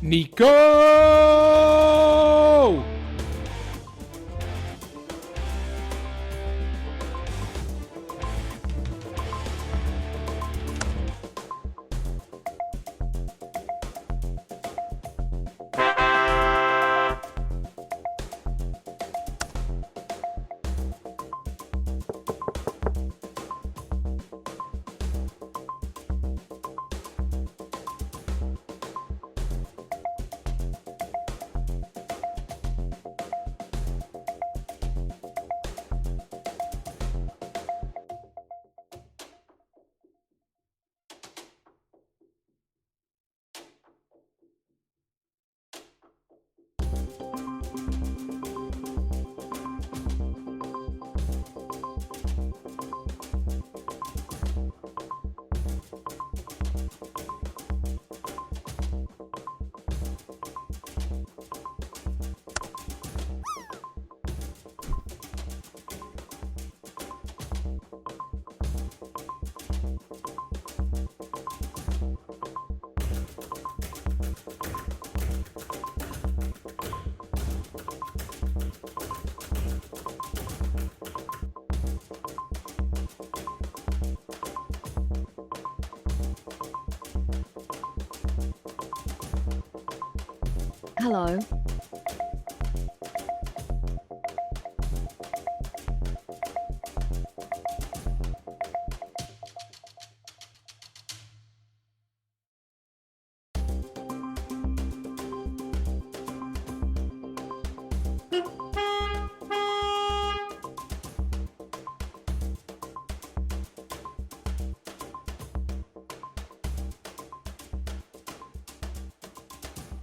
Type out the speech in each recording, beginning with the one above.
Nico! Hello.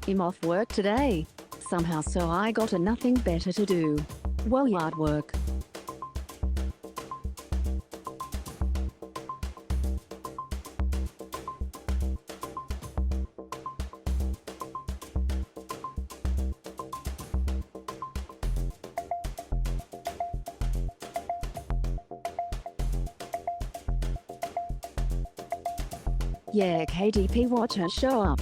I'm off work today. Somehow so I got a nothing better to do. Well, yard work. Yeah, KDP watcher show up.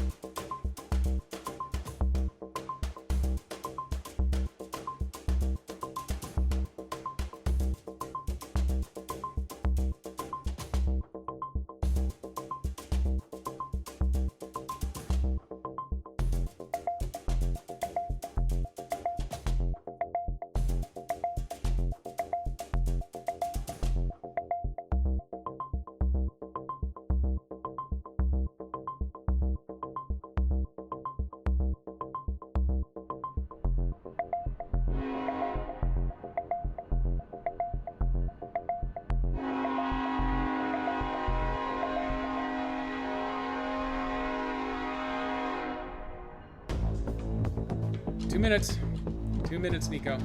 Two minutes, Nico.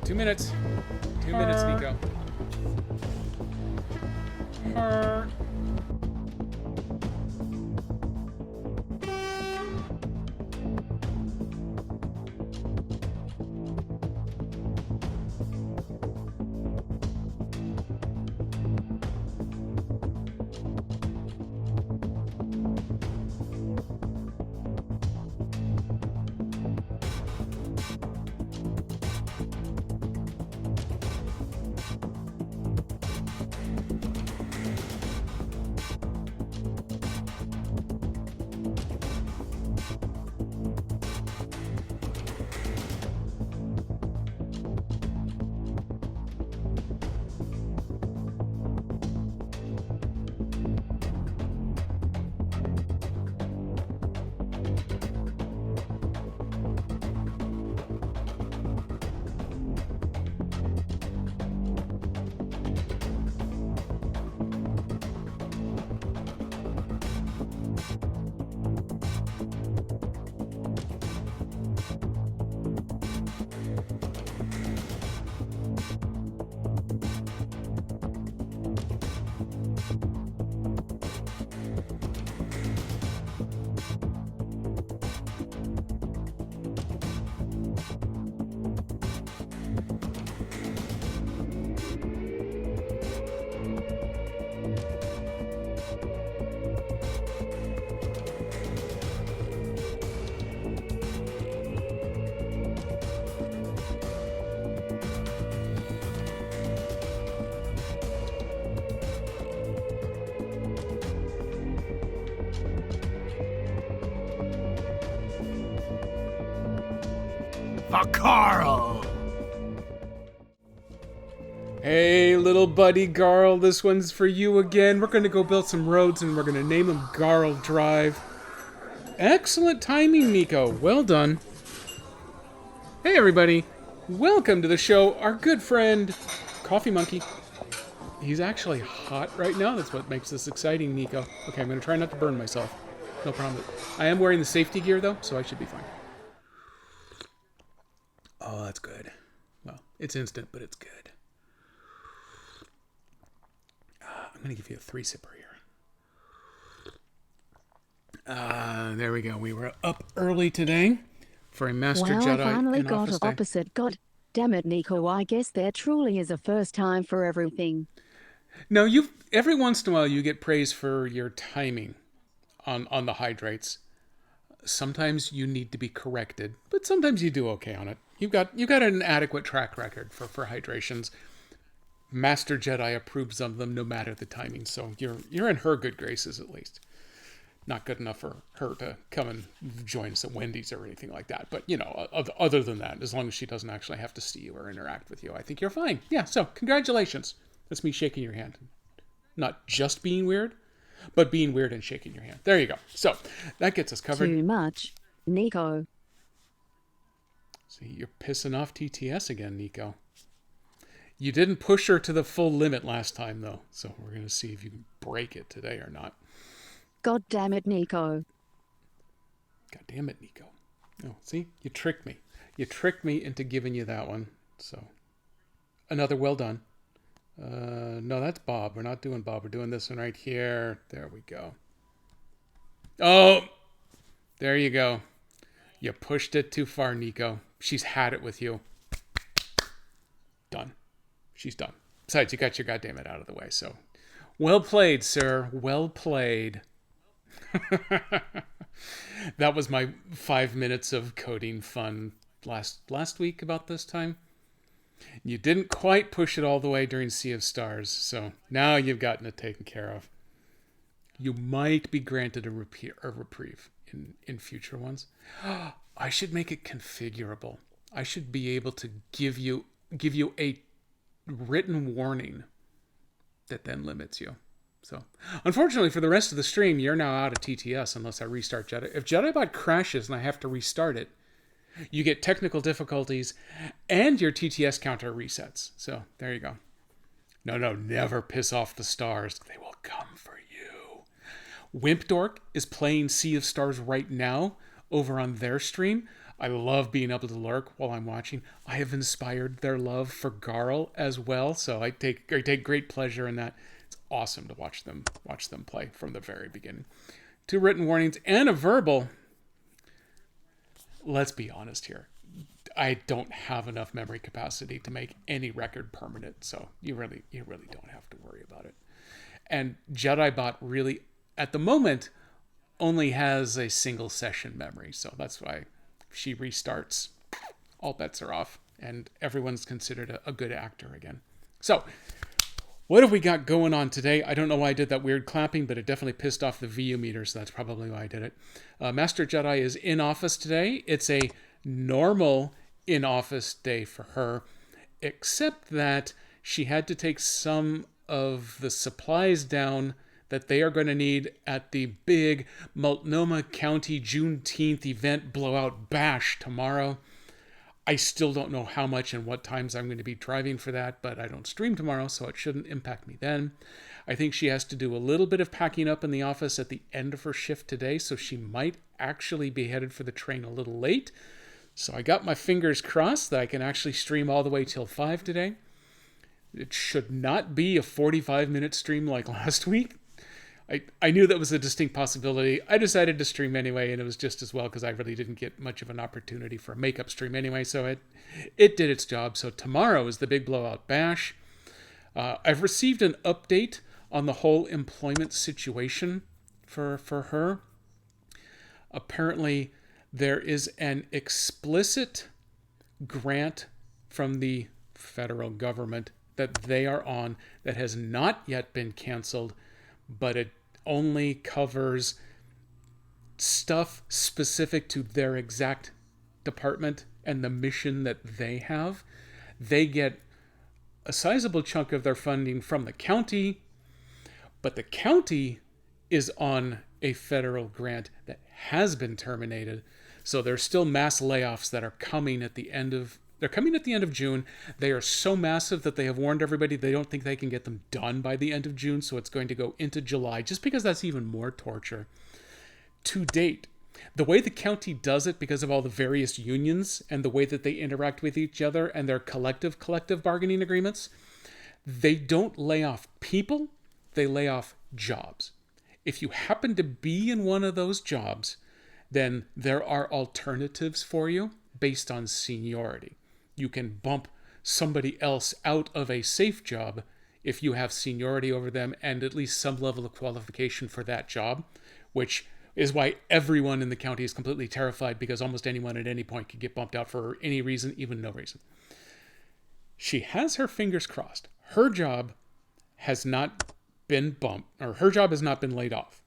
2 minutes. 2 minutes, Nico. for Carl. Hey, little buddy Garl, this one's for you again. We're going to go build some roads, and we're going to name them Garl Drive. Excellent timing, Nico. Well done. Hey, everybody. Welcome to the show. Our good friend, Coffee Monkey. He's actually hot right now. That's what makes this exciting, Nico. Okay, I'm going to try not to burn myself. No problem. I am wearing the safety gear, though, so I should be fine. Oh, that's good. Well, it's instant, but it's good. I'm going to give you a 3-sipper here. There we go. We were up early today for a Master Wow, Jedi I finally in got office it day. opposite. God damn it, Nico. I guess there truly is a first time for everything. No, every once in a while you get praise for your timing on the hydrates. Sometimes you need to be corrected, but sometimes you do okay on it. You've got an adequate track record for hydrations. Master Jedi approves of them no matter the timing, so you're in her good graces at least. Not good enough for her to come and join us at Wendy's or anything like that. But, other than that, as long as she doesn't actually have to see you or interact with you, I think you're fine. Yeah, so congratulations. That's me shaking your hand. Not just being weird, but being weird and shaking your hand. There you go. So that gets us covered. Too much, Nico. See, you're pissing off TTS again, Nico. You didn't push her to the full limit last time, though. So we're going to see if you can break it today or not. God damn it, Nico. God damn it, Nico. Oh, see? You tricked me. You tricked me into giving you that one. So, another well done. No, that's Bob. We're not doing Bob. We're doing this one right here. There we go. Oh! There you go. You pushed it too far, Nico. She's had it with you. Done. She's done. Besides, you got your goddamn it out of the way, so. Well played, sir. Well played. That was my 5 minutes of coding fun last week about this time. You didn't quite push it all the way during Sea of Stars, so now you've gotten it taken care of. You might be granted a reprieve in future ones. I should make it configurable. I should be able to give you a written warning that then limits you. So, unfortunately for the rest of the stream, you're now out of TTS unless I restart Jedi. If JediBot crashes and I have to restart it, you get technical difficulties and your TTS counter resets. So, there you go. No, never piss off the stars. They will come for you. Wimp Dork is playing Sea of Stars right now over on their stream. I love being able to lurk while I'm watching. I have inspired their love for Garl as well, so I take great pleasure in that. It's awesome to watch them play from the very beginning. 2 written warnings and a verbal. Let's be honest here. I don't have enough memory capacity to make any record permanent, so you really don't have to worry about it. And JediBot really, at the moment, only has a single session memory, so that's why if she restarts, all bets are off, and everyone's considered a good actor again. So, what have we got going on today? I don't know why I did that weird clapping, but it definitely pissed off the VU meter, so that's probably why I did it. Master Jedi is in office today. It's a normal in-office day for her, except that she had to take some of the supplies down that they are going to need at the big Multnomah County Juneteenth event blowout bash tomorrow. I still don't know how much and what times I'm going to be driving for that, but I don't stream tomorrow, so it shouldn't impact me then. I think she has to do a little bit of packing up in the office at the end of her shift today, so she might actually be headed for the train a little late. So I got my fingers crossed that I can actually stream all the way till 5 today. It should not be a 45-minute stream like last week. I knew that was a distinct possibility. I decided to stream anyway, and it was just as well because I really didn't get much of an opportunity for a makeup stream anyway, so it did its job. So tomorrow is the big blowout bash. I've received an update on the whole employment situation for her. Apparently, there is an explicit grant from the federal government that they are on that has not yet been canceled, but it only covers stuff specific to their exact department and the mission that they have, they get a sizable chunk of their funding from the county, but the county is on a federal grant that has been terminated. So there's still mass layoffs that are coming at the end of June. They are so massive that they have warned everybody they don't think they can get them done by the end of June, so it's going to go into July, just because that's even more torture. To date, the way the county does it, because of all the various unions and the way that they interact with each other and their collective bargaining agreements, they don't lay off people, they lay off jobs. If you happen to be in one of those jobs, then there are alternatives for you based on seniority. You can bump somebody else out of a safe job if you have seniority over them and at least some level of qualification for that job, which is why everyone in the county is completely terrified, because almost anyone at any point could get bumped out for any reason, even no reason. She has her fingers crossed. Her job has not been bumped, or her job has not been laid off.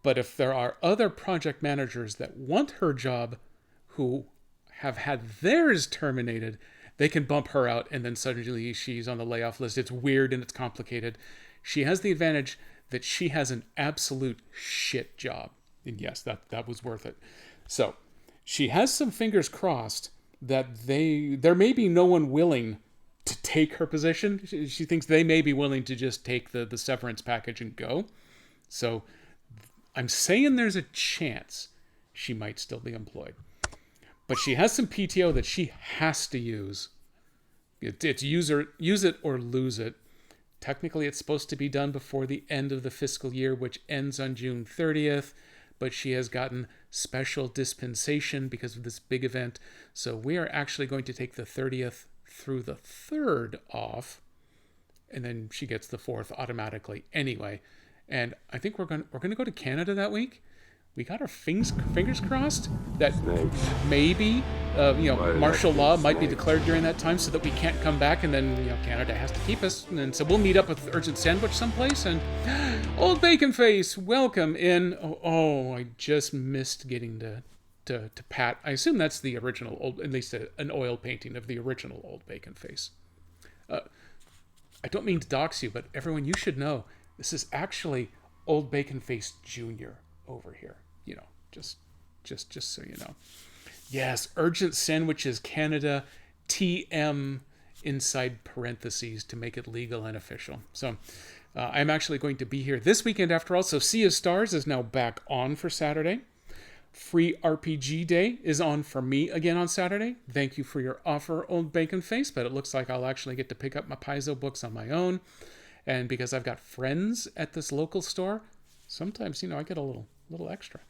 But if there are other project managers that want her job who have had theirs terminated, they can bump her out, and then suddenly she's on the layoff list. It's weird and it's complicated. She has the advantage that she has an absolute shit job. And yes, that was worth it. So she has some fingers crossed that there may be no one willing to take her position. She thinks they may be willing to just take the severance package and go. So I'm saying there's a chance she might still be employed. But she has some PTO that she has to use. It's use it or lose it. Technically, it's supposed to be done before the end of the fiscal year, which ends on June 30th. But she has gotten special dispensation because of this big event. So we are actually going to take the 30th through the 3rd off. And then she gets the 4th automatically anyway. And I think we're going to go to Canada that week. We got our fingers crossed that maybe martial law might be declared during that time, so that we can't come back, and then Canada has to keep us. And so we'll meet up with Urgent Sandwich someplace. And Old Bacon Face, welcome in. Oh, I just missed getting to pat. I assume that's the original old, at least an oil painting of the original Old Bacon Face. I don't mean to dox you, but everyone, you should know this is actually Old Bacon Face Jr. over here. Just so you know. Yes, Urgent Sandwiches Canada, TM inside parentheses to make it legal and official. So I'm actually going to be here this weekend after all. So Sea of Stars is now back on for Saturday. Free RPG Day is on for me again on Saturday. Thank you for your offer, Old Bacon Face, but it looks like I'll actually get to pick up my Paizo books on my own. And because I've got friends at this local store, sometimes, I get a little extra.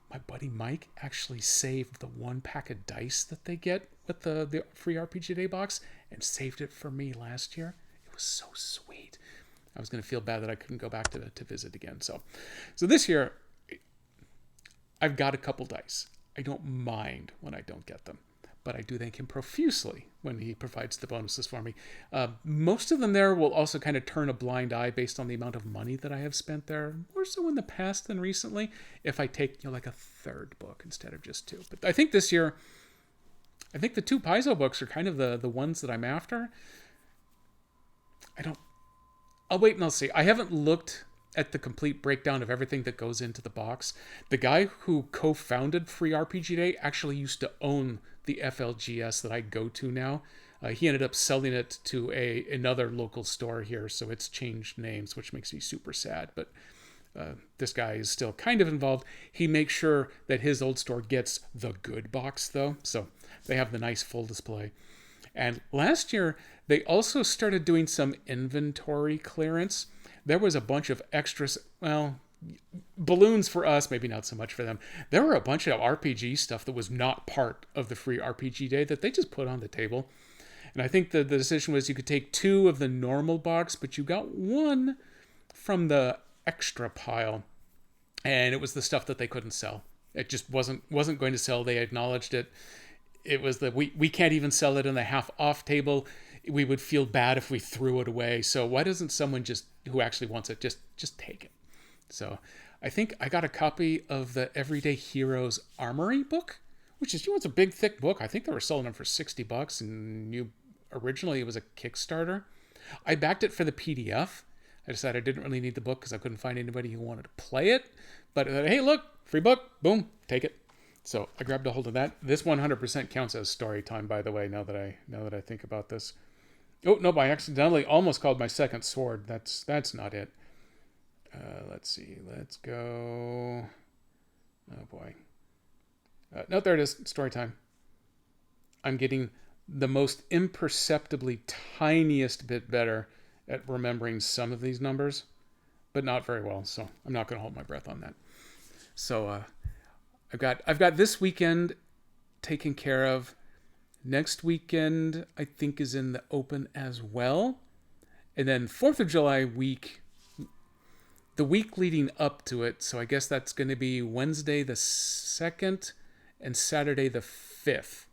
My buddy Mike actually saved the 1 pack of dice that they get with the free RPG Day box and saved it for me last year. It was so sweet. I was going to feel bad that I couldn't go back to visit again. So this year, I've got a couple dice. I don't mind when I don't get them, but I do thank him profusely when he provides the bonuses for me. Most of them there will also kind of turn a blind eye based on the amount of money that I have spent there, more so in the past than recently, if I take like a 3rd book instead of just 2. But I think this year, the 2 Paizo books are kind of the ones that I'm after. I'll wait and I'll see. I haven't looked at the complete breakdown of everything that goes into the box. The guy who co-founded Free RPG Day actually used to own the FLGS that I go to now. He ended up selling it to another local store here, so it's changed names, which makes me super sad. But this guy is still kind of involved. He makes sure that his old store gets the good box, though, so they have the nice full display. And last year, they also started doing some inventory clearance. There was a bunch of extras, balloons for us, maybe not so much for them. There were a bunch of RPG stuff that was not part of the free RPG Day that they just put on the table. And I think the decision was you could take 2 of the normal box, but you got 1 from the extra pile. And it was the stuff that they couldn't sell. It just wasn't going to sell. They acknowledged it. It was we can't even sell it in the half off table. We would feel bad if we threw it away. So why doesn't someone who actually wants it just take it? So I think I got a copy of the Everyday Heroes Armory book, which is, it's a big, thick book. I think they were selling them for $60, and originally it was a Kickstarter. I backed it for the PDF. I decided I didn't really need the book because I couldn't find anybody who wanted to play it. But hey, look, free book, boom, take it. So I grabbed a hold of that. This 100% counts as story time, by the way. Now that I think about this. Oh no! I accidentally almost called my second sword. That's not it. Let's see. Let's go. Oh boy. No, there it is. Story time. I'm getting the most imperceptibly tiniest bit better at remembering some of these numbers, but not very well. So I'm not going to hold my breath on that. So I've got this weekend taken care of. Next weekend, I think, is in the open as well. And then 4th of July week, the week leading up to it, so I guess that's going to be Wednesday the 2nd and Saturday the 5th.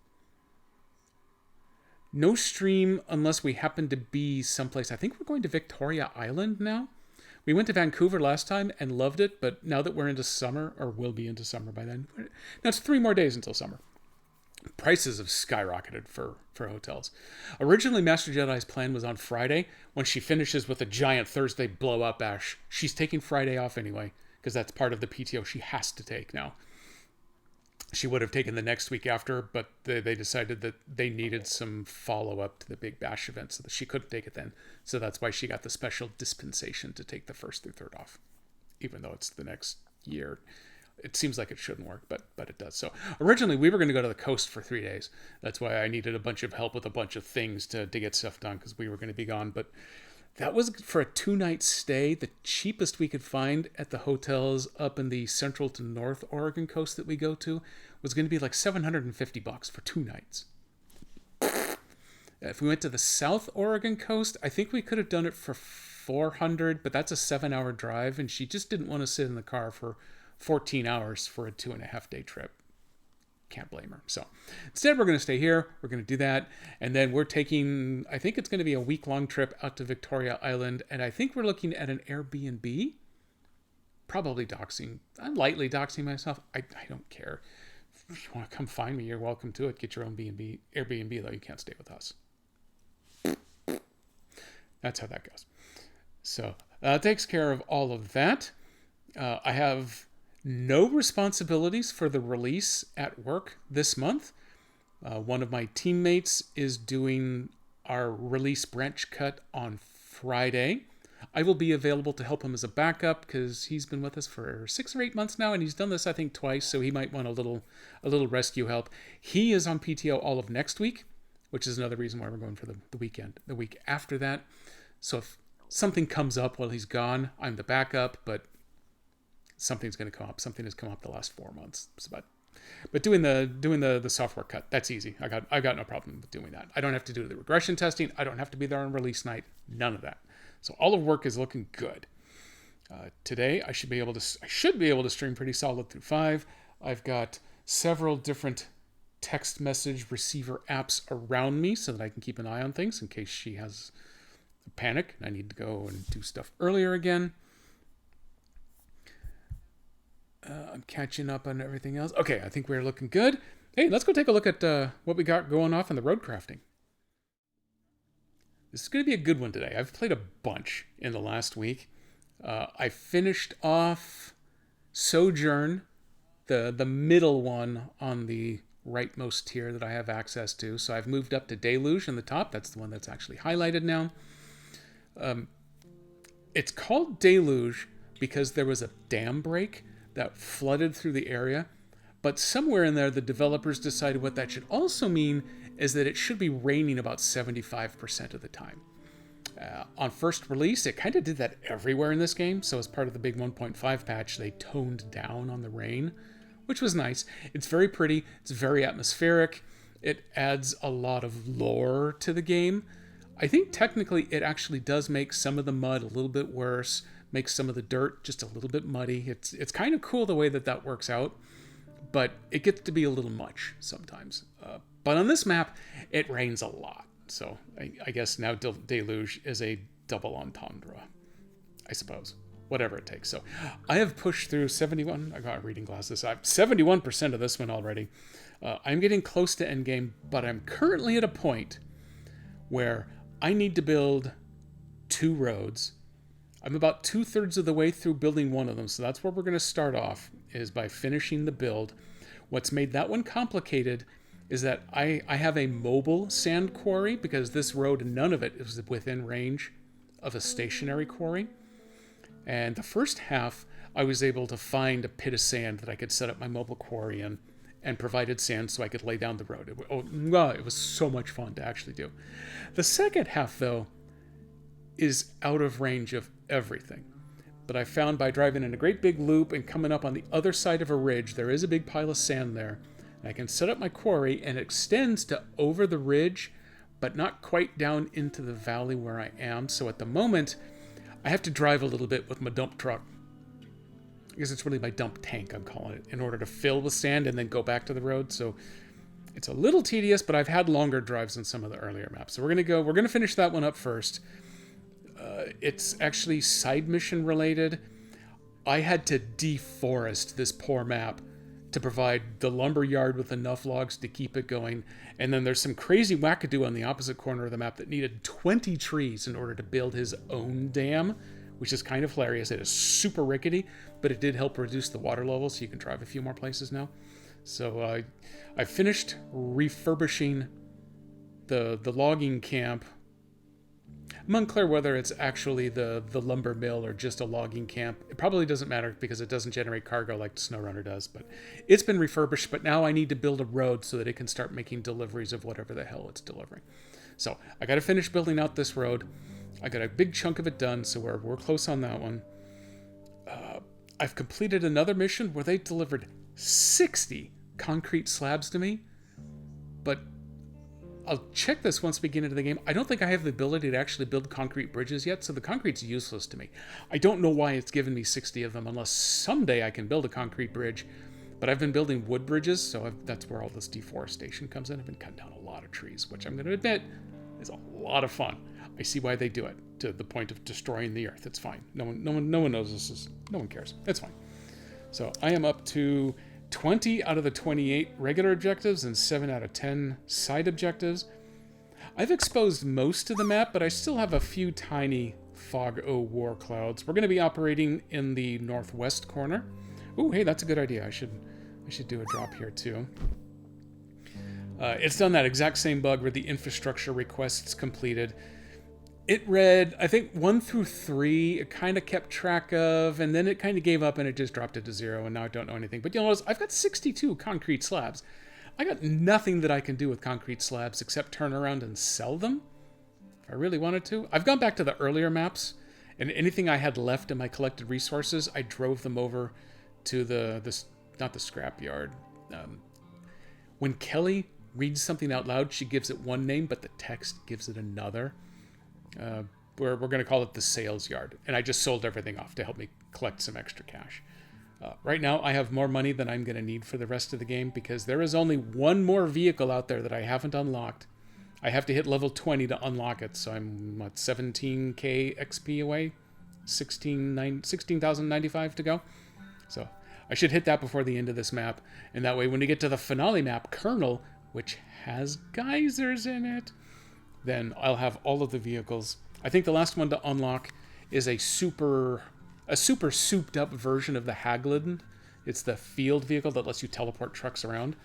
No stream unless we happen to be someplace. I think we're going to Victoria Island now. We went to Vancouver last time and loved it, but now that we're into summer, or will be into summer by then, now it's 3 more days until summer. Prices have skyrocketed for hotels. Originally, Master Jedi's plan was on Friday. When she finishes with a giant Thursday blow-up bash, she's taking Friday off anyway, because that's part of the PTO she has to take now. She would have taken the next week after, but they decided that they needed some follow-up to the big bash event, so that she couldn't take it then. So that's why she got the special dispensation to take the 1st through 3rd off, even though it's the next year. It seems like it shouldn't work, but it does. So originally we were going to go to the coast for 3 days. That's why I needed a bunch of help with a bunch of things to get stuff done, because we were going to be gone. But that was for a 2-night stay. The cheapest we could find at the hotels up in the central to north Oregon coast that we go to was going to be like $750 for 2 nights. If we went to the south Oregon coast, I think we could have done it for $400, but that's a 7-hour drive, and she just didn't want to sit in the car for 14 hours for a 2.5-day trip. Can't blame her. So instead, we're going to stay here. We're going to do that. And then we're taking, I think it's going to be a week-long trip out to Victoria Island. And I think we're looking at an Airbnb. Probably doxing. I'm lightly doxing myself. I don't care. If you want to come find me, you're welcome to it. Get your own Airbnb, though you can't stay with us. That's how that goes. So that takes care of all of that. I have no responsibilities for the release at work this month. One of my teammates is doing our release branch cut on Friday. I will be available to help him as a backup because he's been with us for 6 or 8 months now, and he's done this, I think, twice, so he might want a little rescue help. He is on PTO all of next week, which is another reason why we're going for the weekend. The week after that. So if something comes up while he's gone, I'm the backup, but something's going to come up. Something has come up the last 4 months. But doing the software cut, that's easy. I got no problem with doing that. I don't have to do the regression testing. I don't have to be there on release night. None of that. So all of work is looking good. Today I should be able to stream pretty solid through 5. I've got several different text message receiver apps around me so that I can keep an eye on things in case she has a panic and I need to go and do stuff earlier again. I'm catching up on everything else. Okay, I think we're looking good. Hey, let's go take a look at what we got going off in the RoadCrafting. This is going to be a good one today. I've played a bunch in the last week. I finished off Sojourn, the middle one on the rightmost tier that I have access to. So I've moved up to Deluge in the top. That's the one that's actually highlighted now. It's called Deluge because there was a dam break that flooded through the area. But somewhere in there, the developers decided what that should also mean is that it should be raining about 75% of the time. On first release, it kind of did that everywhere in this game. So as part of the big 1.5 patch, they toned down on the rain, which was nice. It's very pretty. It's very atmospheric. It adds a lot of lore to the game. I think technically it actually does make some of the mud a little bit worse, makes some of the dirt just a little bit muddy. It's kind of cool the way that works out, but it gets to be a little much sometimes. But on this map, it rains a lot. So I guess now Deluge is a double entendre, I suppose. Whatever it takes. So I have pushed through 71. I got reading glasses. I have 71% of this one already. I'm getting close to endgame, but I'm currently at a point where I need to build 2 roads. I'm about 2/3 of the way through building one of them, so that's where we're going to start off, is by finishing the build. What's made that one complicated is that I have a mobile sand quarry, because this road, none of it is within range of a stationary quarry. And the first half, I was able to find a pit of sand that I could set up my mobile quarry in, and provided sand so I could lay down the road. It was so much fun to actually do. The second half, though, is out of range of everything. But I found by driving in a great big loop and coming up on the other side of a ridge, there is a big pile of sand there. And I can set up my quarry, and it extends to over the ridge, but not quite down into the valley where I am. So at the moment, I have to drive a little bit with my dump truck. I guess it's really my dump tank, I'm calling it, in order to fill with sand and then go back to the road. So it's a little tedious, but I've had longer drives than some of the earlier maps. So we're going to finish that one up first. It's actually side mission related. I had to deforest this poor map to provide the lumber yard with enough logs to keep it going. And then there's some crazy wackadoo on the opposite corner of the map that needed 20 trees in order to build his own dam, which is kind of hilarious. It is super rickety, but it did help reduce the water level, so you can drive a few more places now. So I finished refurbishing the logging camp. I'm unclear whether it's actually the lumber mill or just a logging camp. It probably doesn't matter because it doesn't generate cargo like the SnowRunner does, but it's been refurbished. But now I need to build a road so that it can start making deliveries of whatever the hell it's delivering. So I got to finish building out this road. I got a big chunk of it done, so we're close on that one. I've completed another mission where they delivered 60 concrete slabs to me, but I'll check this once we get into the game. I don't think I have the ability to actually build concrete bridges yet, so the concrete's useless to me. I don't know why it's given me 60 of them, unless someday I can build a concrete bridge. But I've been building wood bridges, so that's where all this deforestation comes in. I've been cutting down a lot of trees, which I'm going to admit is a lot of fun. I see why they do it, to the point of destroying the earth. It's fine. No one knows this is. No one cares. It's fine. So I am up to 20 out of the 28 regular objectives and 7 out of 10 side objectives. I've exposed most of the map, but I still have a few tiny fog war clouds. We're going to be operating in the northwest corner. Oh, hey, that's a good idea. I should do a drop here too. It's done that exact same bug where the infrastructure requests completed. It read, I think, 1 through 3, it kind of kept track of, and then it kind of gave up and it just dropped it to 0, and now I don't know anything. But you'll notice, I've got 62 concrete slabs. I got nothing that I can do with concrete slabs except turn around and sell them, if I really wanted to. I've gone back to the earlier maps, and anything I had left in my collected resources, I drove them over to not the scrapyard. When Kelly reads something out loud, she gives it one name, but the text gives it another. We're going to call it the sales yard. And I just sold everything off to help me collect some extra cash. Right now, I have more money than I'm going to need for the rest of the game because there is only one more vehicle out there that I haven't unlocked. I have to hit level 20 to unlock it. So I'm, 17k XP away? 16,095 to go. So I should hit that before the end of this map. And that way, when we get to the finale map, Colonel, which has geysers in it, then I'll have all of the vehicles. I think the last one to unlock is a super souped up version of the Haglund. It's the field vehicle that lets you teleport trucks around.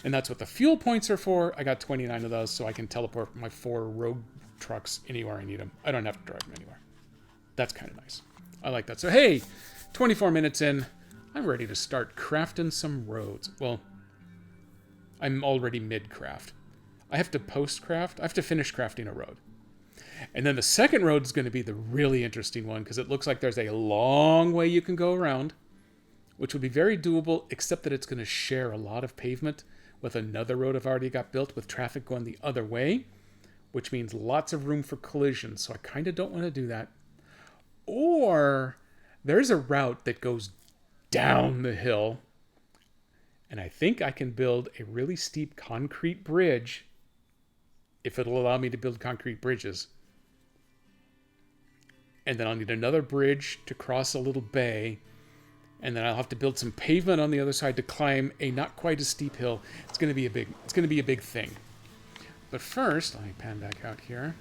And that's what the fuel points are for. I got 29 of those, so I can teleport my 4 road trucks anywhere I need them. I don't have to drive them anywhere. That's kind of nice. I like that. So hey, 24 minutes in, I'm ready to start crafting some roads. Well, I'm already mid-craft. I have to post-craft. I have to finish crafting a road. And then the second road is going to be the really interesting one because it looks like there's a long way you can go around, which would be very doable, except that it's going to share a lot of pavement with another road I've already got built with traffic going the other way, which means lots of room for collisions. So I kind of don't want to do that. Or there's a route that goes down the hill, and I think I can build a really steep concrete bridge if it'll allow me to build concrete bridges. And then I'll need another bridge to cross a little bay. And then I'll have to build some pavement on the other side to climb a not quite as steep hill. It's going to be a big thing. But first, let me pan back out here.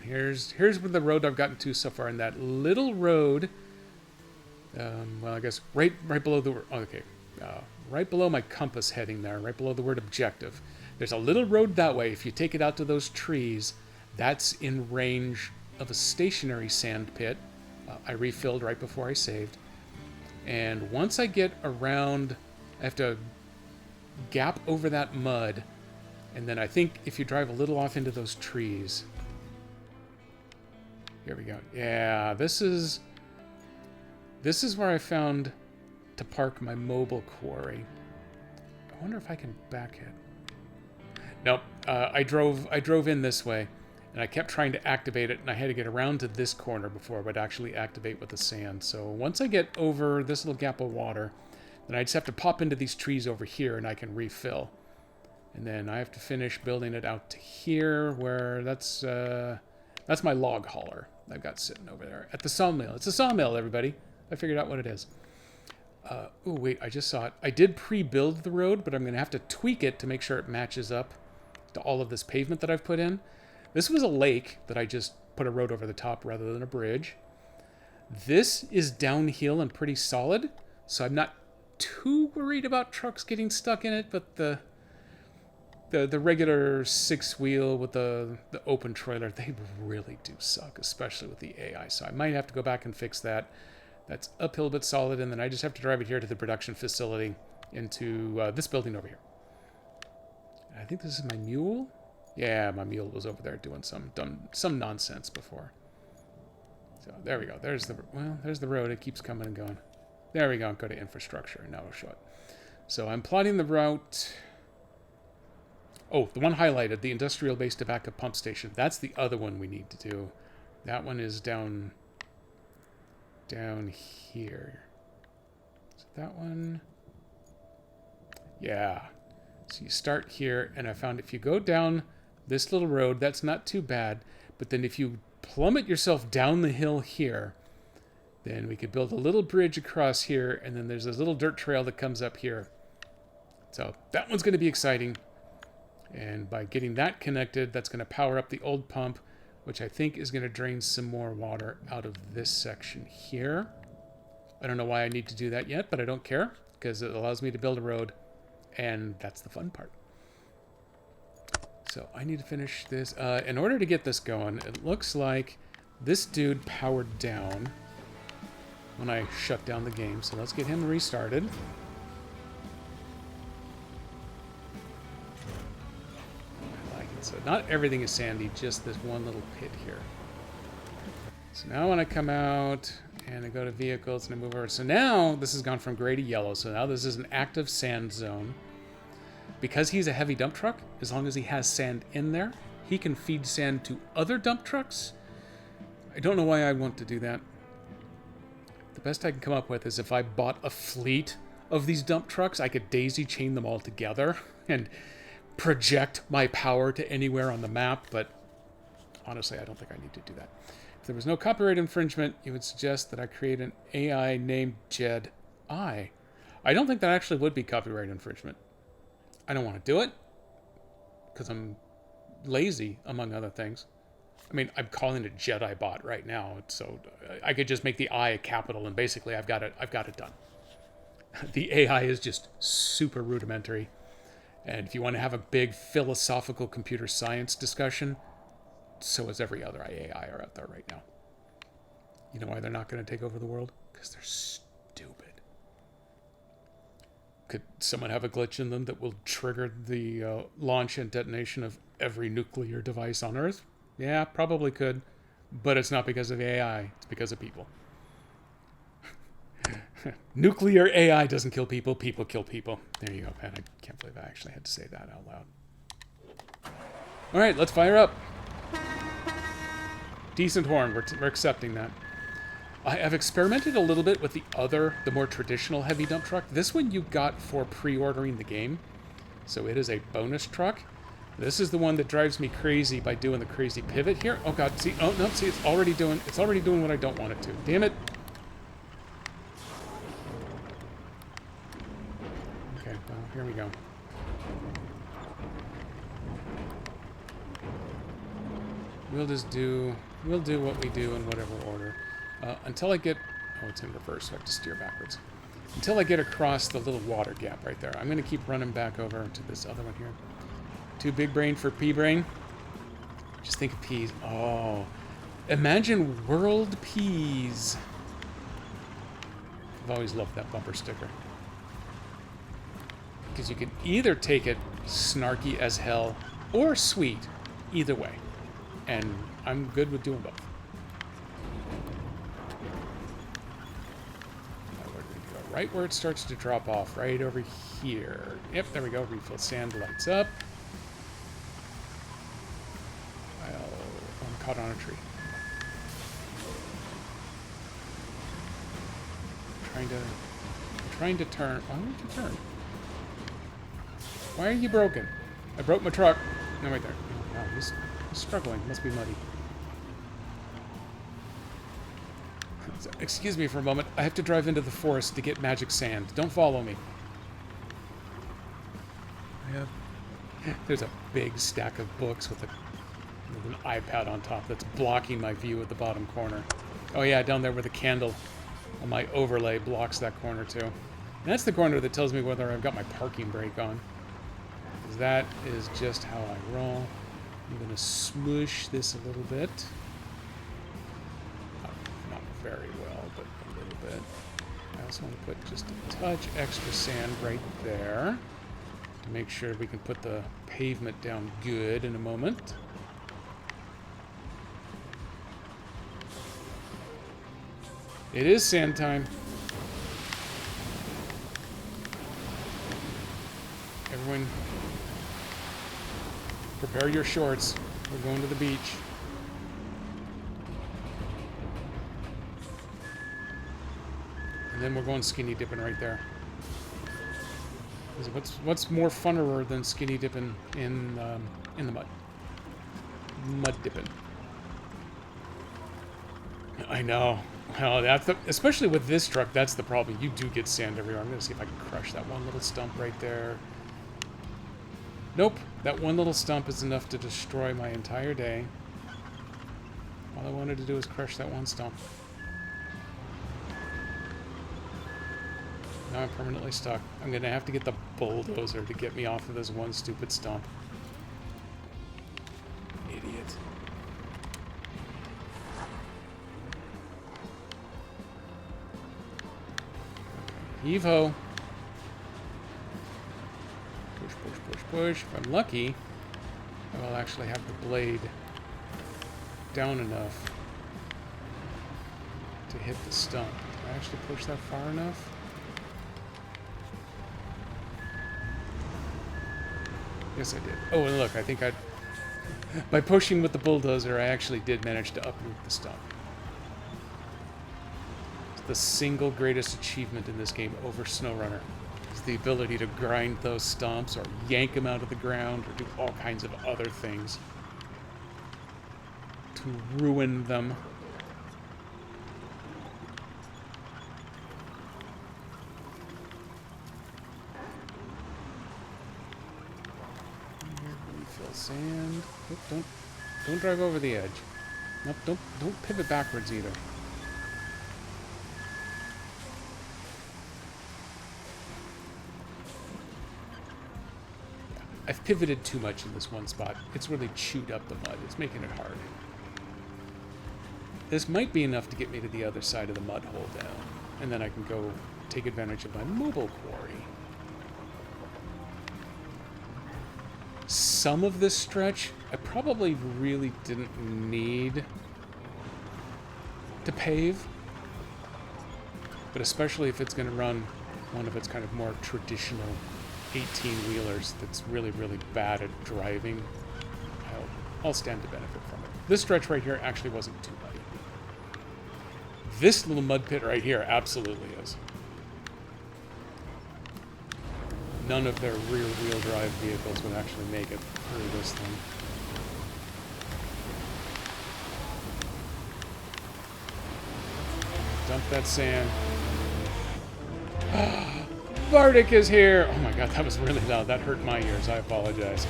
Here's the road I've gotten to so far. And that little road, well, I guess right below the, okay, right below my compass heading there, right below the word objective. There's a little road that way. If you take it out to those trees, that's in range of a stationary sand pit. I refilled right before I saved. And once I get around, I have to gap over that mud. And then I think if you drive a little off into those trees. Here we go. Yeah, this is where I found to park my mobile quarry. I wonder if I can back it. Nope. I drove in this way. And I kept trying to activate it, and I had to get around to this corner before it would actually activate with the sand. So once I get over this little gap of water, then I just have to pop into these trees over here, and I can refill. And then I have to finish building it out to here, where that's my log hauler I've got sitting over there at the sawmill. It's a sawmill, everybody. I figured out what it is. Oh, wait, I just saw it. I did pre-build the road, but I'm going to have to tweak it to make sure it matches up to all of this pavement that I've put in. This was a lake that I just put a road over the top rather than a bridge. This is downhill and pretty solid, so I'm not too worried about trucks getting stuck in it, but the regular six-wheel with the open trailer, they really do suck, especially with the AI, so I might have to go back and fix that. That's uphill but solid, and then I just have to drive it here to the production facility into this building over here. I think this is my mule. Yeah, my mule was over there doing some nonsense before. So there we go. There's the road. It keeps coming and going. There we go. Go to infrastructure, and now it'll show it. So I'm plotting the route. Oh, the one highlighted, the industrial base to backup pump station. That's the other one we need to do. That one is down here. Is it that one? Yeah. So you start here, and I found if you go down this little road, that's not too bad. But then if you plummet yourself down the hill here, then we could build a little bridge across here, and then there's this little dirt trail that comes up here. So that one's going to be exciting. And by getting that connected, that's going to power up the old pump, which I think is going to drain some more water out of this section here. I don't know why I need to do that yet, but I don't care, because it allows me to build a road, and that's the fun part. So I need to finish this. In order to get this going, it looks like this dude powered down when I shut down the game. So let's get him restarted. I like it. So not everything is sandy, just this one little pit here. So now when I come out and I go to vehicles and I move over. So now this has gone from gray to yellow. So now this is an active sand zone. Because he's a heavy dump truck, as long as he has sand in there, he can feed sand to other dump trucks. I don't know why I want to do that. The best I can come up with is if I bought a fleet of these dump trucks, I could daisy chain them all together and project my power to anywhere on the map, but honestly, I don't think I need to do that. If there was no copyright infringement, you would suggest that I create an AI named Jed I. I don't think that actually would be copyright infringement. I don't want to do it because I'm lazy, among other things. I mean, I'm calling it Jedi bot right now, so I could just make the I a capital, and basically I've got it done. The AI is just super rudimentary, and if you want to have a big philosophical computer science discussion, so is every other AI out there right now. You know why they're not going to take over the world? Because they're stupid. Could someone have a glitch in them that will trigger the launch and detonation of every nuclear device on Earth? Yeah, probably could. But it's not because of AI. It's because of people. Nuclear AI doesn't kill people. People kill people. There you go, Pat. I can't believe I actually had to say that out loud. All right, let's fire up. Decent horn. We're accepting that. I have experimented a little bit with the more traditional heavy dump truck. This one you got for pre-ordering the game. So it is a bonus truck. This is the one that drives me crazy by doing the crazy pivot here. Oh god, see, oh no, see, it's already doing what I don't want it to. Damn it. here we go. We'll do what we do in whatever order. Until I get, oh, it's in reverse, so I have to steer backwards. Until I get across the little water gap right there. I'm going to keep running back over to this other one here. Too big brain for pea brain. Just think of peas. Oh, imagine world peas. I've always loved that bumper sticker. Because you can either take it snarky as hell or sweet. Either way. And I'm good with doing both. Now, where do we go? Right where it starts to drop off. Right over here. Yep, there we go. Refill sand lights up. I'm caught on a tree. I'm trying to turn. Why would you turn? Why are you broken? I broke my truck. No, wait there. Oh, wow, he's struggling. Must be muddy. Excuse me for a moment. I have to drive into the forest to get magic sand. Don't follow me. There's a big stack of books with an iPad on top that's blocking my view at the bottom corner. Oh yeah, down there where the candle on my overlay blocks that corner too. And that's the corner that tells me whether I've got my parking brake on. Because that is just how I roll. I'm going to smoosh this a little bit. Not very well, but a little bit. I also want to put just a touch extra sand right there to make sure we can put the pavement down good in a moment. It is sand time. Everyone, prepare your shorts. We're going to the beach. And then we're going skinny dipping right there. What's more funnerer than skinny dipping in the mud? Mud dipping. I know. Well, that's especially with this truck, that's the problem. You do get sand everywhere. I'm going to see if I can crush that one little stump right there. Nope. That one little stump is enough to destroy my entire day. All I wanted to do was crush that one stump. Now I'm permanently stuck. I'm going to have to get the bulldozer to get me off of this one stupid stump. Idiot. Heave-ho. Push, push, push, push. If I'm lucky, I'll actually have the blade down enough to hit the stump. Did I actually push that far enough? Yes, I did. Oh, and look, I think by pushing with the bulldozer, I actually did manage to uproot the stump. The single greatest achievement in this game over SnowRunner is the ability to grind those stumps or yank them out of the ground or do all kinds of other things to ruin them. Refill sand. Oop, don't drive over the edge. Nope, don't pivot backwards either. I've pivoted too much in this one spot. It's really chewed up the mud. It's making it hard. This might be enough to get me to the other side of the mud hole down. And then I can go take advantage of my mobile quarry. Some of this stretch, I probably really didn't need to pave. But especially if it's going to run one of its kind of more traditional 18-wheelers that's really, really bad at driving, I'll stand to benefit from it. This stretch right here actually wasn't too muddy. This little mud pit right here absolutely is. None of their rear-wheel drive vehicles would actually make it through this thing. Dump that sand. Bardic is here! Oh my god, that was really loud. That hurt my ears. I apologize.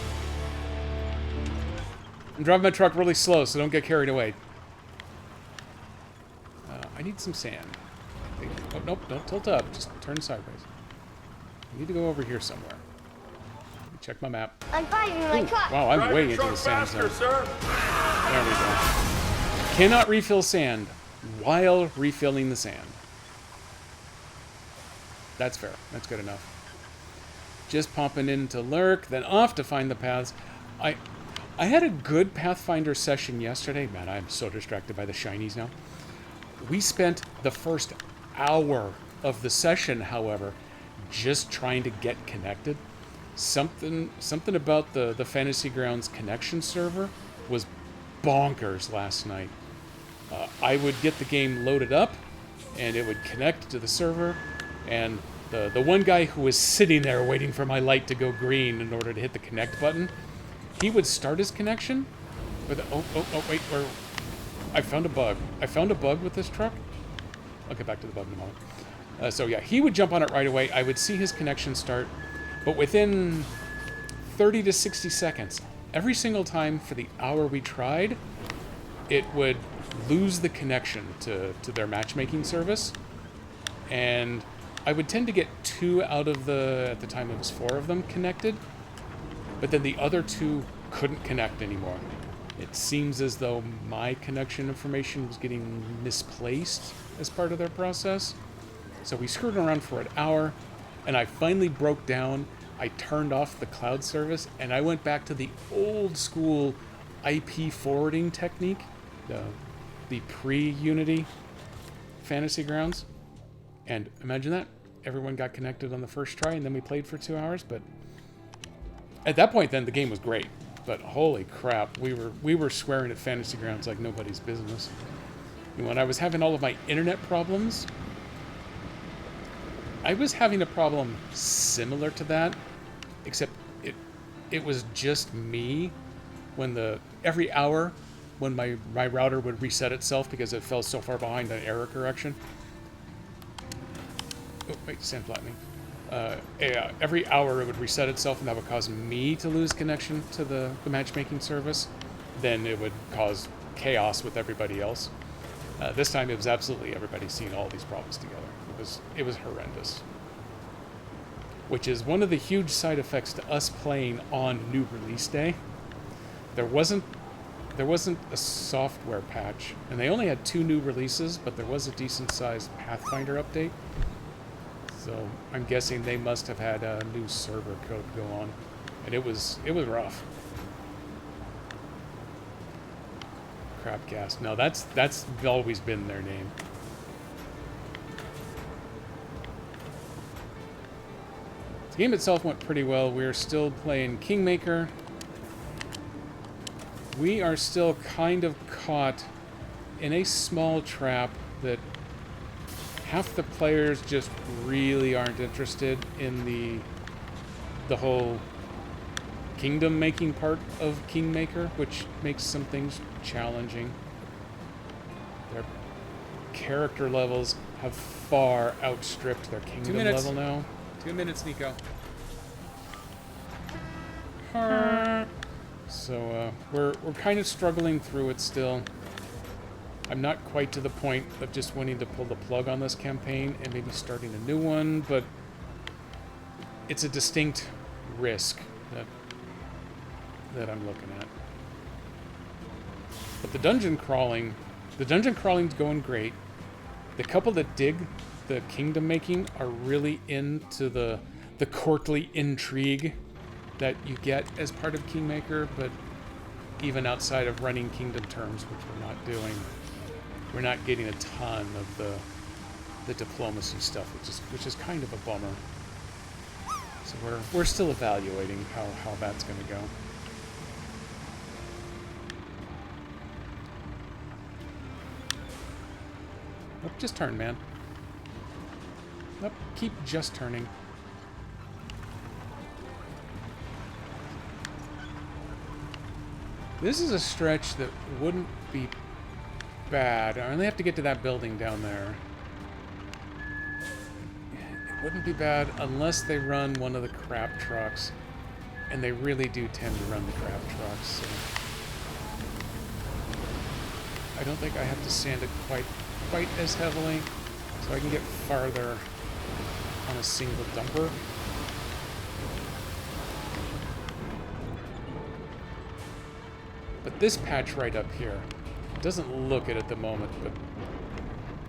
I'm driving my truck really slow, so don't get carried away. I need some sand. Oh, nope, don't tilt up. Just turn sideways. I need to go over here somewhere. Let me check my map. I'm fighting my truck. Wow, I'm way into the sand zone. There we go. Cannot refill sand while refilling the sand. That's fair. That's good enough. Just popping into lurk, then off to find the paths. I had a good Pathfinder session yesterday. Man, I'm so distracted by the shinies now. We spent the first hour of the session, however, just trying to get connected. Something about the Fantasy Grounds connection server was bonkers last night. I would get the game loaded up, and it would connect to the server, and the one guy who was sitting there waiting for my light to go green in order to hit the connect button, he would start his connection, but wait, I found a bug. I found a bug with this truck. I'll get back to the bug in a moment. So yeah, he would jump on it right away. I would see his connection start, but within 30 to 60 seconds, every single time for the hour we tried, it would lose the connection to their matchmaking service. And I would tend to get 2 out of at the time it was 4 of them connected, but then the other 2 couldn't connect anymore. It seems as though my connection information was getting misplaced as part of their process. So we screwed around for an hour, and I finally broke down. I turned off the cloud service, and I went back to the old school IP forwarding technique, the pre-Unity Fantasy Grounds. And imagine that. Everyone got connected on the first try, and then we played for 2 hours. But at that point, then, the game was great. But holy crap, we were swearing at Fantasy Grounds like nobody's business. And when I was having all of my internet problems, I was having a problem similar to that, except it was just me when every hour when my router would reset itself because it fell so far behind on error correction. Oh, wait, sand flattening. Every hour it would reset itself, and that would cause me to lose connection to the matchmaking service. Then it would cause chaos with everybody else. This time it was absolutely everybody seeing all these problems together. It was horrendous. Which is one of the huge side effects to us playing on new release day. There wasn't a software patch, and they only had 2 new releases, but there was a decent sized Pathfinder update. So I'm guessing they must have had a new server code go on, and it was rough. Crapcast. No, that's always been their name. The game itself went pretty well. We're still playing Kingmaker. We are still kind of caught in a small trap that half the players just really aren't interested in the whole kingdom making part of Kingmaker, which makes some things challenging. Their character levels have far outstripped their kingdom level now. 2 minutes, Nico. So we're kind of struggling through it still. I'm not quite to the point of just wanting to pull the plug on this campaign and maybe starting a new one, but it's a distinct risk that I'm looking at. But the dungeon crawling's going great. The couple that dig the kingdom making are really into the courtly intrigue that you get as part of Kingmaker, but even outside of running kingdom terms, which we're not doing, we're not getting a ton of the diplomacy stuff, which is kind of a bummer. So we're still evaluating how that's going to go. Oh, just turn, man. Nope, keep just turning. This is a stretch that wouldn't be bad. I only have to get to that building down there. It Wouldn't be bad unless they run one of the crap trucks. And they really do tend to run the crap trucks, so... I don't think I have to sand it quite as heavily, so I can get farther on a single dumper. But this patch right up here, it doesn't look it at the moment, but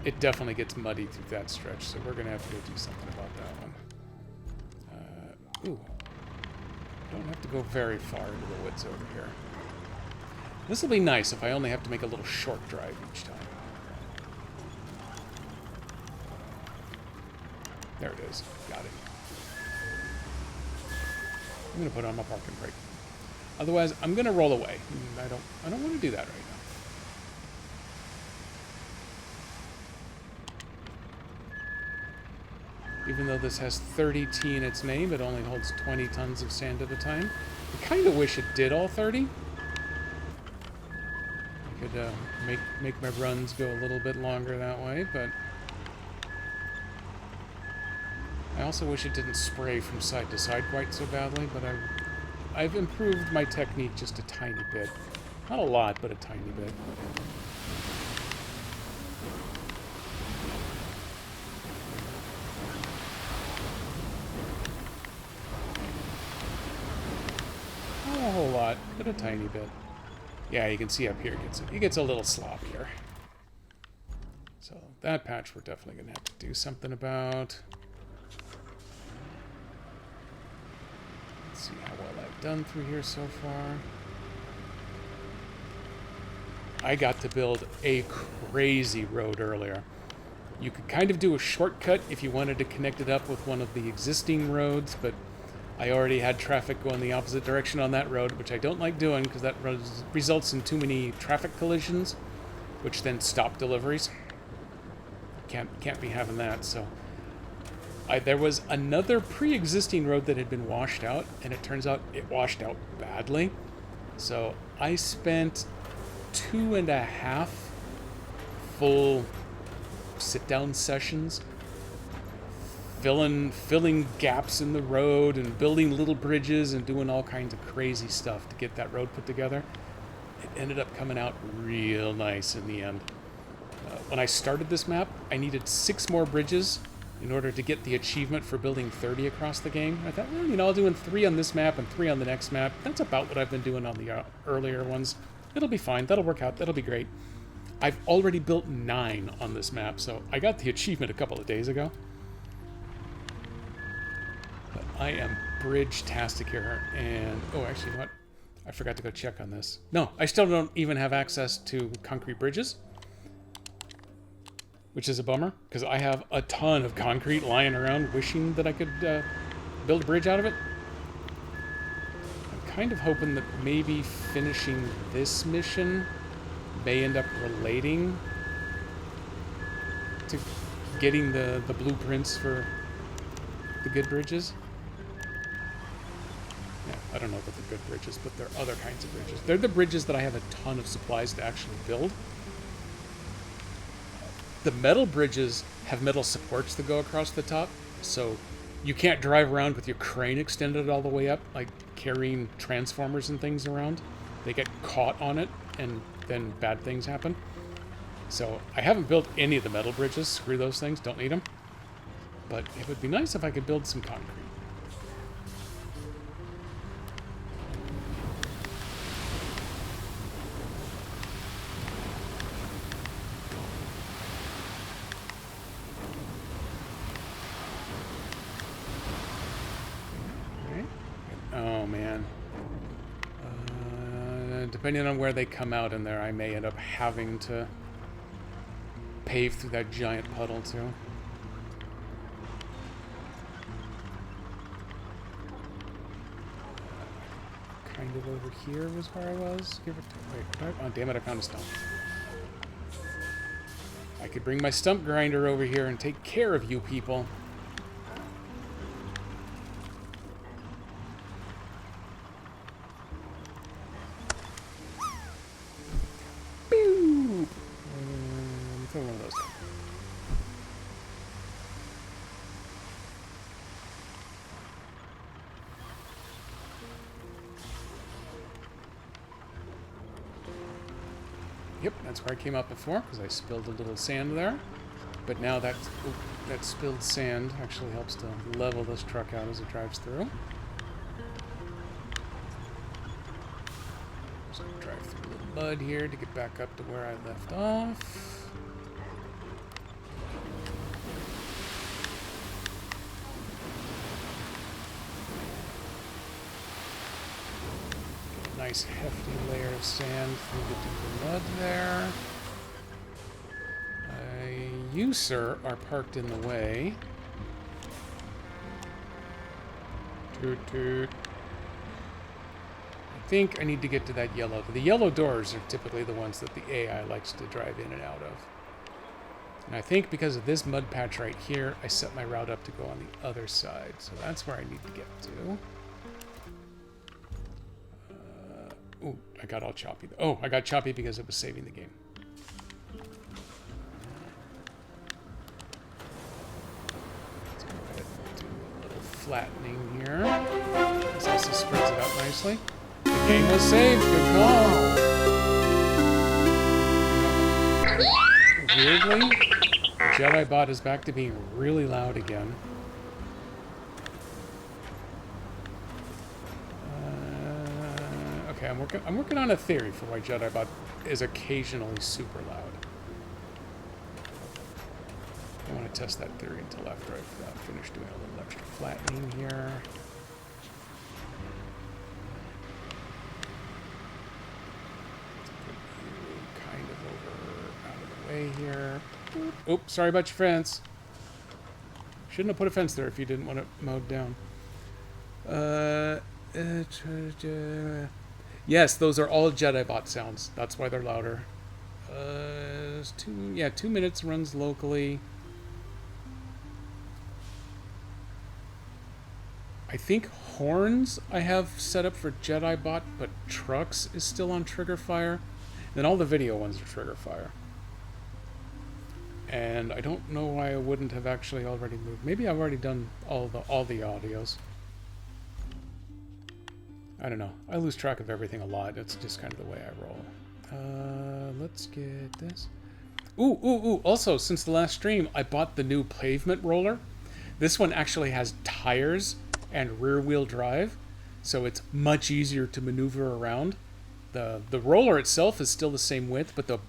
it definitely gets muddy through that stretch, so we're going to have to go do something about that one. Ooh. Don't have to go very far into the woods over here. This will be nice if I only have to make a little short drive each time. There it is. Got it. I'm going to put on my parking brake. Otherwise, I'm going to roll away. I don't want to do that right now. Even though this has 30T in its name, it only holds 20 tons of sand at a time. I kind of wish it did all 30. I could make my runs go a little bit longer that way, but... I also wish it didn't spray from side to side quite so badly, but I've improved my technique just a tiny bit. Not a lot, but a tiny bit. Not a whole lot, but a tiny bit. Yeah, you can see up here it gets a little sloppier. So that patch we're definitely going to have to do something about. Let's see how well I've done through here so far. I got to build a crazy road earlier. You could kind of do a shortcut if you wanted to connect it up with one of the existing roads, but I already had traffic going the opposite direction on that road, which I don't like doing because that results in too many traffic collisions, which then stop deliveries. Can't be having that, so... there was another pre-existing road that had been washed out, and it turns out it washed out badly. So I spent 2.5 full sit-down sessions filling gaps in the road and building little bridges and doing all kinds of crazy stuff to get that road put together. It ended up coming out real nice in the end. When I started this map, I needed 6 more bridges in order to get the achievement for building 30 across the game. I thought, well, you know, I'll do 3 on this map and 3 on the next map. That's about what I've been doing on the earlier ones. It'll be fine. That'll work out. That'll be great. I've already built 9 on this map, so I got the achievement a couple of days ago. But I am bridge-tastic here, and... oh, actually, you know what? I forgot to go check on this. No, I still don't even have access to concrete bridges, which is a bummer, because I have a ton of concrete lying around wishing that I could build a bridge out of it. I'm kind of hoping that maybe finishing this mission may end up relating to getting the blueprints for the good bridges. Yeah, I don't know about the good bridges, but there are other kinds of bridges. They're the bridges that I have a ton of supplies to actually build. The metal bridges have metal supports that go across the top, so you can't drive around with your crane extended all the way up, like carrying transformers and things around. They get caught on it, and then bad things happen. So I haven't built any of the metal bridges. Screw those things, don't need them. But it would be nice if I could build some concrete. Oh, man. Depending on where they come out in there, I may end up having to pave through that giant puddle, too. Kind of over here was where I was. Give it to... wait, oh, damn it, I found a stump. I could bring my stump grinder over here and take care of you people. That's where I came up before, because I spilled a little sand there. But now that spilled sand actually helps to level this truck out as it drives through. Just gonna drive through a little mud here to get back up to where I left off. Nice hefty layer of sand through the deeper mud there. You, sir, are parked in the way. Toot toot. I think I need to get to that yellow. The yellow doors are typically the ones that the AI likes to drive in and out of. And I think because of this mud patch right here, I set my route up to go on the other side. So that's where I need to get to. Ooh, I got all choppy. Oh, I got choppy because it was saving the game. Let's go ahead and do a little flattening here. This also spreads it out nicely. The game was saved. Good call. Weirdly, Jedi Bot is back to being really loud again. Okay, I'm working on a theory for why Jedi Bot is occasionally super loud. I want to test that theory until after I've finished doing a little extra flattening here. Kind of over out of the way here. Oops, sorry about your fence. Shouldn't have put a fence there if you didn't want it mowed down. Yes, those are all Jedi Bot sounds. That's why they're louder. 2 minutes runs locally. I think horns I have set up for Jedi Bot, but trucks is still on trigger fire. Then all the video ones are trigger fire. And I don't know why I wouldn't have actually already moved. Maybe I've already done all the audios. I don't know. I lose track of everything a lot. It's just kind of the way I roll. Let's get this. Ooh. Also, since the last stream, I bought the new pavement roller. This one actually has tires and rear-wheel drive, so it's much easier to maneuver around. The roller itself is still the same width, but the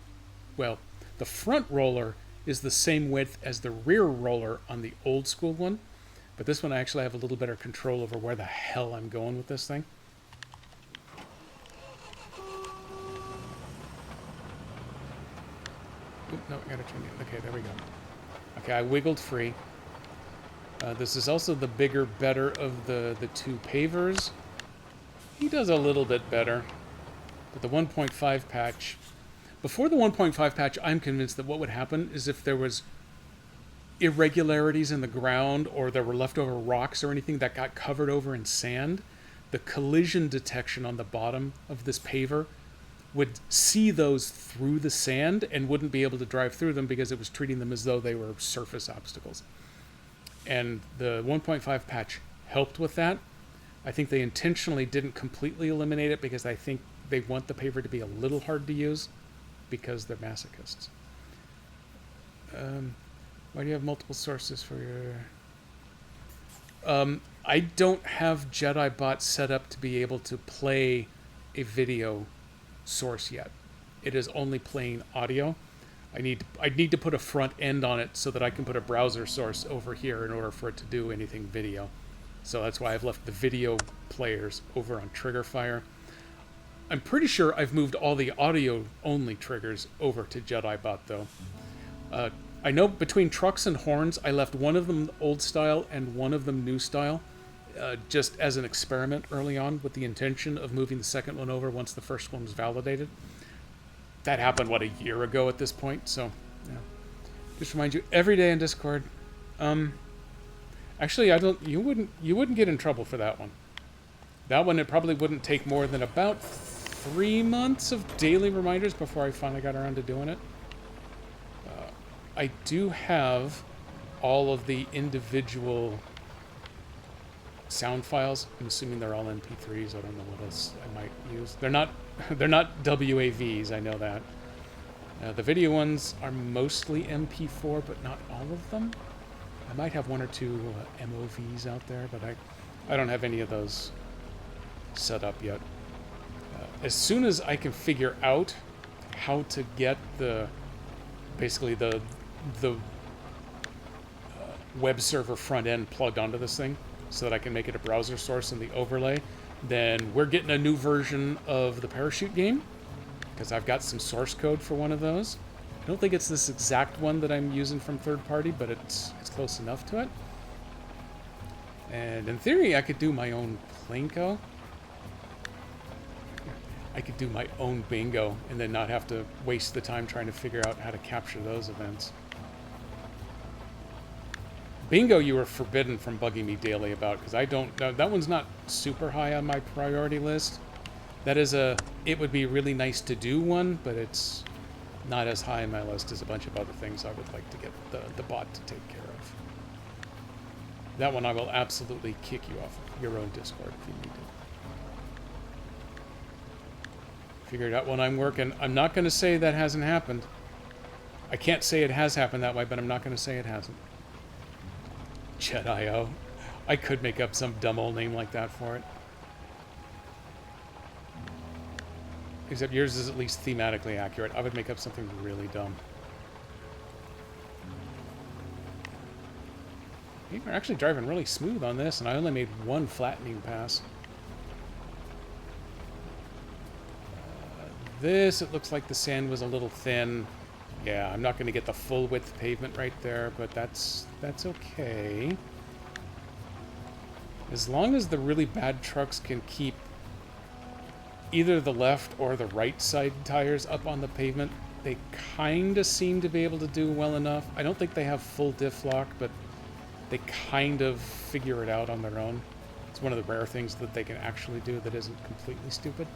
front roller is the same width as the rear roller on the old school one. But this one I actually have a little better control over where the hell I'm going with this thing. Oop, no, I gotta turn it. Okay, there we go. Okay, I wiggled free. This is also the bigger, better of the two pavers. He does a little bit better. But the 1.5 patch... Before the 1.5 patch, I'm convinced that what would happen is if there was irregularities in the ground or there were leftover rocks or anything that got covered over in sand, the collision detection on the bottom of this paver would see those through the sand and wouldn't be able to drive through them because it was treating them as though they were surface obstacles. And the 1.5 patch helped with that. I think they intentionally didn't completely eliminate it because I think they want the paver to be a little hard to use because they're masochists. Why do you have multiple sources for your... I don't have Jedi Bot set up to be able to play a video source yet. It is only playing audio. I need to put a front end on it so that I can put a browser source over here in order for it to do anything video. So that's why I've left the video players over on Triggerfire. I'm pretty sure I've moved all the audio-only triggers over to Jedi Bot, though. I know between trucks and horns, I left one of them old style and one of them new style, just as an experiment early on with the intention of moving the second one over once the first one was validated. That happened, what, a year ago at this point? So, yeah. Just remind you, every day in Discord. Actually, you wouldn't get in trouble for that one. That one, it probably wouldn't take more than about 3 months of daily reminders before I finally got around to doing it. I do have all of the individual sound files. I'm assuming they're all MP3s. I don't know what else I might use. They're not WAVs, I know that. The video ones are mostly MP4, but not all of them. I might have one or two MOVs out there, but I don't have any of those set up yet. As soon as I can figure out how to get basically the web server front end plugged onto this thing so that I can make it a browser source in the overlay, then we're getting a new version of the parachute game, because I've got some source code for one of those. I don't think it's this exact one that I'm using from third party, but it's close enough to it. And in theory, I could do my own Plinko. I could do my own bingo and then not have to waste the time trying to figure out how to capture those events. Bingo you were forbidden from bugging me daily about, because I don't... that one's not super high on my priority list. That is it would be really nice to do one, but it's not as high on my list as a bunch of other things I would like to get the bot to take care of. That one I will absolutely kick you off your own Discord if you need to. Figured out when I'm working. I'm not going to say that hasn't happened. I can't say it has happened that way, but I'm not going to say it hasn't. Jet.io. I could make up some dumb old name like that for it. Except yours is at least thematically accurate. I would make up something really dumb. We're actually driving really smooth on this, and I only made one flattening pass. This, it looks like the sand was a little thin. Yeah, I'm not going to get the full width pavement right there, but that's okay. As long as the really bad trucks can keep either the left or the right side tires up on the pavement, they kind of seem to be able to do well enough. I don't think they have full diff lock, but they kind of figure it out on their own. It's one of the rare things that they can actually do that isn't completely stupid.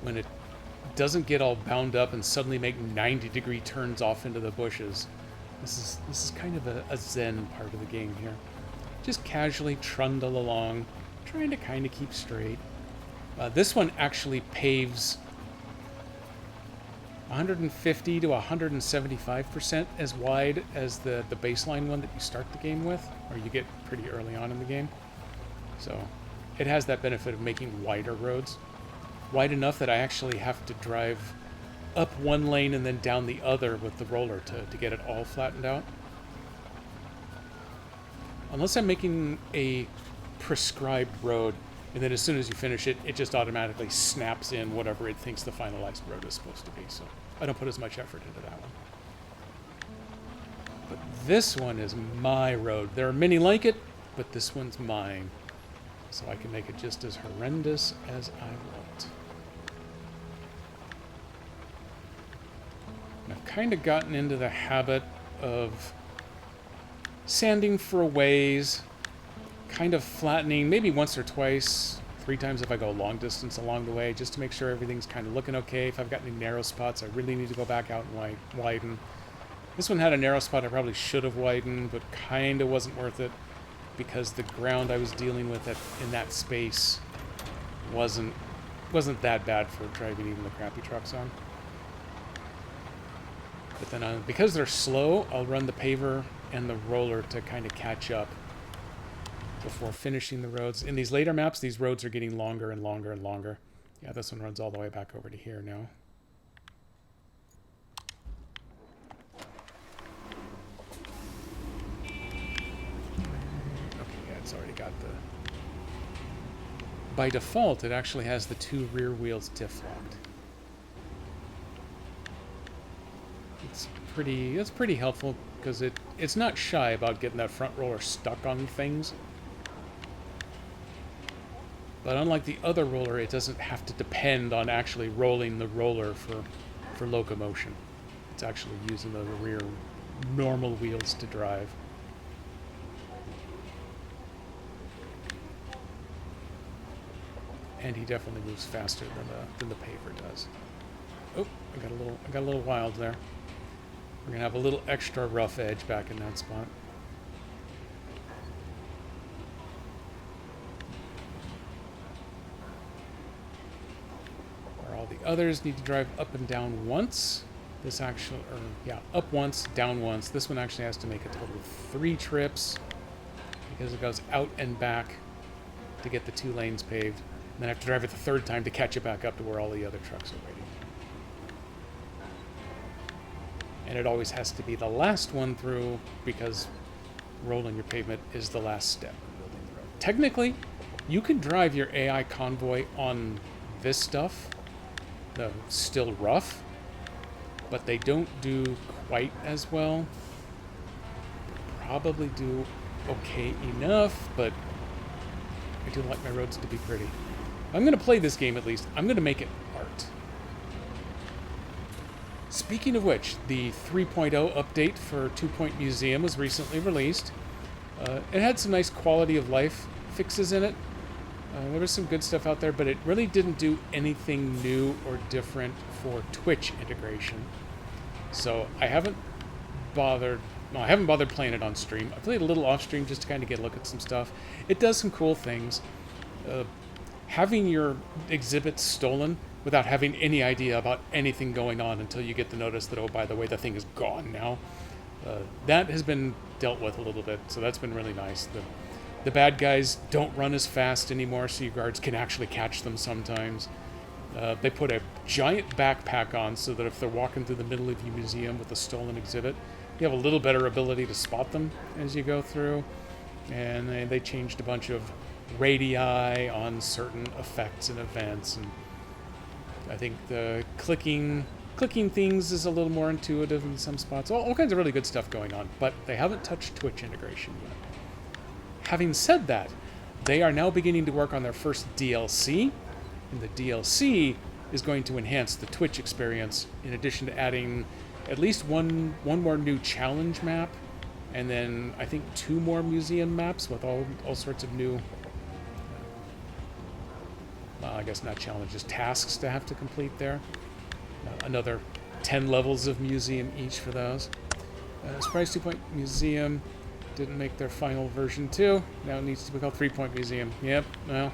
When it doesn't get all bound up and suddenly make 90-degree turns off into the bushes. This is kind of a zen part of the game here. Just casually trundle along, trying to kind of keep straight. This one actually paves 150 to 175% as wide as the baseline one that you start the game with, or you get pretty early on in the game. So it has that benefit of making wider roads. Wide enough that I actually have to drive up one lane and then down the other with the roller to get it all flattened out. Unless I'm making a prescribed road, and then as soon as you finish it, it just automatically snaps in whatever it thinks the finalized road is supposed to be. So I don't put as much effort into that one. But this one is my road. There are many like it, but this one's mine. So I can make it just as horrendous as I want. I've kind of gotten into the habit of sanding for a ways, kind of flattening, maybe once or twice, 3 times if I go long distance along the way, just to make sure everything's kind of looking okay. If I've got any narrow spots, I really need to go back out and widen. This one had a narrow spot I probably should have widened, but kind of wasn't worth it because the ground I was dealing with in that space wasn't that bad for driving even the crappy trucks on. But then because they're slow, I'll run the paver and the roller to kind of catch up before finishing the roads. In these later maps, these roads are getting longer and longer and longer. Yeah, this one runs all the way back over to here now. Okay, yeah, it's already got the... By default, it actually has the 2 rear wheels diff locked. It's pretty helpful because it's not shy about getting that front roller stuck on things. But unlike the other roller, it doesn't have to depend on actually rolling the roller for locomotion. It's actually using the rear normal wheels to drive. And he definitely moves faster than the paver does. Oh, I got a little wild there. We're gonna have a little extra rough edge back in that spot. others need to drive up and down once. This actually, or yeah, up once, down once. This one actually has to make a total of 3 trips because it goes out and back to get the 2 lanes paved. And then I have to drive it the 3rd time to catch it back up to where all the other trucks are waiting. And it always has to be the last one through because rolling your pavement is the last step in building the road. Technically, you can drive your AI convoy on this stuff, the still rough, but they don't do quite as well. Probably do okay enough, but I do like my roads to be pretty. I'm going to play this game at least. I'm going to make it art. Speaking of which, the 3.0 update for 2 Point Museum was recently released. It had some nice quality of life fixes in it. There was some good stuff out there, but it really didn't do anything new or different for Twitch integration. So I haven't bothered playing it on stream. I played a little off stream just to kind of get a look at some stuff. It does some cool things. Having your exhibits stolen without having any idea about anything going on until you get the notice that, oh, by the way, the thing is gone now. That has been dealt with a little bit, so that's been really nice. The bad guys don't run as fast anymore, so your guards can actually catch them sometimes. They put a giant backpack on so that if they're walking through the middle of your museum with a stolen exhibit, you have a little better ability to spot them as you go through. And they changed a bunch of radii on certain effects and events. And I think the clicking things is a little more intuitive in some spots. All kinds of really good stuff going on, but they haven't touched Twitch integration yet. Having said that, they are now beginning to work on their first DLC, and the DLC is going to enhance the Twitch experience in addition to adding at least one more new challenge map, and then I think 2 more museum maps with all sorts of new, I guess not challenges, tasks to have to complete there. Another 10 levels of museum each for those. Surprise 2 Point Museum didn't make their final version 2. Now it needs to be called 3 Point Museum. Yep, well.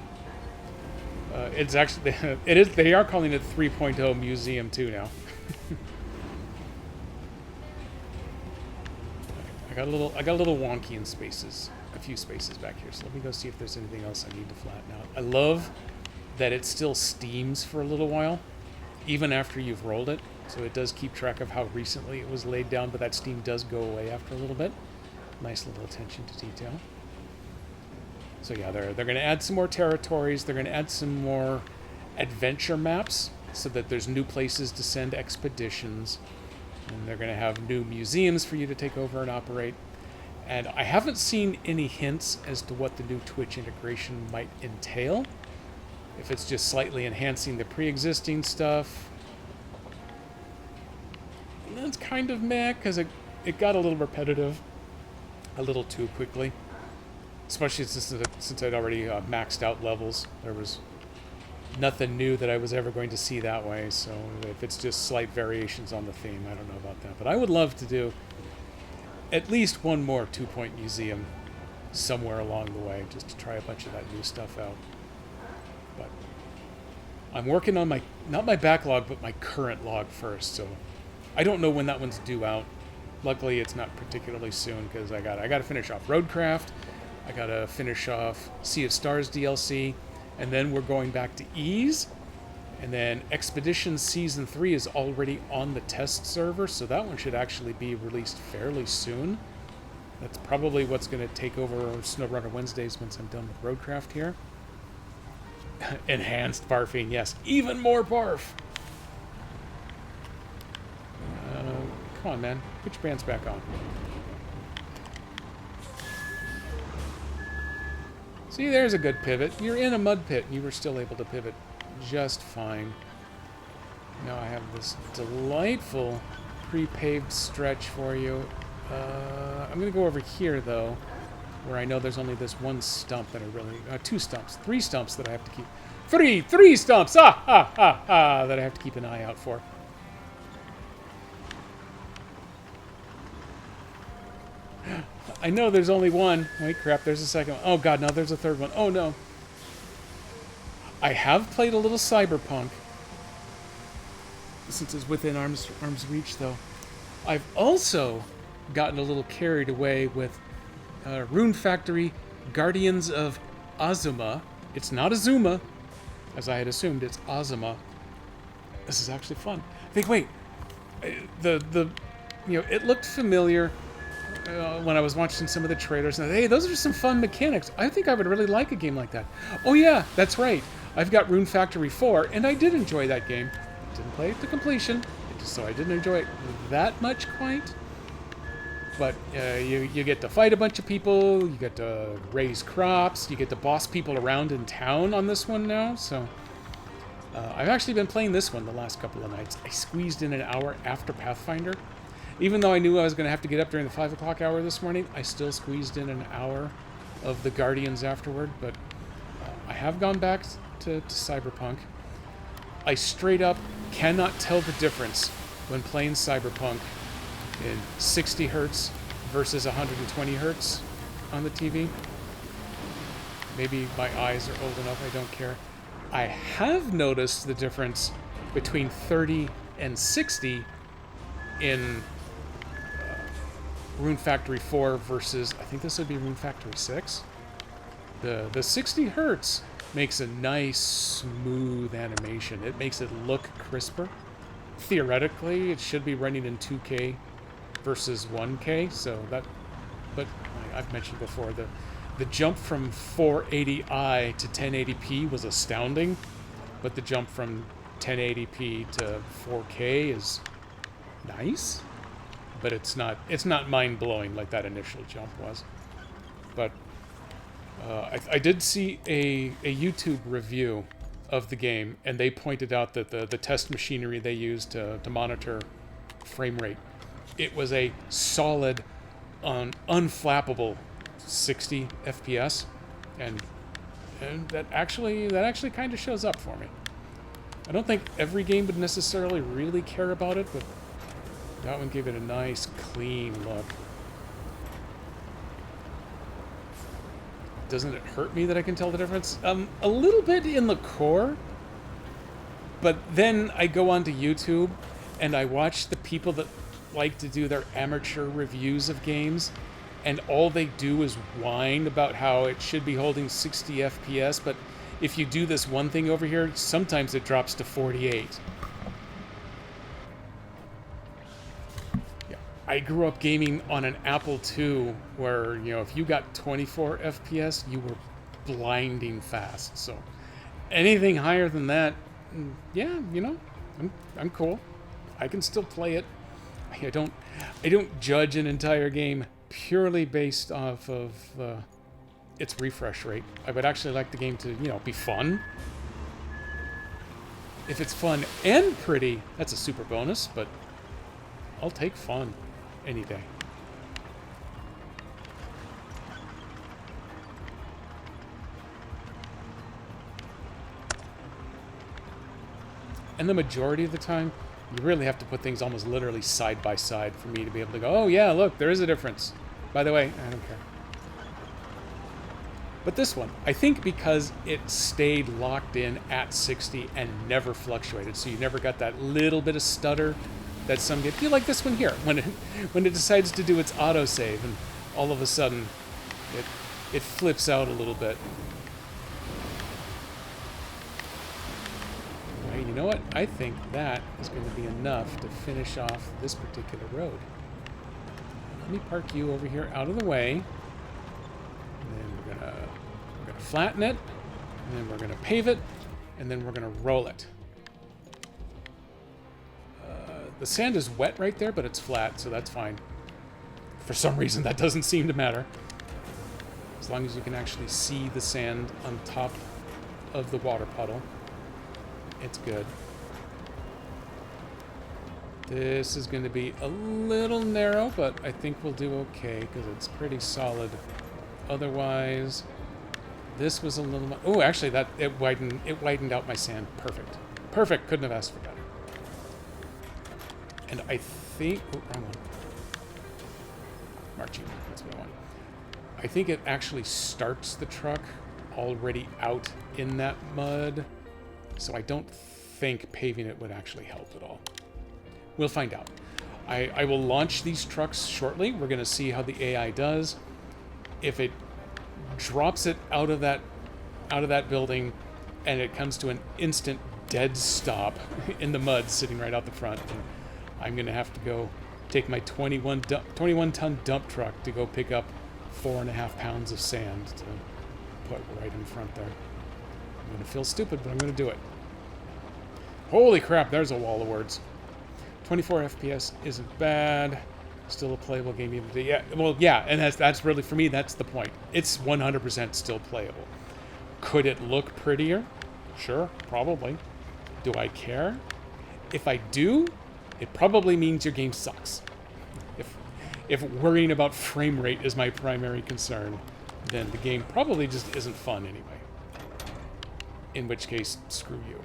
It's actually, they are calling it 3.0 Museum 2 now. I got a little wonky in spaces, a few spaces back here. So let me go see if there's anything else I need to flatten out. I love that it still steams for a little while, even after you've rolled it. So it does keep track of how recently it was laid down, but that steam does go away after a little bit. Nice little attention to detail. So yeah, they're going to add some more territories. They're going to add some more adventure maps so that there's new places to send expeditions. And they're going to have new museums for you to take over and operate. And I haven't seen any hints as to what the new Twitch integration might entail. If it's just slightly enhancing the pre-existing stuff. That's kind of meh, because it got a little repetitive a little too quickly. Especially since I'd already maxed out levels. There was nothing new that I was ever going to see that way, so if it's just slight variations on the theme, I don't know about that. But I would love to do at least one more 2 Point Museum somewhere along the way, just to try a bunch of that new stuff out. But I'm working on not my backlog, but my current log first, so I don't know when that one's due out. Luckily, it's not particularly soon, because I got to finish off RoadCraft, I got to finish off Sea of Stars DLC, and then we're going back to Ease, and then Expedition Season 3 is already on the test server, so that one should actually be released fairly soon. That's probably what's going to take over SnowRunner Wednesdays once I'm done with RoadCraft here. Enhanced barfing, yes. Even more barf! Come on, man. Put your pants back on. See, there's a good pivot. You're in a mud pit, and you were still able to pivot just fine. Now I have this delightful pre-paved stretch for you. I'm going to go over here, though, where I know there's only this one stump that I really... 2 stumps. 3 stumps that I have to keep... Three stumps! That I have to keep an eye out for. I know there's only one. Wait, crap, there's a second one. Oh, God, no, there's a third one. Oh, no. I have played a little Cyberpunk. since it's within arm's reach, though. I've also gotten a little carried away with Rune Factory Guardians of Azuma. It's not Azuma, as I had assumed. It's Azuma. This is actually fun. I think, wait, it looked familiar when I was watching some of the trailers. And hey, those are some fun mechanics. I think I would really like a game like that. Oh yeah, that's right. I've got Rune Factory 4, and I did enjoy that game. Didn't play it to completion, so I didn't enjoy it that much quite. But you get to fight a bunch of people, you get to raise crops, you get to boss people around in town on this one now. So I've actually been playing this one the last couple of nights. I squeezed in an hour after Pathfinder. Even though I knew I was going to have to get up during the 5 o'clock hour this morning, I still squeezed in an hour of the Guardians afterward. But I have gone back to Cyberpunk. I straight up cannot tell the difference when playing Cyberpunk in 60 hertz versus 120 hertz on the TV. Maybe my eyes are old enough, I don't care. I have noticed the difference between 30 and 60 in Rune Factory 4 versus, I think this would be Rune Factory 6. The 60 hertz makes a nice, smooth animation. It makes it look crisper. Theoretically, it should be running in 2K versus 1K, so that... But I've mentioned before, the jump from 480i to 1080p was astounding, but the jump from 1080p to 4K is nice, but it's not mind-blowing like that initial jump was. But I did see a YouTube review of the game, and they pointed out that the test machinery they used to monitor frame rate, it was a solid, unflappable 60 FPS, and that actually kind of shows up for me. I don't think every game would necessarily really care about it, but that one gave it a nice, clean look. Doesn't it hurt me that I can tell the difference? A little bit in the core, but then I go onto YouTube and I watch the people that like to do their amateur reviews of games, and all they do is whine about how it should be holding 60 FPS, but if you do this one thing over here, sometimes it drops to 48. I grew up gaming on an Apple II where, if you got 24 FPS, you were blinding fast. So anything higher than that, yeah, I'm cool. I can still play it. I don't judge an entire game purely based off of its refresh rate. I would actually like the game to, be fun. If it's fun and pretty, that's a super bonus, but I'll take fun any day. And the majority of the time, you really have to put things almost literally side by side for me to be able to go, oh yeah, look, there is a difference. By the way, I don't care. But this one, I think because it stayed locked in at 60 and never fluctuated, so you never got that little bit of stutter that some get. You like this one here, when it decides to do its autosave, and all of a sudden it flips out a little bit. Well, you know what? I think that is going to be enough to finish off this particular road. Let me park you over here out of the way, and then we're gonna flatten it, and then we're gonna pave it, and then we're gonna roll it. The sand is wet right there, but it's flat, so that's fine. For some reason, that doesn't seem to matter. As long as you can actually see the sand on top of the water puddle, it's good. This is going to be a little narrow, but I think we'll do okay, because it's pretty solid. Otherwise, this was a little... Oh, actually, it widened out my sand. Perfect. Perfect. Couldn't have asked for better. And I think... Oh, wrong one. Marching. That's what I want. I think it actually starts the truck already out in that mud. So I don't think paving it would actually help at all. We'll find out. I will launch these trucks shortly. We're going to see how the AI does. If it drops it out of that building and it comes to an instant dead stop in the mud sitting right out the front, and I'm going to have to go take my 21-ton dump truck to go pick up 4.5 pounds of sand to put right in front there. I'm going to feel stupid, but I'm going to do it. Holy crap, there's a wall of words. 24 FPS isn't bad. Still a playable game even today. Yeah, well, yeah, and that's really, for me, that's the point. It's 100% still playable. Could it look prettier? Sure, probably. Do I care? If I do, it probably means your game sucks. If worrying about frame rate is my primary concern, then the game probably just isn't fun anyway. In which case, screw you.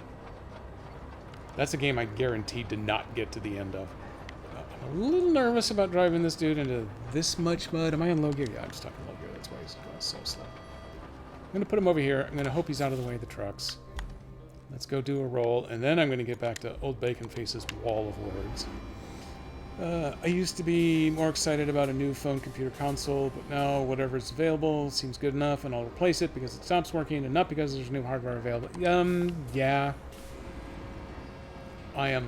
That's a game I guaranteed to not get to the end of. I'm a little nervous about driving this dude into this much mud. Am I on low gear? Yeah, I'm stuck in low gear. That's why he's going so slow. I'm going to put him over here. I'm going to hope he's out of the way of the trucks. Let's go do a roll, and then I'm going to get back to Old Bacon Face's wall of words. I used to be more excited about a new phone computer console, but now whatever's available seems good enough, and I'll replace it because it stops working, and not because there's new hardware available. Yeah. I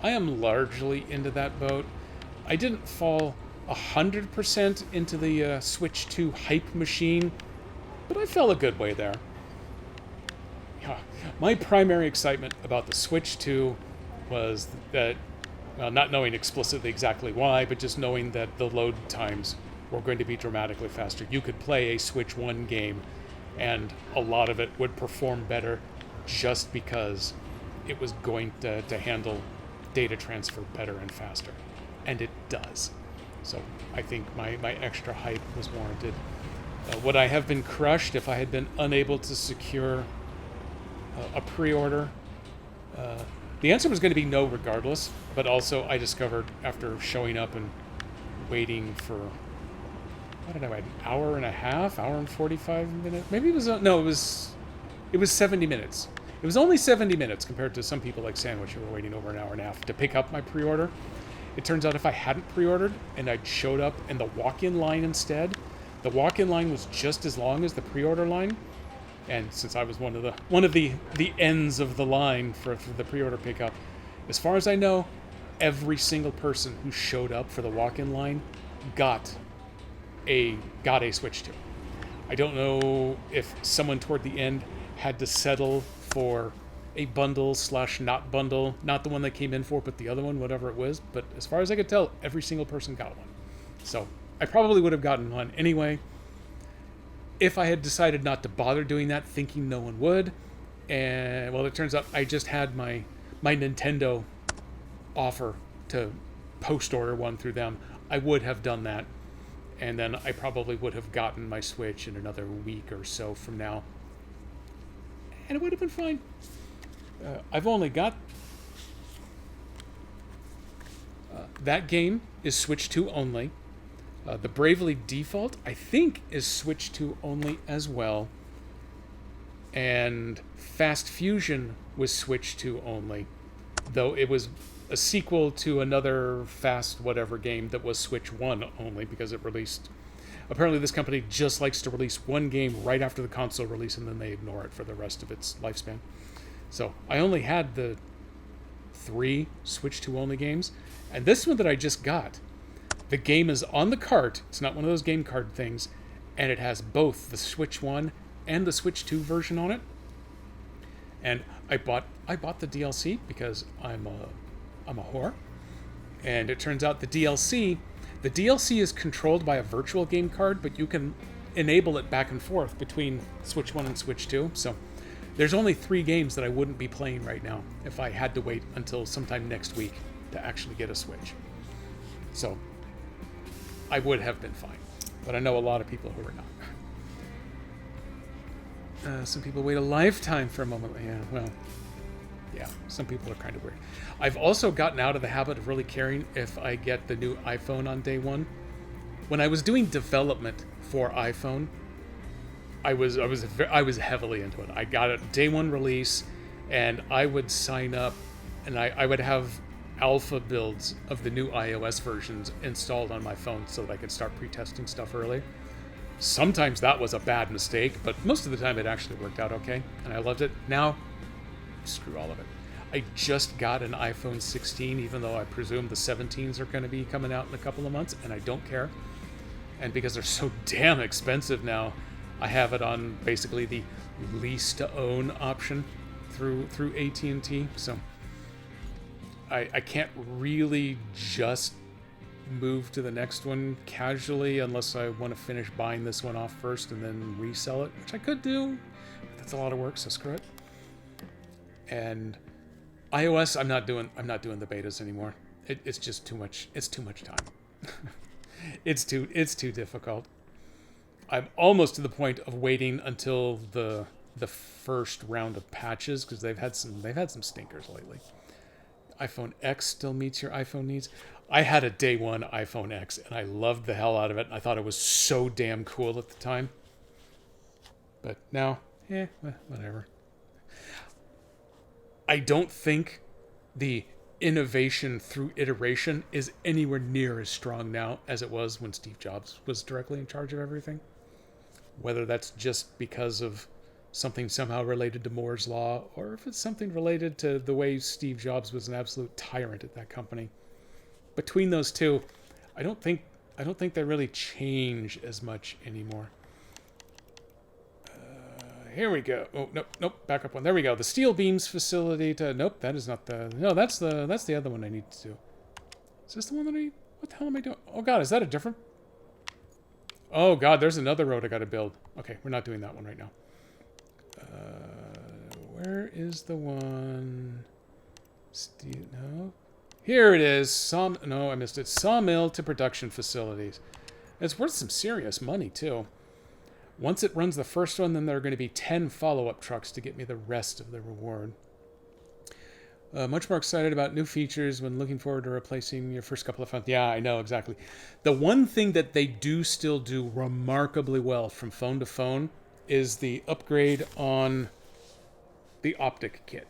am largely into that boat. I didn't fall 100% into the Switch 2 hype machine, but I fell a good way there. Yeah. My primary excitement about the Switch 2 was that, well, not knowing explicitly exactly why, but just knowing that the load times were going to be dramatically faster. You could play a Switch 1 game, and a lot of it would perform better just because it was going to handle data transfer better and faster. And it does. So I think my extra hype was warranted. Would I have been crushed if I had been unable to secure a pre-order? The answer was going to be no regardless, but also I discovered after showing up and waiting for, what did I wait, an hour and a half, hour and 45 minutes? Maybe it was, no, it was 70 minutes. It was only 70 minutes compared to some people like Sandwich who were waiting over an hour and a half to pick up my pre-order. It turns out if I hadn't pre-ordered and I'd showed up in the walk-in line instead, the walk-in line was just as long as the pre-order line. And since I was one of the ends of the line for the pre-order pickup, as far as I know, every single person who showed up for the walk-in line got a Switch 2. I don't know if someone toward the end had to settle for a bundle/not bundle, not the one they came in for, but the other one, whatever it was. But as far as I could tell, every single person got one. So I probably would have gotten one anyway if I had decided not to bother doing that, thinking no one would. And well, it turns out I just had my Nintendo offer to post order one through them. I would have done that, and then I probably would have gotten my Switch in another week or so from now, and it would have been fine. I've only got that game is Switch 2 only. The Bravely Default, I think, is Switch 2 only as well. And Fast Fusion was Switch 2 only, though it was a sequel to another Fast whatever game that was Switch 1 only because it released... Apparently this company just likes to release one game right after the console release and then they ignore it for the rest of its lifespan. So I only had the 3 Switch 2 only games, and this one that I just got, the game is on the cart. It's not one of those game card things, and it has both the Switch 1 and the Switch 2 version on it. And I bought the DLC because I'm a whore. And it turns out the DLC is controlled by a virtual game card, but you can enable it back and forth between Switch 1 and Switch 2. So there's only 3 games that I wouldn't be playing right now if I had to wait until sometime next week to actually get a Switch. So I would have been fine, but I know a lot of people who are not. Some people wait a lifetime for a moment. Yeah, well, yeah, some people are kind of weird. I've also gotten out of the habit of really caring if I get the new iPhone on day one. When I was doing development for iPhone, I was heavily into it. I got it day one release, and I would sign up, and I would have alpha builds of the new iOS versions installed on my phone so that I could start pre-testing stuff early. Sometimes that was a bad mistake, but most of the time it actually worked out okay, and I loved it. Now, screw all of it. I just got an iPhone 16, even though I presume the 17s are going to be coming out in a couple of months, and I don't care. And because they're so damn expensive now, I have it on basically the lease to own option through AT&T. So I can't really just move to the next one casually unless I want to finish buying this one off first and then resell it, which I could do. But that's a lot of work, so screw it. And iOS, I'm not doing the betas anymore. It's just too much. It's too much time. It's too difficult. I'm almost to the point of waiting until the first round of patches because they've had some stinkers lately. iPhone X still meets your iPhone needs. I had a day one iPhone X and I loved the hell out of it. I thought it was so damn cool at the time. But now, whatever. I don't think the innovation through iteration is anywhere near as strong now as it was when Steve Jobs was directly in charge of everything. Whether that's just because of something somehow related to Moore's Law, or if it's something related to the way Steve Jobs was an absolute tyrant at that company. Between those two, I don't think they really change as much anymore. Here we go. Oh, nope, back up one. There we go. The steel beams facility to... Nope, that is not the... No, that's the other one I need to do. Is this the one that I... What the hell am I doing? Oh, God, is that a different... Oh, God, there's another road I got to build. Okay, we're not doing that one right now. Where is the one... Steel... No. Here it is. No, I missed it. Sawmill to production facilities. It's worth some serious money, too. Once it runs the first one, then there are going to be 10 follow-up trucks to get me the rest of the reward. Much more excited about new features when looking forward to replacing your first couple of phones. Yeah, I know, exactly. The one thing that they do still do remarkably well from phone to phone is the upgrade on the optic kit.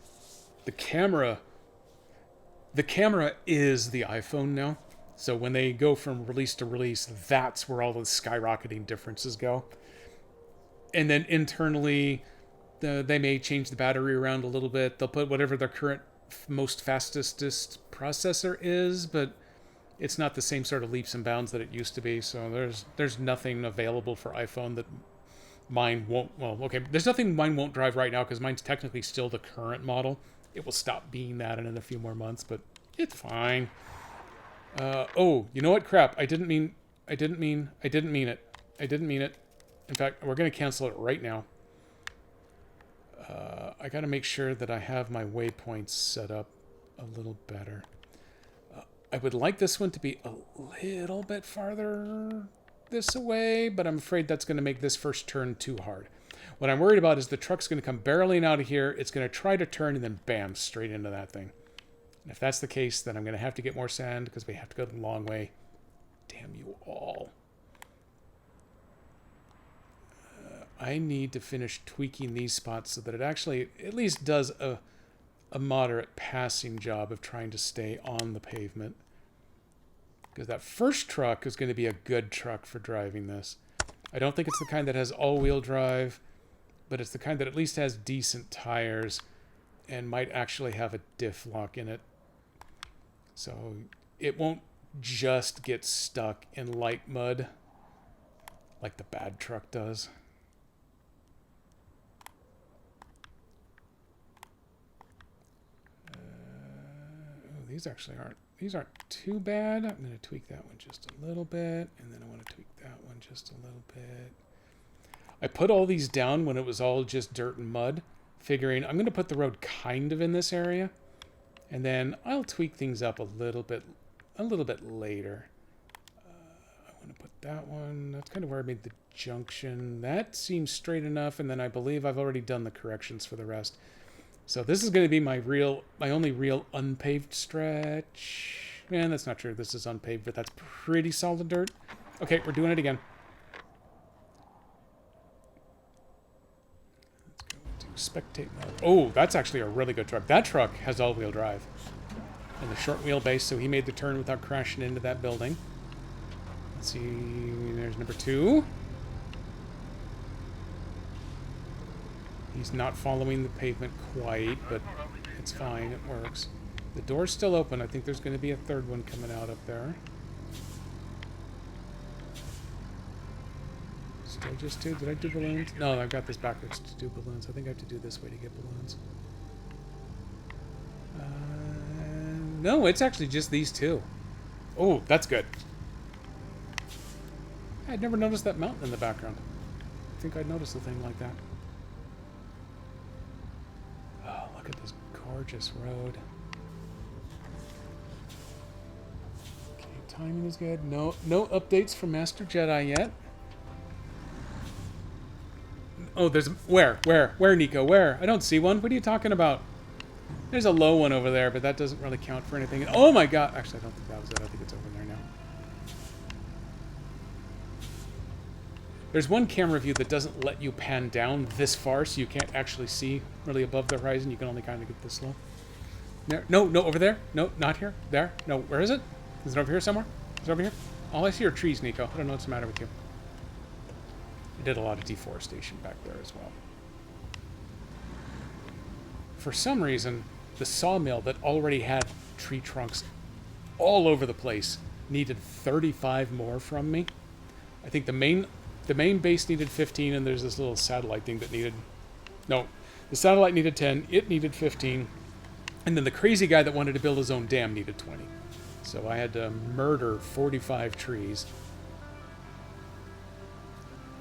The camera is the iPhone now. So when they go from release to release, that's where all the skyrocketing differences go. And then internally, they may change the battery around a little bit. They'll put whatever their current most fastest processor is, but it's not the same sort of leaps and bounds that it used to be. So there's nothing available for iPhone that mine won't... Well, okay, there's nothing mine won't drive right now because mine's technically still the current model. It will stop being that in a few more months, but it's fine. Oh, you know what? Crap. I didn't mean it. In fact, we're going to cancel it right now. I got to make sure that I have my waypoints set up a little better. I would like this one to be a little bit farther this away, but I'm afraid that's going to make this first turn too hard. What I'm worried about is the truck's going to come barreling out of here. It's going to try to turn and then bam, straight into that thing. And if that's the case, then I'm going to have to get more sand because we have to go the long way. Damn you all. I need to finish tweaking these spots so that it actually at least does a moderate passing job of trying to stay on the pavement. Because that first truck is going to be a good truck for driving this. I don't think it's the kind that has all-wheel drive, but it's the kind that at least has decent tires and might actually have a diff lock in it. So it won't just get stuck in light mud like the bad truck does. These aren't too bad. I'm going to tweak that one just a little bit, and then I want to tweak that one just a little bit. I put all these down when it was all just dirt and mud, figuring I'm going to put the road kind of in this area, and then I'll tweak things up a little bit later. I want to put that one. That's kind of where I made the junction. That seems straight enough, and then I believe I've already done the corrections for the rest. So this is going to be my only real unpaved stretch. Man, that's not true. This is unpaved, but that's pretty solid dirt. Okay, we're doing it again. Let's go Spectate mode. Oh, that's actually a really good truck. That truck has all-wheel drive. And the short wheelbase, so he made the turn without crashing into that building. Let's see, there's number 2. He's not following the pavement quite, but it's fine, it works. The door's still open. I think there's going to be a third one coming out up there. Still just 2. Did I do balloons? No, I've got this backwards to do balloons. I think I have to do this way to get balloons. No, it's actually just these 2. Oh, that's good. I'd never noticed that mountain in the background. I think I'd noticed a thing like that. Oh, look at this gorgeous road. Okay, timing is good. No updates from Master Jedi yet. Oh, there's... Where, Nico? Where? I don't see one. What are you talking about? There's a low one over there, but that doesn't really count for anything. Oh my god! Actually, I don't think that was it. I think it's over there now. There's one camera view that doesn't let you pan down this far, so you can't actually see really above the horizon. You can only kind of get this low. There. No, over there. No, not here. There. No, where is it? Is it over here somewhere? Is it over here? All I see are trees, Nico. I don't know what's the matter with you. I did a lot of deforestation back there as well. For some reason, the sawmill that already had tree trunks all over the place needed 35 more from me. I think the main base needed 15, and there's this little satellite thing that needed... No, the satellite needed 10, it needed 15, and then the crazy guy that wanted to build his own dam needed 20. So I had to murder 45 trees.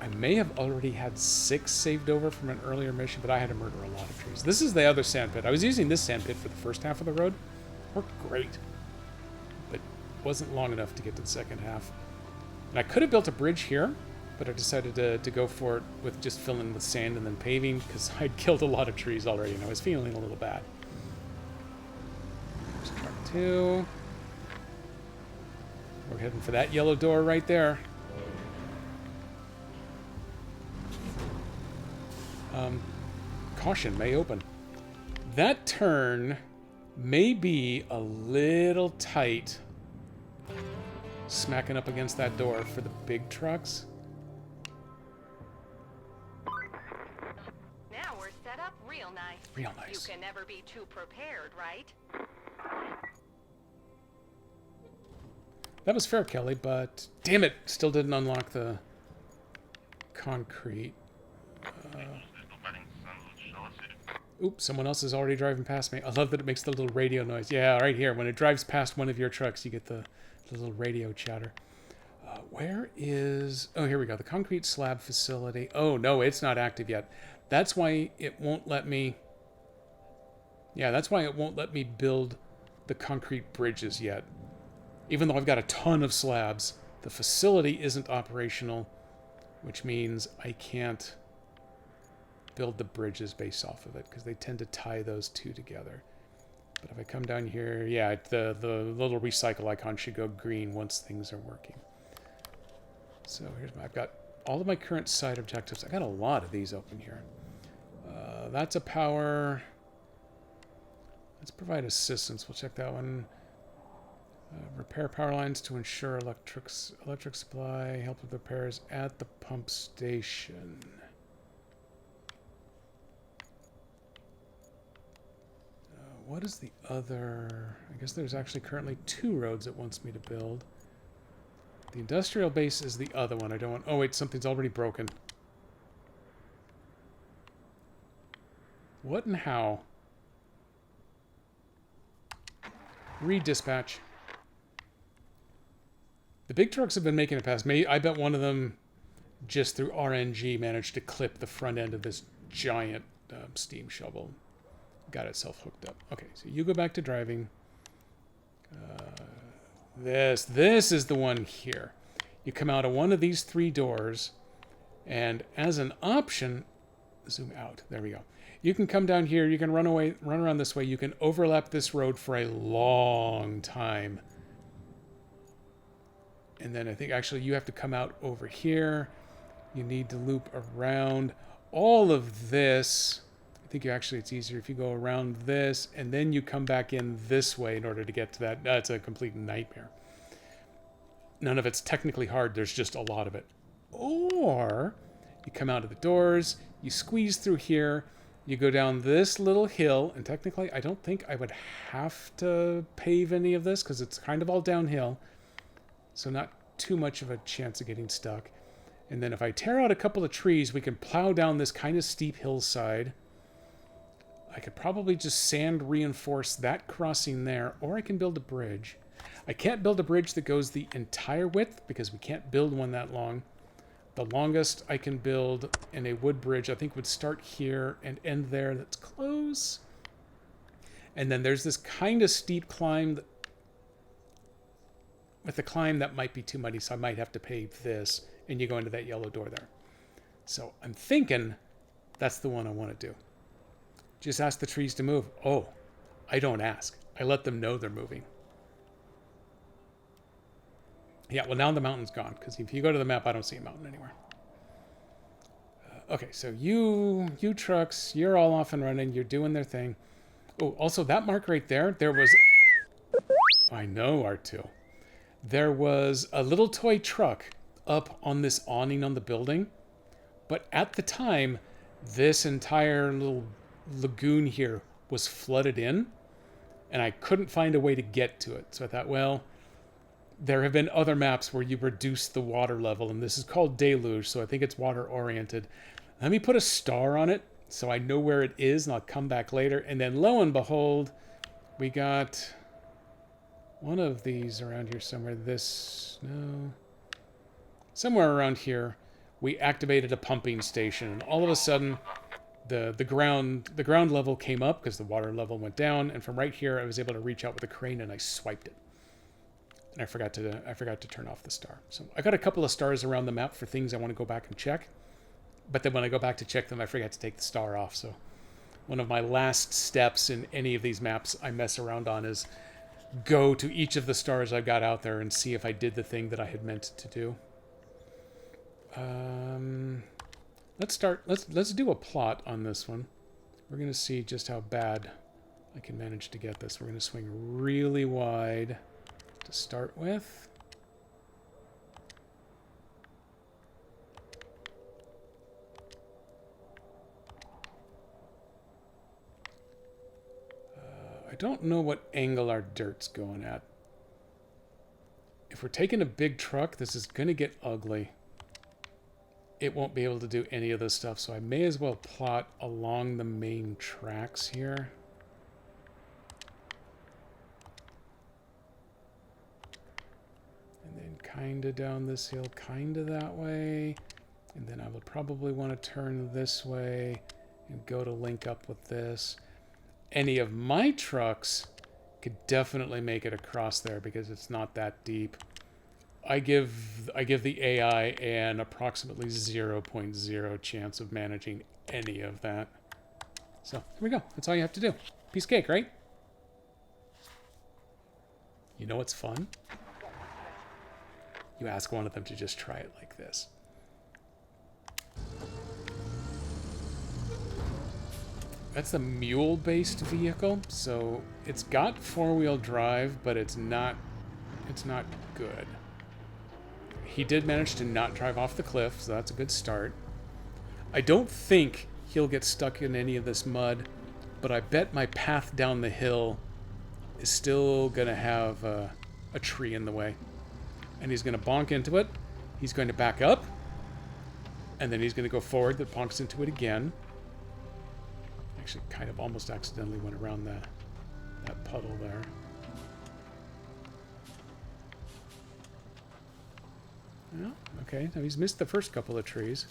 I may have already had 6 saved over from an earlier mission, but I had to murder a lot of trees. This is the other sandpit. I was using this sandpit for the first half of the road. Worked great. But wasn't long enough to get to the second half. And I could have built a bridge here, but I decided to go for it with just filling with sand and then paving, because I'd killed a lot of trees already, and I was feeling a little bad. There's truck 2. We're heading for that yellow door right there. Caution, may open. That turn may be a little tight, smacking up against that door for the big trucks. Now we're set up real nice. Real nice. You can never be too prepared, right? That was fair, Kelly, but damn it, still didn't unlock the concrete. Oops, someone else is already driving past me. I love that it makes the little radio noise. Yeah, right here. When it drives past one of your trucks, you get the little radio chatter. Where is... Oh, here we go. The concrete slab facility. Oh, no, it's not active yet. That's why it won't let me... Yeah, that's why it won't let me build the concrete bridges yet. Even though I've got a ton of slabs, the facility isn't operational, which means I can't build the bridges based off of it, because they tend to tie those two together. But if I come down here, yeah, the little recycle icon should go green once things are working. So here's I've got all of my current side objectives. I got a lot of these open here. That's a power. Let's provide assistance. We'll check that one. Repair power lines to ensure electric supply. Help with repairs at the pump station. What is the other... I guess there's actually currently 2 roads it wants me to build. The industrial base is the other one. I don't want... Oh, wait, something's already broken. What and how? Redispatch. The big trucks have been making it past me. I bet one of them, just through RNG, managed to clip the front end of this giant steam shovel. Got itself hooked up. Okay, so you go back to driving. This is the one here. You come out of one of these 3 doors, and as an option, zoom out. There we go. You can come down here. You can run around this way. You can overlap this road for a long time. And then I think actually you have to come out over here. You need to loop around. All of this... I think it's easier if you go around this and then you come back in this way in order to get to that. That's a complete nightmare. None of it's technically hard. There's just a lot of it. Or you come out of the doors, you squeeze through here, you go down this little hill, and technically I don't think I would have to pave any of this because it's kind of all downhill. So not too much of a chance of getting stuck. And then if I tear out a couple of trees, we can plow down this kind of steep hillside. I could probably just sand reinforce that crossing there, or I can build a bridge. I can't build a bridge that goes the entire width because we can't build one that long. The longest I can build in a wood bridge, I think, would start here and end there. That's close. And then there's this kind of steep climb. With the climb, that might be too muddy, so I might have to pave this, and you go into that yellow door there. So I'm thinking that's the one I want to do. Just ask the trees to move. Oh, I don't ask. I let them know they're moving. Yeah, well, now the mountain's gone, because if you go to the map, I don't see a mountain anywhere. Okay, so you trucks, you're all off and running. You're doing their thing. Oh, also, that mark right there, there was... I know, R2. There was a little toy truck up on this awning on the building. But at the time, this entire little lagoon here was flooded in. And I couldn't find a way to get to it. So I thought, well... There have been other maps where you reduce the water level, and this is called Deluge, so I think it's water-oriented. Let me put a star on it so I know where it is, and I'll come back later. And then, lo and behold, we got one of these around here somewhere. No. Somewhere around here, we activated a pumping station, and all of a sudden, the ground level came up because the water level went down, and from right here, I was able to reach out with a crane, and I swiped it. And I forgot to turn off the star. So I got a couple of stars around the map for things I want to go back and check. But then when I go back to check them, I forgot to take the star off. So one of my last steps in any of these maps I mess around on is go to each of the stars I've got out there and see if I did the thing that I had meant to do. Let's do a plot on this one. We're going to see just how bad I can manage to get this. We're going to swing really wide to start with. I don't know what angle our dirt's going at. If we're taking a big truck, this is going to get ugly. It won't be able to do any of this stuff, so I may as well plot along the main tracks here. Kind of down this hill, kind of that way. And then I would probably want to turn this way and go to link up with this. Any of my trucks could definitely make it across there because it's not that deep. I give the AI an approximately 0.0 chance of managing any of that. So, here we go. That's all you have to do. Piece of cake, right? You know what's fun? You ask one of them to just try it like this. That's a mule-based vehicle, so it's got four-wheel drive, but it's not good. He did manage to not drive off the cliff, so that's a good start. I don't think he'll get stuck in any of this mud, but I bet my path down the hill is still going to have a tree in the way. And he's going to bonk into it. He's going to back up. And then he's going to go forward. That bonks into it again. Actually, kind of almost accidentally went around that puddle there. Yeah, okay, now he's missed the first couple of trees.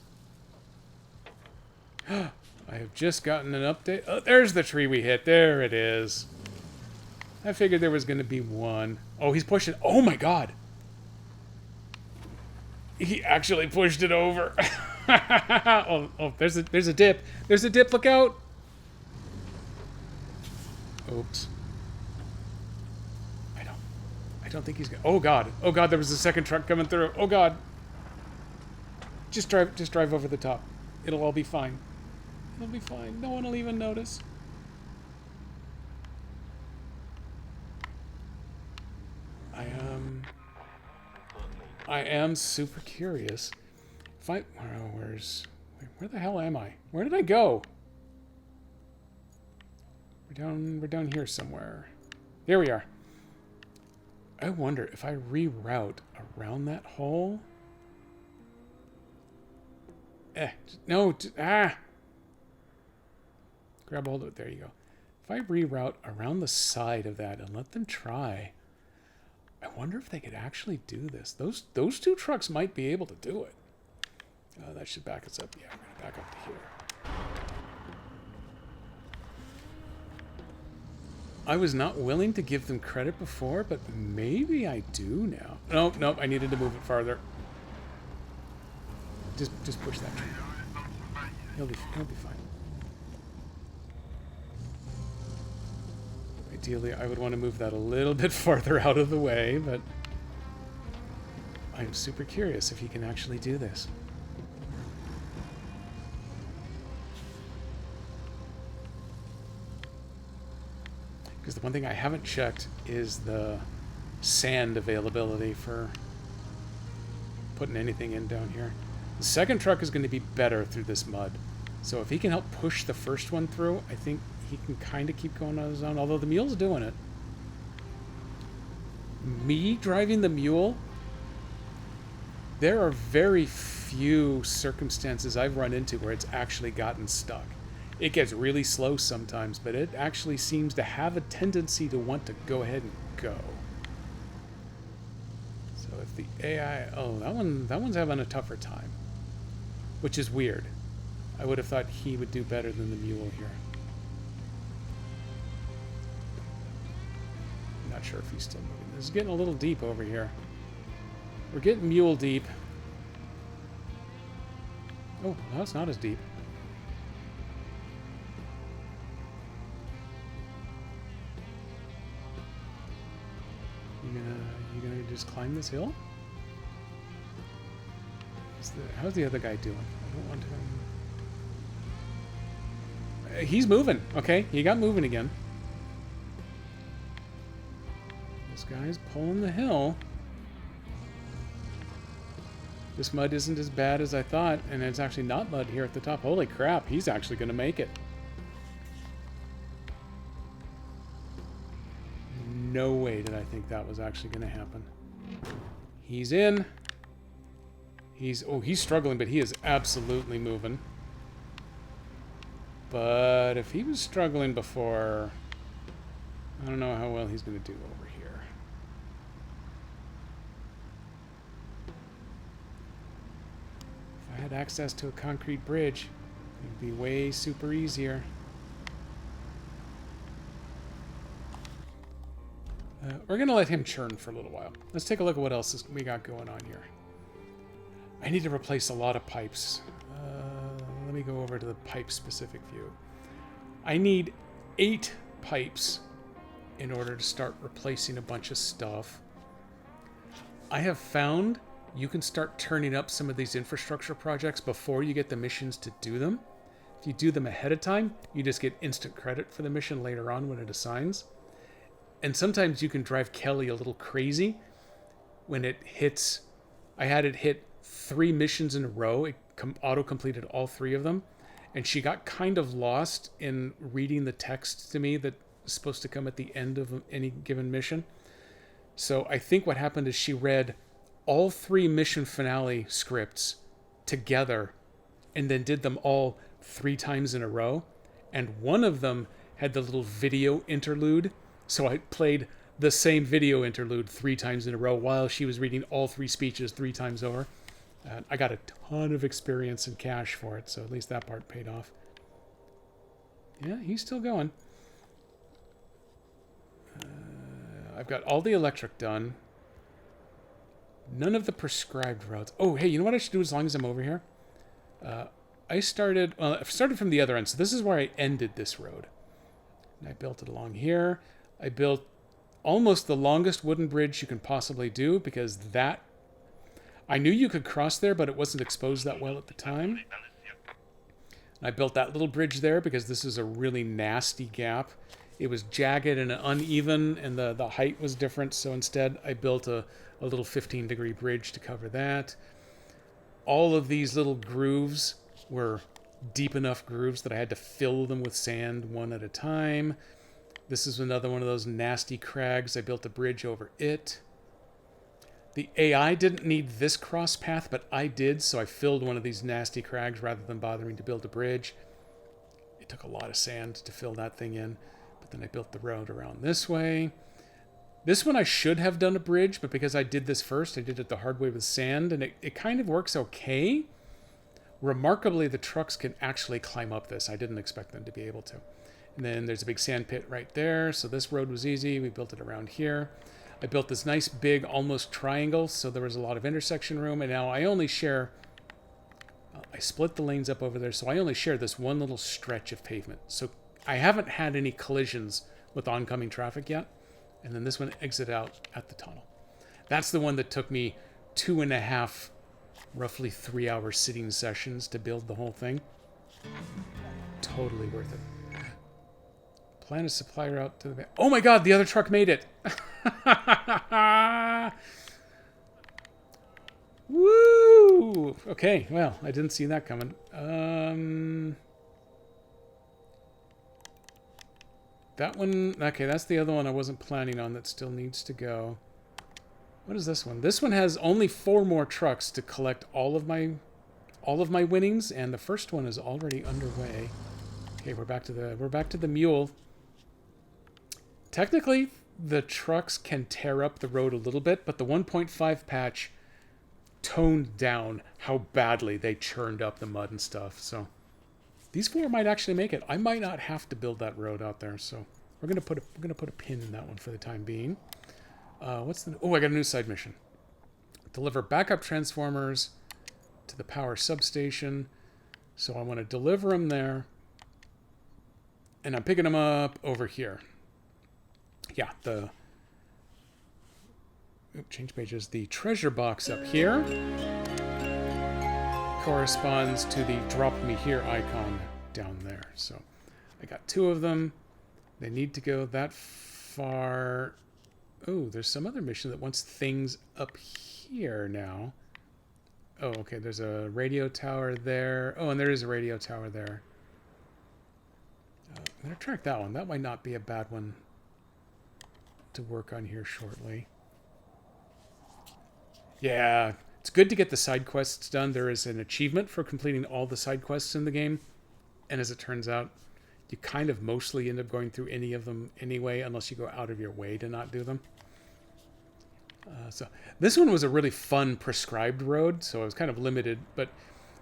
I have just gotten an update. Oh, there's the tree we hit. There it is. I figured there was going to be one. Oh, he's pushing. Oh, my God. He actually pushed it over. oh, there's a dip. There's a dip. Look out. Oops. I don't think he's gonna. Oh God. Oh God. There was a second truck coming through. Oh God. Just drive over the top. It'll all be fine. He'll be fine. No one will even notice. I am super curious. If I... Oh, where the hell am I? Where did I go? We're down here somewhere. There we are. I wonder if I reroute around that hole. No. Grab a hold of it. There you go. If I reroute around the side of that and let them try, I wonder if they could actually do this. Those two trucks might be able to do it. That should back us up. Yeah, we're going to back up to here. I was not willing to give them credit before, but maybe I do now. Nope, I needed to move it farther. Just push that tree. He'll be fine. Ideally, I would want to move that a little bit farther out of the way, but I'm super curious if he can actually do this. Because the one thing I haven't checked is the sand availability for putting anything in down here. The second truck is going to be better through this mud. So if he can help push the first one through, I think he can kind of keep going on his own, although the mule's doing it. Me driving the mule, there are very few circumstances I've run into where it's actually gotten stuck. It gets really slow sometimes, but it actually seems to have a tendency to want to go ahead and go. So if the AI... Oh, that one's having a tougher time. Which is weird. I would have thought he would do better than the mule here. I'm not sure if he's still moving. This is getting a little deep over here. We're getting mule deep. Oh, no, it's not as deep. You gonna just climb this hill? How's the other guy doing? I don't want him. He's moving. Okay, he got moving again. This guy's pulling the hill. This mud isn't as bad as I thought, and it's actually not mud here at the top. Holy crap, he's actually going to make it. No way did I think that was actually going to happen. He's in. He's struggling, but he is absolutely moving. But if he was struggling before, I don't know how well he's going to do over here. If I had access to a concrete bridge, it'd be way super easier. We're going to let him churn for a little while. Let's take a look at what else we got going on here. I need to replace a lot of pipes. Let me go over to the pipe-specific view. I need 8 pipes in order to start replacing a bunch of stuff. I have found you can start turning up some of these infrastructure projects before you get the missions to do them. If you do them ahead of time, you just get instant credit for the mission later on when it assigns. And sometimes you can drive Kelly a little crazy when it hits... I had it hit 3 missions in a row. It auto-completed all 3 of them. And she got kind of lost in reading the text to me that is supposed to come at the end of any given mission. So I think what happened is she read all 3 mission finale scripts together and then did them all 3 times in a row. And one of them had the little video interlude. So I played the same video interlude 3 times in a row while she was reading all 3 speeches 3 times over. I got a ton of experience and cash for it, so at least that part paid off. Yeah, he's still going. I've got all the electric done. None of the prescribed roads. Oh, hey, you know what I should do as long as I'm over here? I started from the other end, so this is where I ended this road. And I built it along here. I built almost the longest wooden bridge you can possibly do because that... I knew you could cross there, but it wasn't exposed that well at the time. I built that little bridge there because this is a really nasty gap. It was jagged and uneven, and the height was different. So instead, I built a little 15-degree bridge to cover that. All of these little grooves were deep enough grooves that I had to fill them with sand one at a time. This is another one of those nasty crags. I built a bridge over it. The AI didn't need this cross path, but I did, so I filled one of these nasty crags rather than bothering to build a bridge. It took a lot of sand to fill that thing in, but then I built the road around this way. This one I should have done a bridge, but because I did this first, I did it the hard way with sand, and it kind of works okay. Remarkably, the trucks can actually climb up this. I didn't expect them to be able to. And then there's a big sand pit right there, so this road was easy. We built it around here. I built this nice big almost triangle, so there was a lot of intersection room, and now I only share... I split the lanes up over there, so I only share this one little stretch of pavement. So I haven't had any collisions with oncoming traffic yet. And then this one exit out at the tunnel. That's the one that took me 2.5, roughly 3-hour sitting sessions to build the whole thing. Totally worth it. Plan a supply route to the... Oh my god, the other truck made it! Woo! Okay, well, I didn't see that coming. That one... Okay, that's the other one I wasn't planning on that still needs to go. What is this one? This one has only 4 more trucks to collect all of my winnings, and the first one is already underway. Okay, we're back to the mule. Technically, the trucks can tear up the road a little bit, but the 1.5 patch toned down how badly they churned up the mud and stuff. So these 4 might actually make it. I might not have to build that road out there, so we're gonna put a pin in that one for the time being. What's the... Oh, I got a new side mission. Deliver backup transformers to the power substation. So I want to deliver them there. And I'm picking them up over here. Yeah, the... Oop, change pages. The treasure box up here corresponds to the drop me here icon down there. So I got 2 of them. They need to go that far... Oh, there's some other mission that wants things up here now. Oh, okay, there's a radio tower there. Oh, and there is a radio tower there. I'm going to track that one. That might not be a bad one to work on here shortly. Yeah, it's good to get the side quests done. There is an achievement for completing all the side quests in the game. And as it turns out, you kind of mostly end up going through any of them anyway, unless you go out of your way to not do them. So this one was a really fun prescribed road, so I was kind of limited, but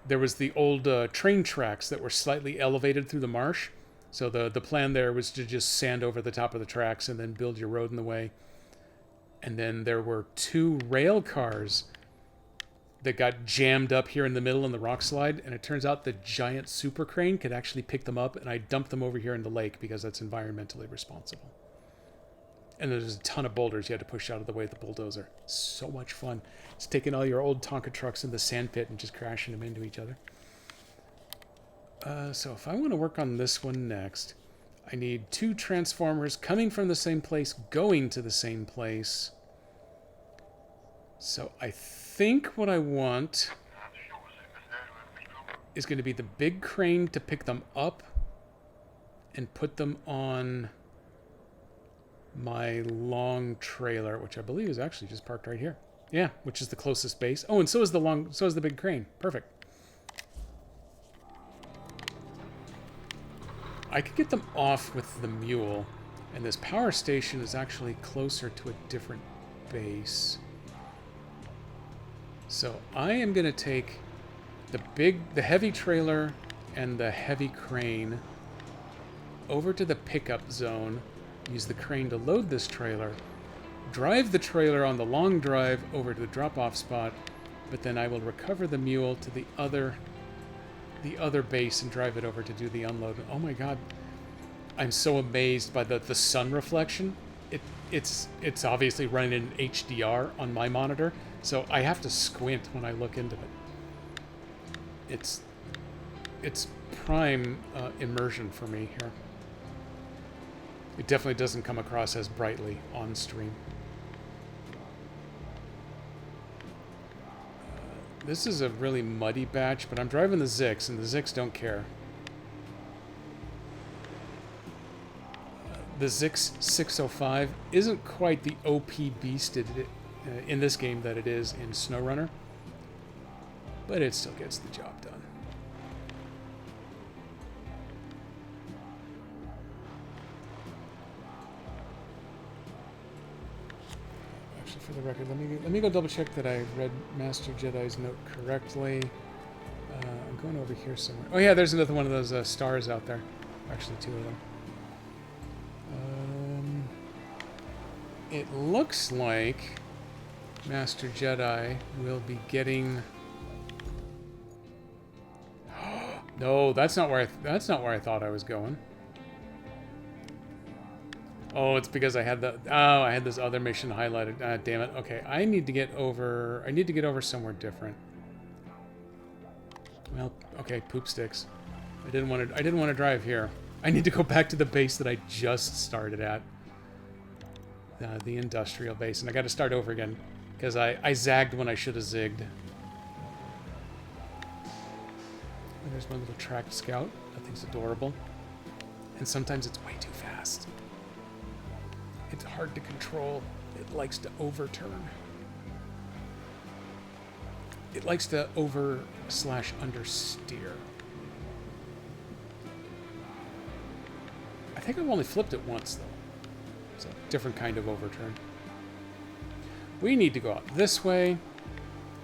there was the old train tracks that were slightly elevated through the marsh. So the plan there was to just sand over the top of the tracks and then build your road in the way. And then there were 2 rail cars that got jammed up here in the middle in the rock slide, and it turns out the giant super crane could actually pick them up, and I dumped them over here in the lake because that's environmentally responsible. And there's a ton of boulders you had to push out of the way of the bulldozer. So much fun. It's taking all your old Tonka trucks in the sand pit and just crashing them into each other. So if I want to work on this one next, I need 2 transformers coming from the same place, going to the same place. So I think what I want is going to be the big crane to pick them up and put them on my long trailer, which I believe is actually just parked right here. Yeah, which is the closest base. Oh, and so is the big crane. Perfect. I could get them off with the mule, and this power station is actually closer to a different base. So I am going to take the heavy trailer and the heavy crane over to the pickup zone, use the crane to load this trailer, drive the trailer on the long drive over to the drop-off spot, but then I will recover the mule to the other base and drive it over to do the unload. Oh my god, I'm so amazed by the sun reflection. It's obviously running in HDR on my monitor, so I have to squint when I look into it. it's prime immersion for me here. It definitely doesn't come across as brightly on stream. This is a really muddy batch, but I'm driving the Zix, and the Zix don't care. The Zix 605 isn't quite the OP beast in this game that it is in SnowRunner, but it still gets the job done. Actually, for the record, let me go double check that I read Master Jedi's note correctly. I'm going over here somewhere. Oh yeah, there's another one of those stars out there. Actually, two of them. It looks like Master Jedi will be getting. No, that's not where I thought I was going. Oh, it's because I had I had this other mission highlighted. Damn it. Okay, I need to get over somewhere different. Well, okay, poop sticks. I didn't want to drive here. I need to go back to the base that I just started at. The industrial base, and I got to start over again because I zagged when I should have zigged. There's my little tracked scout. That thing's adorable. And sometimes it's way too fast. It's hard to control. It likes to overturn. It likes to over/understeer. I think I've only flipped it once, though. It's a different kind of overturn. We need to go out this way.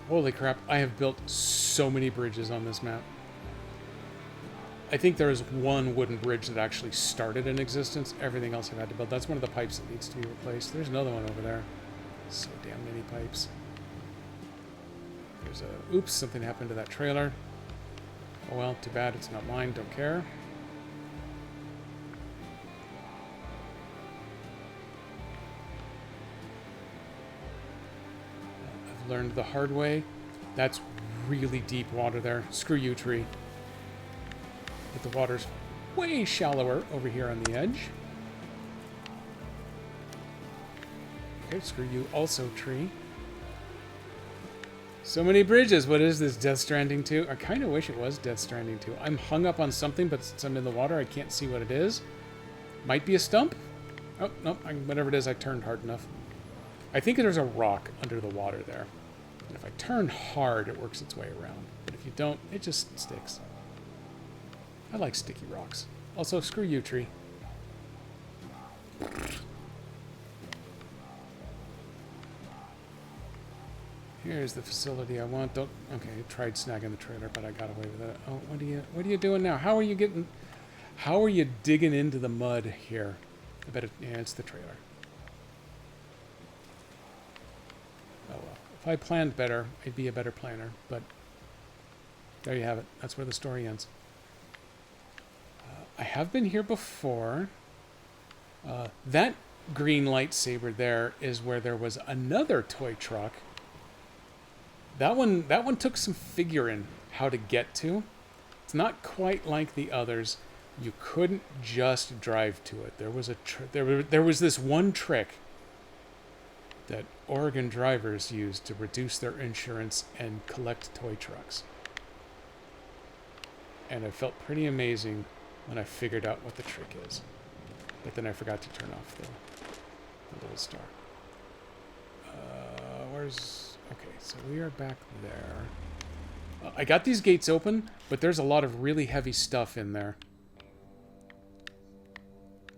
Holy crap, I have built so many bridges on this map. I think there is one wooden bridge that actually started in existence. Everything else I've had to build. That's one of the pipes that needs to be replaced. There's another one over there. So damn many pipes. There's a... Oops, something happened to that trailer. Oh well, too bad. It's not mine. Don't care. I've learned the hard way. That's really deep water there. Screw you, tree. But the water's way shallower over here on the edge. Okay, screw you also, tree. So many bridges. What is this, Death Stranding 2? I kind of wish it was Death Stranding 2. I'm hung up on something, but since I'm in the water, I can't see what it is. Might be a stump? Oh, no, whatever it is, I turned hard enough. I think there's a rock under the water there. And if I turn hard, it works its way around. But if you don't, it just sticks. I like sticky rocks. Also, screw you, tree. Here's the facility I want. Don't. Okay, I tried snagging the trailer, but I got away with it. Oh, what are you doing now? How are you digging into the mud here? I bet yeah, it's the trailer. Oh well. If I planned better, I'd be a better planner. But there you have it. That's where the story ends. I have been here before. That green lightsaber there is where there was another toy truck. That one took some figuring how to get to. It's not quite like the others. You couldn't just drive to it. There was there was this one trick that Oregon drivers used to reduce their insurance and collect toy trucks. And it felt pretty amazing when I figured out what the trick is. But then I forgot to turn off the little star. Okay, so we are back there. I got these gates open, but there's a lot of really heavy stuff in there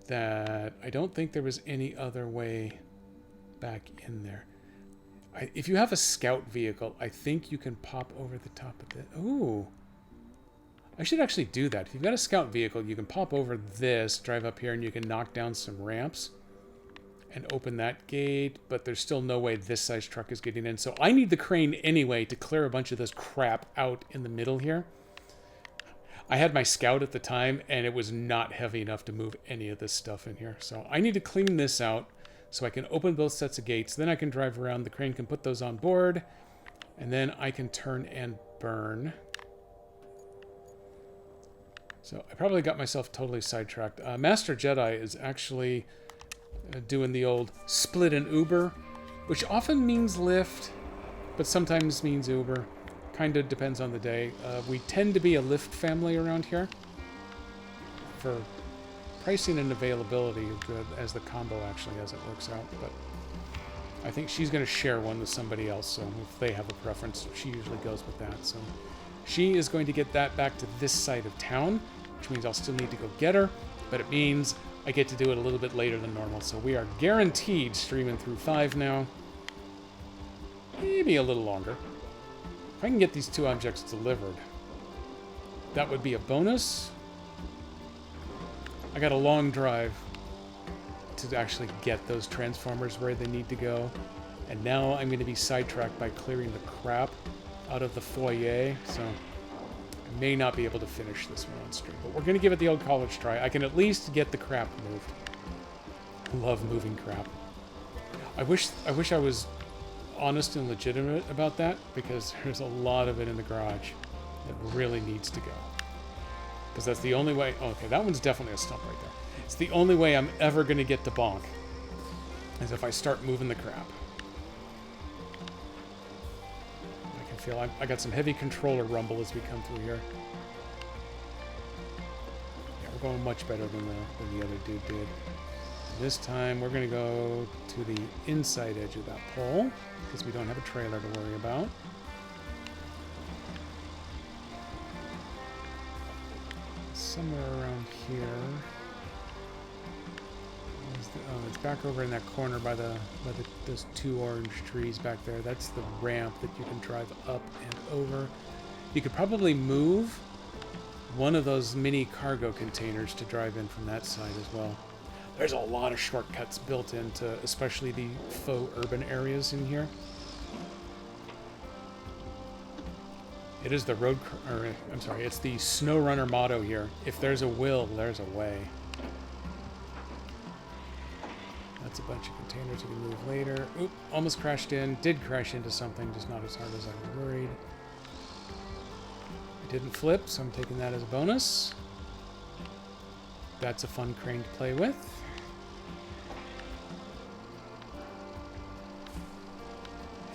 that I don't think there was any other way back in there. If you have a scout vehicle, I think you can pop over the top of it. Ooh. I should actually do that. If you've got a scout vehicle, you can pop over this, drive up here, and you can knock down some ramps and open that gate, but there's still no way this size truck is getting in. So I need the crane anyway to clear a bunch of this crap out in the middle here. I had my scout at the time, and it was not heavy enough to move any of this stuff in here. So I need to clean this out so I can open both sets of gates. Then I can drive around. The crane can put those on board, and then I can turn and burn. So I probably got myself totally sidetracked. Master Jedi is actually doing the old split and Uber, which often means Lyft, but sometimes means Uber. Kind of depends on the day. We tend to be a Lyft family around here for pricing and availability, as the combo actually as it works out. But I think she's going to share one with somebody else, so if they have a preference, she usually goes with that. So she is going to get that back to this side of town, which means I'll still need to go get her, but it means I get to do it a little bit later than normal. So we are guaranteed streaming through 5 now. Maybe a little longer. If I can get these 2 objects delivered, that would be a bonus. I got a long drive to actually get those transformers where they need to go. And now I'm going to be sidetracked by clearing the crap out of the foyer. So I may not be able to finish this one on stream. But we're going to give it the old college try. I can at least get the crap moved. I love moving crap. I wish I was honest and legitimate about that, because there's a lot of it in the garage that really needs to go. Because that's the only way... Oh, okay, that one's definitely a stump right there. It's the only way I'm ever going to get to bonk, is if I start moving the crap. I can feel I got some heavy controller rumble as we come through here. Yeah, we're going much better than the other dude did. This time we're going to go to the inside edge of that pole, because we don't have a trailer to worry about. Somewhere around here. Oh, it's back over in that corner by those 2 orange trees back there. That's the ramp that you can drive up and over. You could probably move one of those mini cargo containers to drive in from that side as well. There's a lot of shortcuts built into especially the faux urban areas in here. It is the it's the SnowRunner motto here. If there's a will, there's a way. That's a bunch of containers you can move later. Oop, almost crashed in. Did crash into something, just not as hard as I was worried. I didn't flip, so I'm taking that as a bonus. That's a fun crane to play with.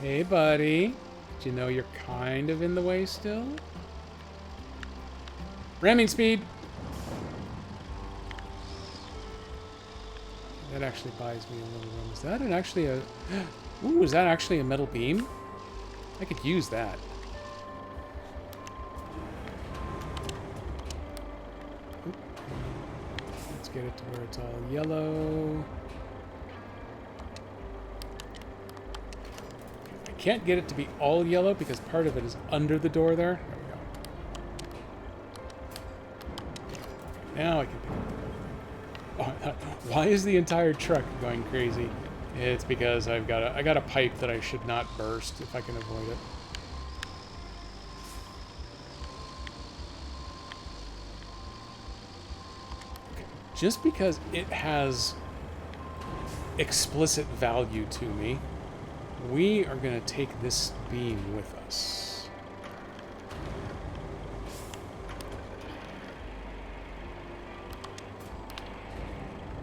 Hey, buddy. Did you know you're kind of in the way still? Ramming speed! That actually buys me a little room. Is that actually a... Ooh, is that actually a metal beam? I could use that. Oop. Let's get it to where it's all yellow. Can't get it to be all yellow because part of it is under the door there. There we go. Now I can pick it. Oh, why is the entire truck going crazy? It's because I got a pipe that I should not burst if I can avoid it. Just because it has explicit value to me, we are going to take this beam with us.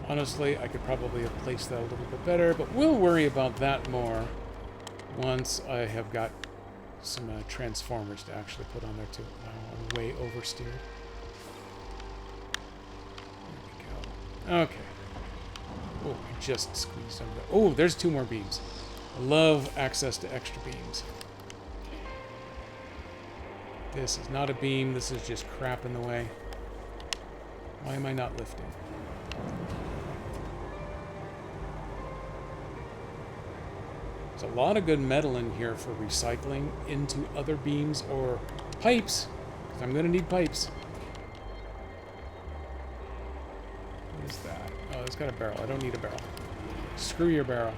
Honestly, I could probably have placed that a little bit better, but we'll worry about that more once I have got some transformers to actually put on there too. I'm way oversteered. There we go. Okay. Oh, I just squeezed under that. Oh, there's 2 more beams. I love access to extra beams. This is not a beam. This is just crap in the way. Why am I not lifting? There's a lot of good metal in here for recycling into other beams or pipes, because I'm going to need pipes. What is that? Oh, it's got a barrel. I don't need a barrel. Screw your barrel.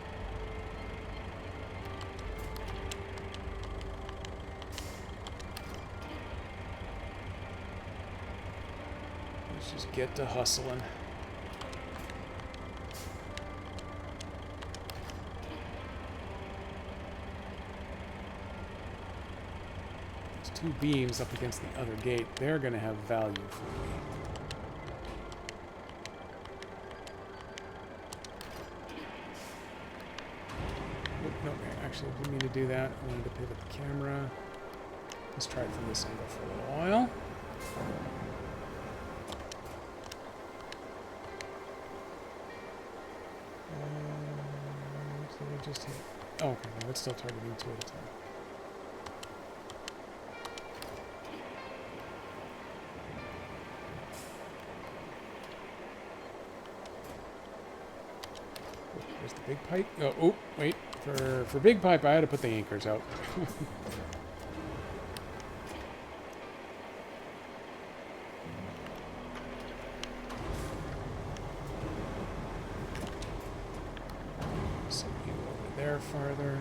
Let's just get to hustling. two beams up against the other gate, they're going to have value for me. No, actually, I didn't mean to do that. I wanted to pivot the camera. Let's try it from this angle for a little while. So we just hit. Oh, okay, no, it's still targeting two at a time. There's the big pipe. Oh, wait. For big pipe, I had to put the anchors out. Send you over there farther.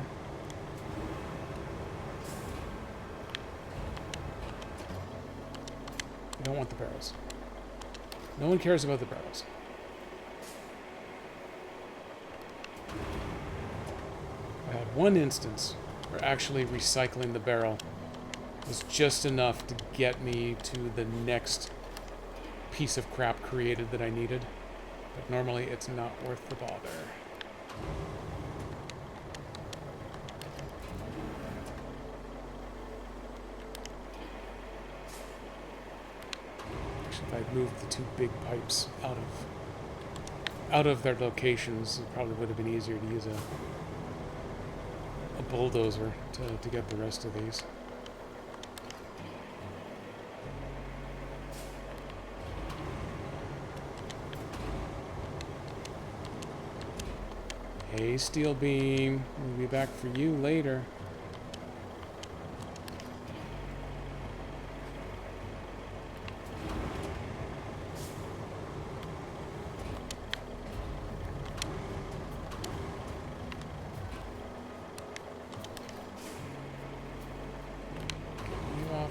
You don't want the barrels. No one cares about the barrels. I had one instance where actually recycling the barrel was just enough to get me to the next piece of crap created that I needed. But normally it's not worth the bother. Actually, if I'd moved the two big pipes out of their locations, it probably would have been easier to use a bulldozer to get the rest of these. Hey, steel beam, we'll be back for you later.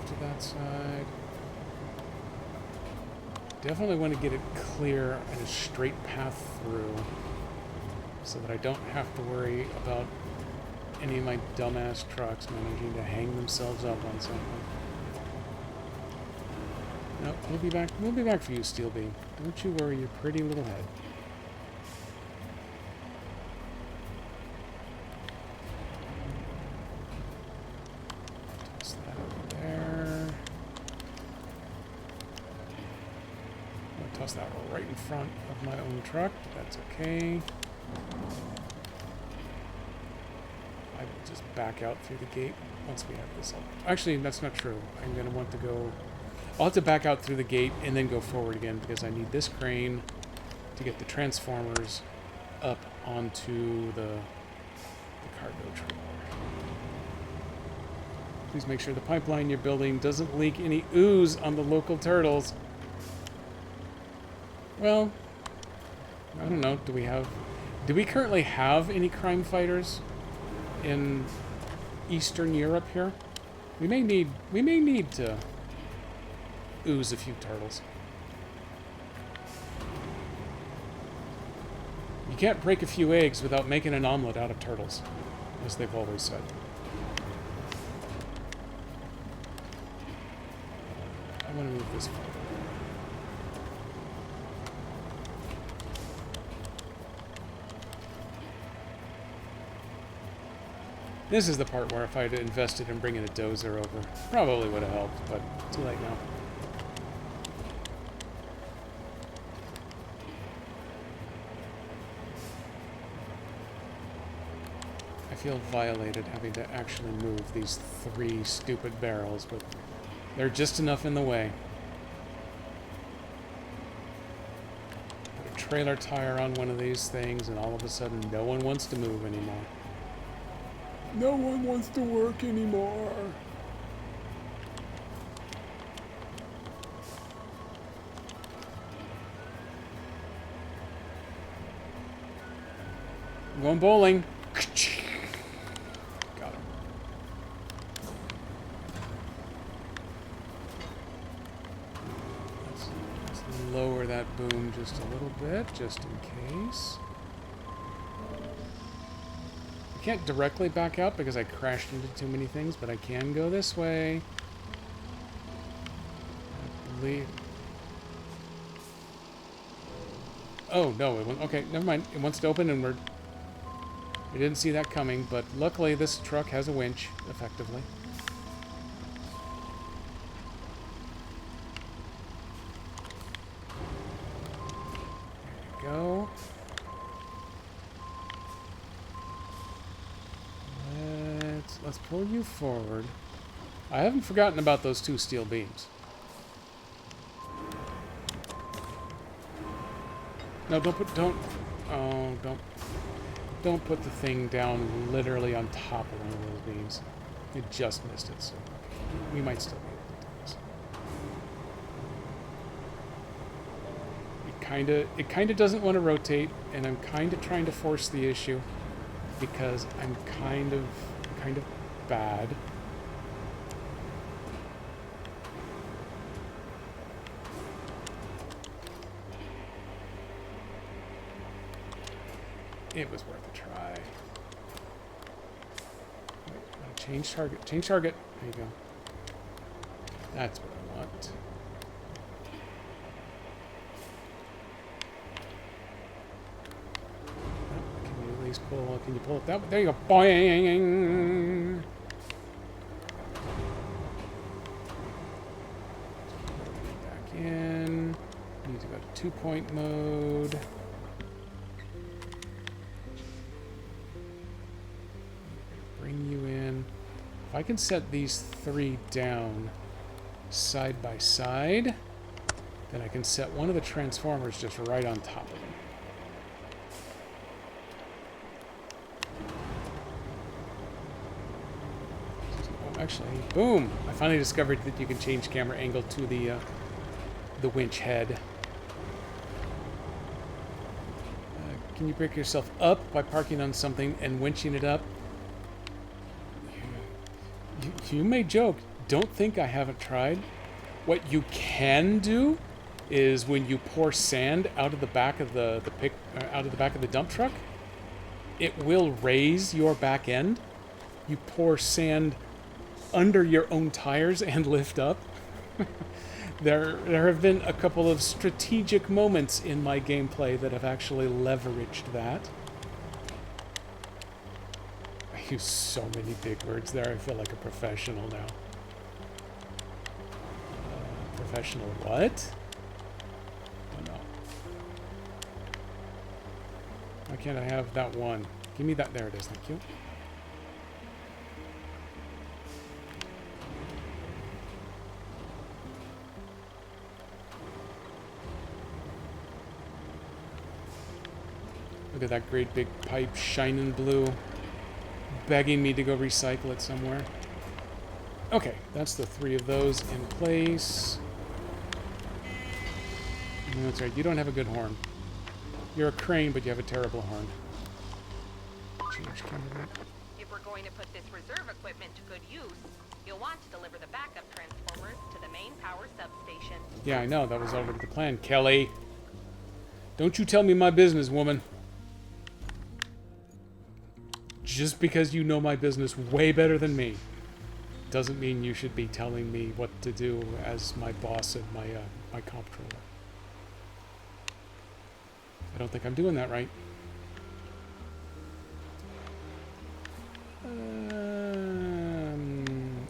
To that side. Definitely want to get it clear and a straight path through so that I don't have to worry about any of my dumbass trucks managing to hang themselves up on something. No, we'll be back. We'll be back for you, Steel Beam. Don't you worry your pretty little head. That right in front of my own truck. That's okay. I will just back out through the gate once we have this up. Actually, that's not true. I'm going to want to go... I'll have to back out through the gate and then go forward again because I need this crane to get the transformers up onto the cargo trailer. Please make sure the pipeline you're building doesn't leak any ooze on the local turtles. Well, I don't know. Do we currently have any crime fighters in Eastern Europe here? We may need to ooze a few turtles. You can't break a few eggs without making an omelet out of turtles, as they've always said. I want to move this forward. This is the part where if I had invested in bringing a dozer over, probably would have helped, but too late now. I feel violated having to actually move these 3 stupid barrels, but they're just enough in the way. Put a trailer tire on one of these things, and all of a sudden no one wants to move anymore. No one wants to work anymore. I'm going bowling. Got him. Let's lower that boom just a little bit, just in case. I can't directly back out because I crashed into too many things, but I can go this way. Hopefully. Oh, no. It won't, okay, never mind. It wants to open and we didn't see that coming, but luckily this truck has a winch, effectively. There we go. Let's pull you forward. I haven't forgotten about those two steel beams. No, don't put the thing down literally on top of one of those beams. It just missed it, so we might still be able to do this. It kinda doesn't want to rotate, and I'm kinda trying to force the issue because I'm kind of bad. It was worth a try. Wait, change target. Change target. There you go. That's what I want. Can you at least pull? Can you pull it that way? There you go. Boing! Back in. Need to go to 2-point mode. Bring you in. If I can set these three down side by side, then I can set one of the transformers just right on top of them. Oh, actually, boom! I finally discovered that you can change camera angle to the winch head. Can you break yourself up by parking on something and winching it up? You may joke. Don't think I haven't tried. What you can do is when you pour sand out of the back of the dump truck, it will raise your back end. You pour sand under your own tires and lift up. There have been a couple of strategic moments in my gameplay that have actually leveraged that. I use so many big words there. I feel like a professional now. Professional what? Don't know. Why can't I have that one? Give me that. There it is. Thank you. Look at that great big pipe shining blue, begging me to go recycle it somewhere. Okay, that's the three of those in place. No, that's right, you don't have a good horn. You're a crane, but you have a terrible horn. Change camera. If we're going to put this reserve equipment to good use, you'll want to deliver the backup transformers to the main power substation. Yeah, I know, that was already the plan. Kelly! Don't you tell me my business, woman. Just because you know my business way better than me doesn't mean you should be telling me what to do as my boss and my comptroller. I don't think I'm doing that right.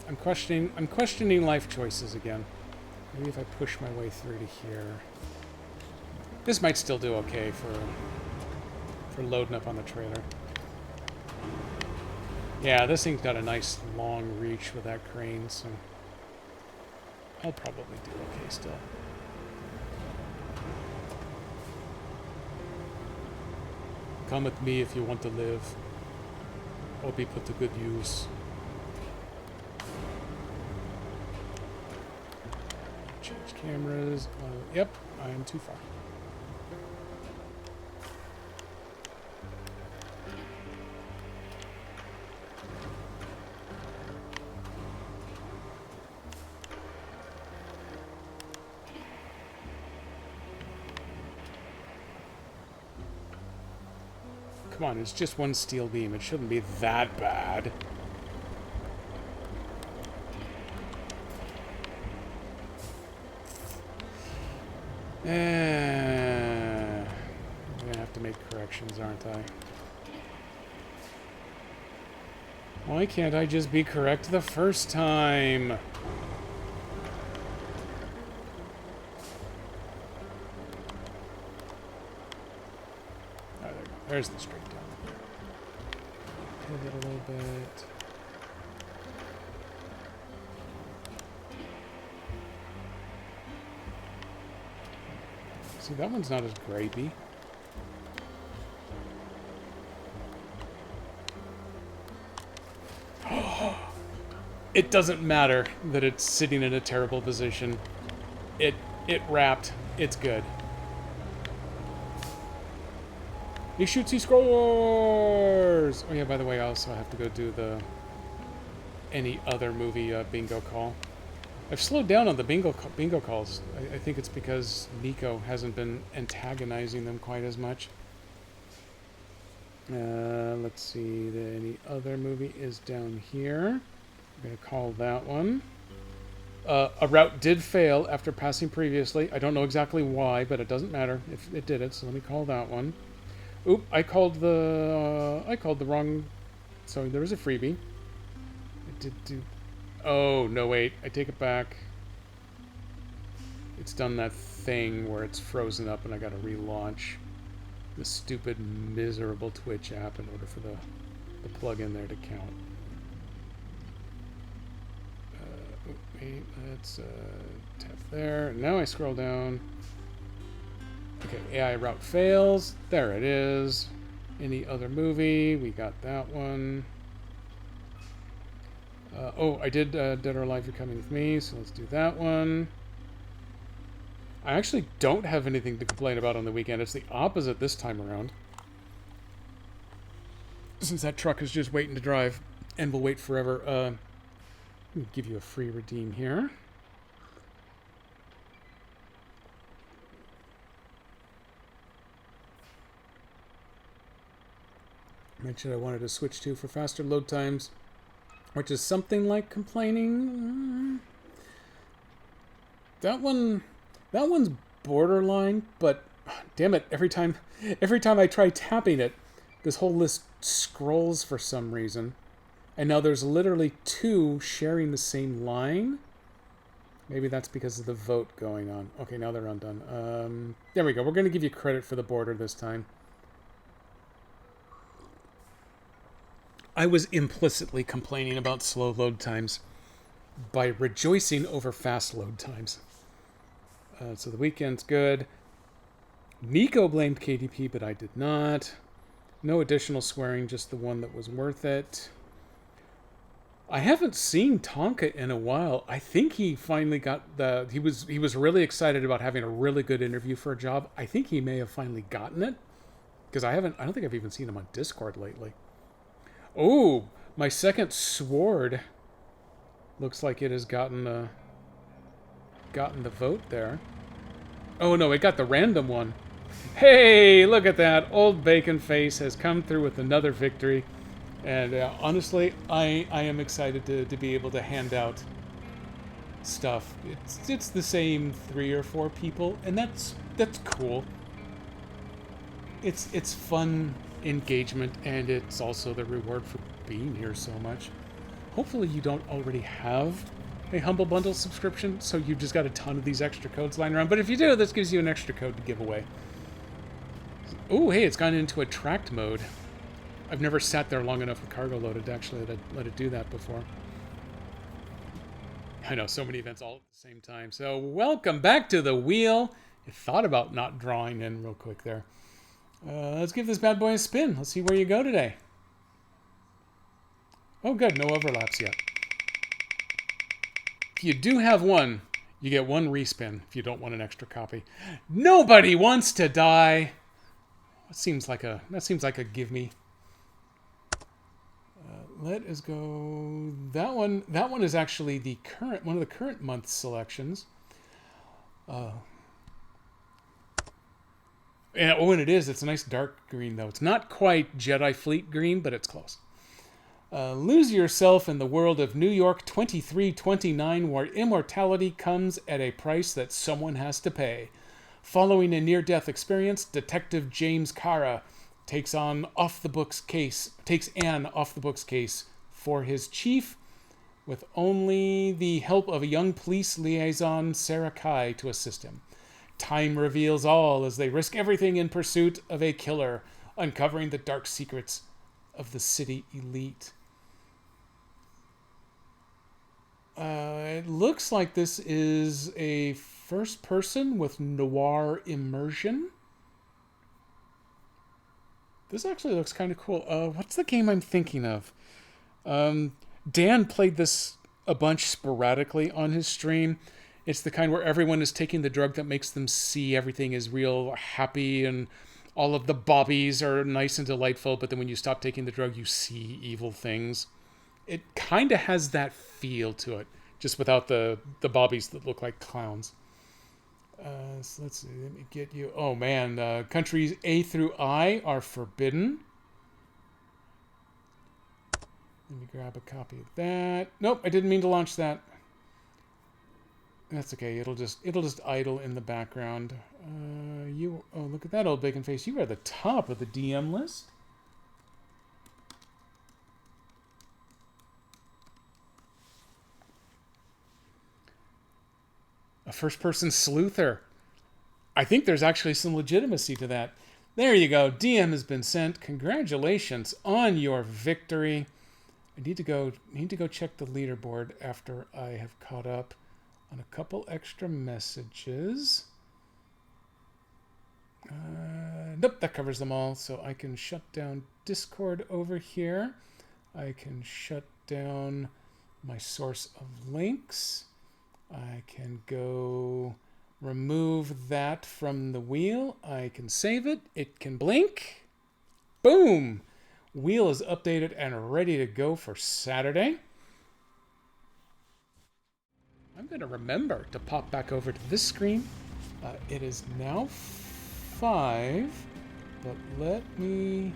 I'm questioning life choices again. Maybe if I push my way through to here. This might still do okay for loading up on the trailer. Yeah, this thing's got a nice long reach with that crane, so I'll probably do okay still. Come with me if you want to live, or be put to good use. Change cameras. Yep, I am too far. Come on, it's just one steel beam. It shouldn't be that bad. I'm gonna have to make corrections, aren't I? Why can't I just be correct the first time? Oh, there we go. There's the straight down. Pivot a little bit. See, that one's not as grapey. It doesn't matter that it's sitting in a terrible position. It wrapped. It's good. He shoots, he scores! Oh yeah, by the way, I also have to go do the any other movie bingo call. I've slowed down on the bingo calls. I think it's because Nico hasn't been antagonizing them quite as much. Let's see. Any other movie is down here. I'm going to call that one. A route did fail after passing previously. I don't know exactly why, but it doesn't matter if it did it. So let me call that one. Oop! I called the wrong. So there was a freebie. It did do. Oh no! Wait, I take it back. It's done that thing where it's frozen up, and I got to relaunch the stupid, miserable Twitch app in order for the plug-in there to count. Wait, let's tap there. Now I scroll down. Okay, AI route fails. There it is. Any other movie? We got that one. Oh, I did Dead or Alive, You're Coming With Me, so let's do that one. I actually don't have anything to complain about on the weekend. It's the opposite this time around. Since that truck is just waiting to drive and will wait forever. Let me give you a free redeem here. Mentioned I wanted to switch to for faster load times, which is something like complaining. That one's borderline, but damn it, every time I try tapping it, this whole list scrolls for some reason. And now there's literally two sharing the same line. Maybe that's because of the vote going on. Okay, now they're undone. There we go. We're going to give you credit for the border this time. I was implicitly complaining about slow load times by rejoicing over fast load times. So the weekend's good. Nico blamed KDP, but I did not. No additional swearing, just the one that was worth it. I haven't seen Tonka in a while. I think he finally got he was really excited about having a really good interview for a job. I think he may have finally gotten it. Because I don't think I've even seen him on Discord lately. Oh, my second sword looks like it has gotten the vote there. Oh no, it got the random one. Hey, look at that. Old Bacon Face has come through with another victory. And honestly, I am excited to be able to hand out stuff. It's the same 3 or 4 people, and that's cool. It's fun engagement, and it's also the reward for being here so much. Hopefully you don't already have a Humble Bundle subscription, so you've just got a ton of these extra codes lying around. But if you do, this gives you an extra code to give away. Oh, hey, it's gone into attract mode. I've never sat there long enough with cargo loaded to actually let it do that before. I know, so many events all at the same time. So welcome back to the wheel. I thought about not drawing in real quick there. Let's give this bad boy a spin. Let's see where you go today. Oh, good. No overlaps yet. If you do have one, you get one respin if you don't want an extra copy. Nobody wants to die. That seems like a give me. Let us go. That one is actually one of the current month selections. And it is. It's a nice dark green, though. It's not quite Jedi Fleet green, but it's close. Lose yourself in the world of New York 2329, where immortality comes at a price that someone has to pay. Following a near-death experience, Detective James Kara takes Anne off the books case for his chief, with only the help of a young police liaison, Sarah Kai, to assist him. Time reveals all as they risk everything in pursuit of a killer, uncovering the dark secrets of the city elite. It looks like this is a first person with noir immersion. This actually looks kind of cool. What's the game I'm thinking of? Dan played this a bunch sporadically on his stream. It's the kind where everyone is taking the drug that makes them see everything is real happy and all of the bobbies are nice and delightful, but then when you stop taking the drug, you see evil things. It kind of has that feel to it, just without the bobbies that look like clowns. So let's see, let me get you. Oh man, countries A through I are forbidden. Let me grab a copy of that. Nope, I didn't mean to launch that. That's okay. It'll just idle in the background. Oh, look at that old bacon face. You are the top of the DM list. A first-person sleuther. I think there's actually some legitimacy to that. There you go. DM has been sent. Congratulations on your victory. I need to go check the leaderboard after I have caught up on a couple extra messages. Nope, that covers them all. So I can shut down Discord over here. I can shut down my source of links. I can go remove that from the wheel. I can save it. It can blink. Boom! Wheel is updated and ready to go for Saturday. I'm going to remember to pop back over to this screen. It is now 5, but let me...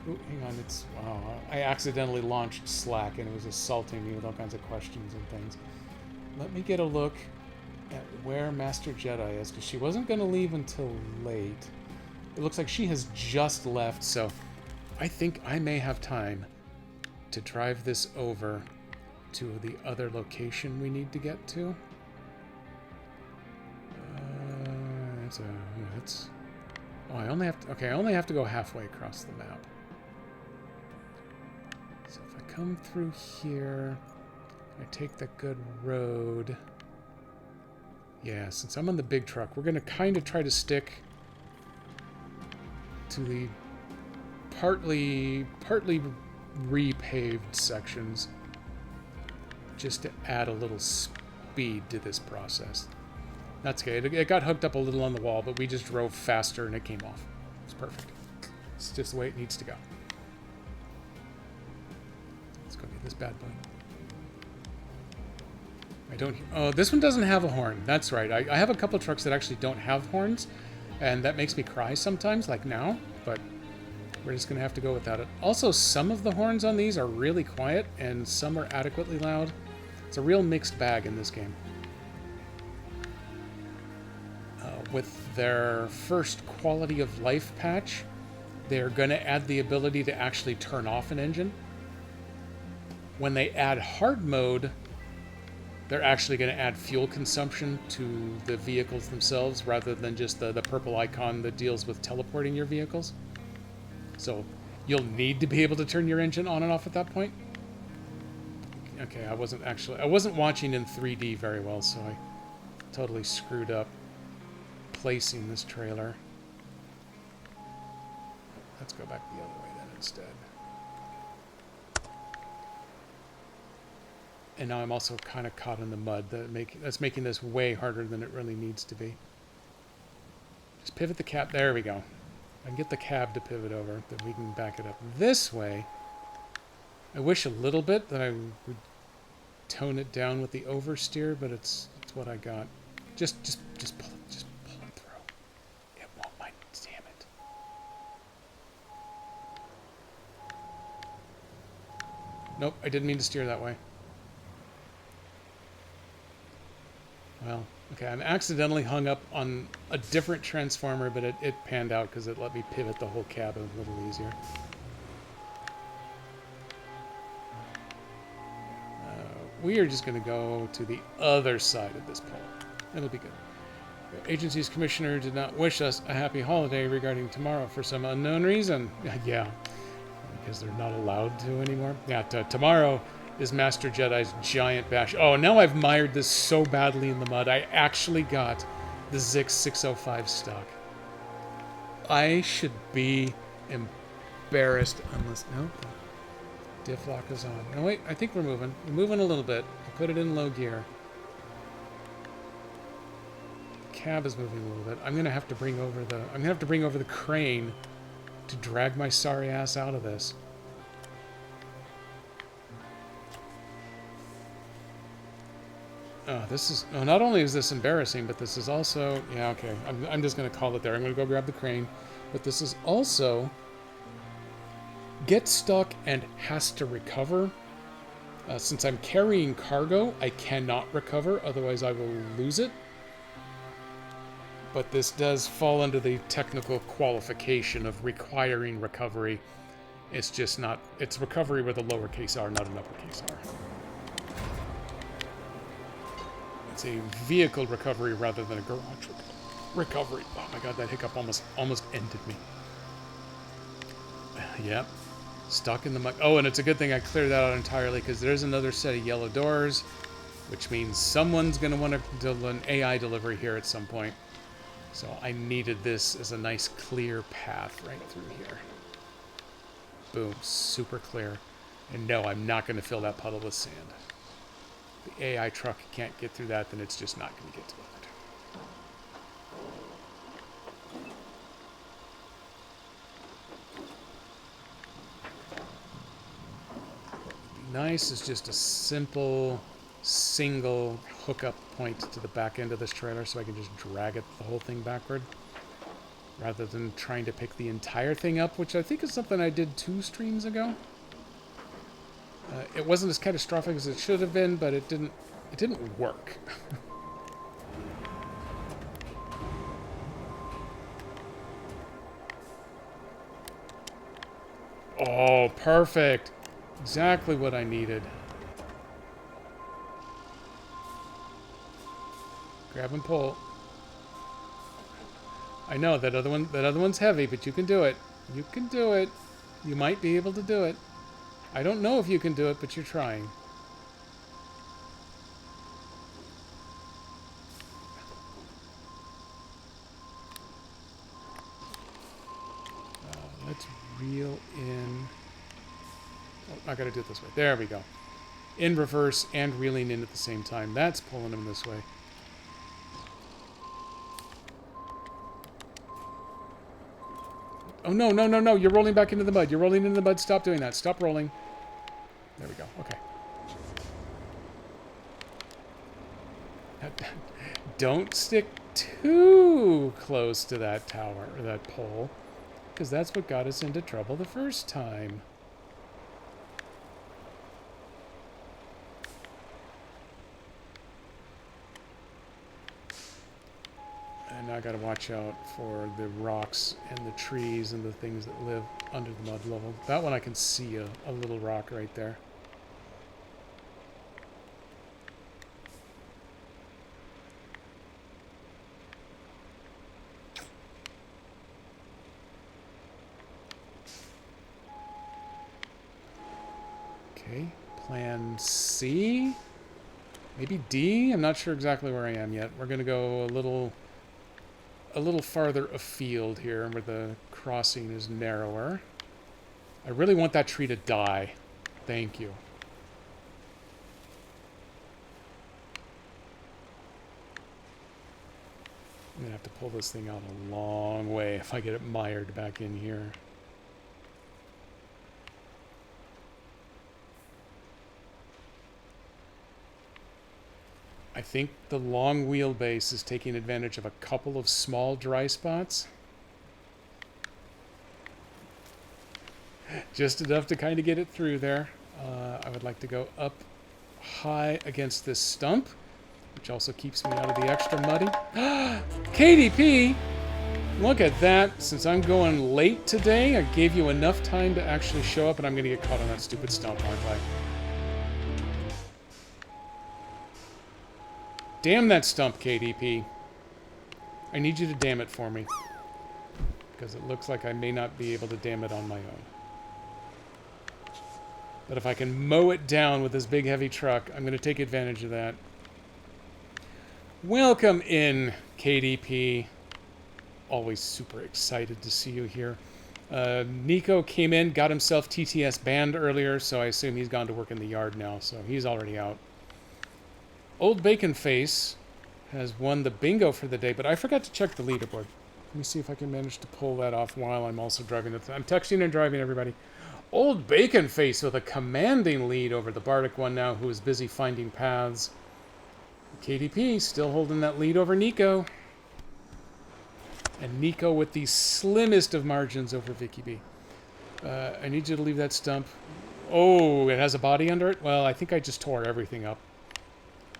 Oh, hang on, wow, I accidentally launched Slack and it was assaulting me with all kinds of questions and things. Let me get a look at where Master Jedi is, because she wasn't going to leave until late. It looks like she has just left, so I think I may have time to drive this over to the other location we need to get to. I only have to go halfway across the map. So if I come through here, I take the good road. Yeah, since I'm on the big truck, we're going to kind of try to stick to the partly repaved sections, just to add a little speed to this process. That's okay. It got hooked up a little on the wall, but we just drove faster and it came off. It's perfect. It's just the way it needs to go. Let's go get this bad boy. Oh, this one doesn't have a horn. That's right. I have a couple trucks that actually don't have horns, and that makes me cry sometimes, like now, but we're just going to have to go without it. Also, some of the horns on these are really quiet, and some are adequately loud. It's a real mixed bag in this game. With their first quality of life patch, they're going to add the ability to actually turn off an engine. When they add hard mode, they're actually going to add fuel consumption to the vehicles themselves rather than just the purple icon that deals with teleporting your vehicles. So you'll need to be able to turn your engine on and off at that point. Okay, I wasn't watching in 3D very well, so I totally screwed up placing this trailer. Let's go back the other way then instead. And now I'm also kind of caught in the mud. That's making this way harder than it really needs to be. Just pivot the cab. There we go. I can get the cab to pivot over, then we can back it up this way. I wish a little bit that I would tone it down with the oversteer, but it's what I got. Just pull it through. It won't mind. Damn it. Nope, I didn't mean to steer that way. well, okay, I'm accidentally hung up on a different transformer, but it panned out because it let me pivot the whole cab a little easier. We are just going to go to the other side of this pole. It'll be good. The agency's commissioner did not wish us a happy holiday regarding tomorrow for some unknown reason. Yeah, because they're not allowed to anymore. Yeah, tomorrow is Master Jedi's giant bash. Oh, now I've mired this so badly in the mud. I actually got the Zix 605 stock. I should be embarrassed unless... No, diff lock is on. No, wait, I think we're moving. We're moving a little bit. I'll put it in low gear. The cab is moving a little bit. I'm gonna have to bring over the crane to drag my sorry ass out of this. Oh, this is... Oh, not only is this embarrassing, but this is also... Yeah, okay. I'm just gonna call it there. I'm gonna go grab the crane. But this is also... Gets stuck and has to recover. Since I'm carrying cargo, I cannot recover, otherwise I will lose it. But this does fall under the technical qualification of requiring recovery. It's just not... It's recovery with a lowercase r, not an uppercase r. It's a vehicle recovery rather than a garage recovery. Oh my god, that hiccup almost ended me. Yep. Stuck in the muck. Oh, and it's a good thing I cleared that out entirely because there's another set of yellow doors, which means someone's going to want to do an AI delivery here at some point. So I needed this as a nice clear path right through here. Boom. Super clear. And no, I'm not going to fill that puddle with sand. If the AI truck can't get through that, then it's just not going to get to it. Nice is just a simple single hookup point to the back end of this trailer so I can just drag it the whole thing backward rather than trying to pick the entire thing up, which I think is something I did 2 streams ago. It wasn't as catastrophic as it should have been, but it didn't work. Oh, perfect. Exactly what I needed. Grab and pull. I know that other one's heavy, but you can do it. You can do it. You might be able to do it. I don't know if you can do it, but you're trying. Let's reel in. Oh, I gotta do it this way. There we go. In reverse and reeling in at the same time. That's pulling him this way. Oh, no, no, no, no. You're rolling back into the mud. You're rolling into the mud. Stop doing that. Stop rolling. There we go. Okay. Don't stick too close to that tower, or that pole, because that's what got us into trouble the first time. And I gotta watch out for the rocks and the trees and the things that live under the mud level. That one I can see a little rock right there. Okay, plan C? Maybe D? I'm not sure exactly where I am yet. We're gonna go a little farther afield here where the crossing is narrower. I really want that tree to die. Thank you. I'm gonna have to pull this thing out a long way if I get it mired back in here. I think the long wheelbase is taking advantage of a couple of small dry spots. Just enough to kind of get it through there. I would like to go up high against this stump which also keeps me out of the extra muddy. KDP! Look at that. Since I'm going late today, I gave you enough time to actually show up, and I'm going to get caught on that stupid stump, aren't I? Damn that stump, KDP. I need you to dam it for me. Because it looks like I may not be able to dam it on my own. But if I can mow it down with this big heavy truck, I'm going to take advantage of that. Welcome in, KDP. Always super excited to see you here. Nico came in, got himself TTS banned earlier, so I assume he's gone to work in the yard now, so he's already out. Old Bacon Face has won the bingo for the day, but I forgot to check the leaderboard. Let me see if I can manage to pull that off while I'm also driving. I'm texting and driving, everybody. Old Bacon Face with a commanding lead over the Bardic one now, who is busy finding paths. KDP still holding that lead over Nico. And Nico with the slimmest of margins over Vicky B. I need you to leave that stump. Oh, it has a body under it? Well, I think I just tore everything up.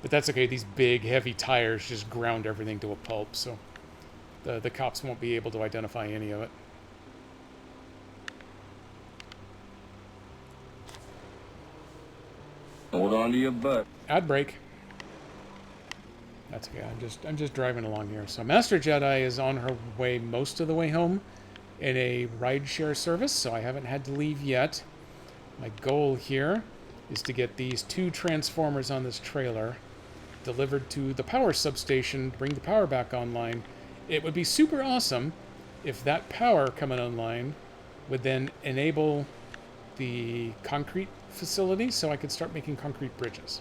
But that's okay. These big, heavy tires just ground everything to a pulp, so the cops won't be able to identify any of it. Hold on to your butt. Ad break. That's okay. I'm just driving along here. So Master Jedi is on her way most of the way home in a rideshare service, so I haven't had to leave yet. My goal here is to get these 2 transformers on this trailer delivered to the power substation, bring the power back online. It would be super awesome if that power coming online would then enable the concrete facility so I could start making concrete bridges.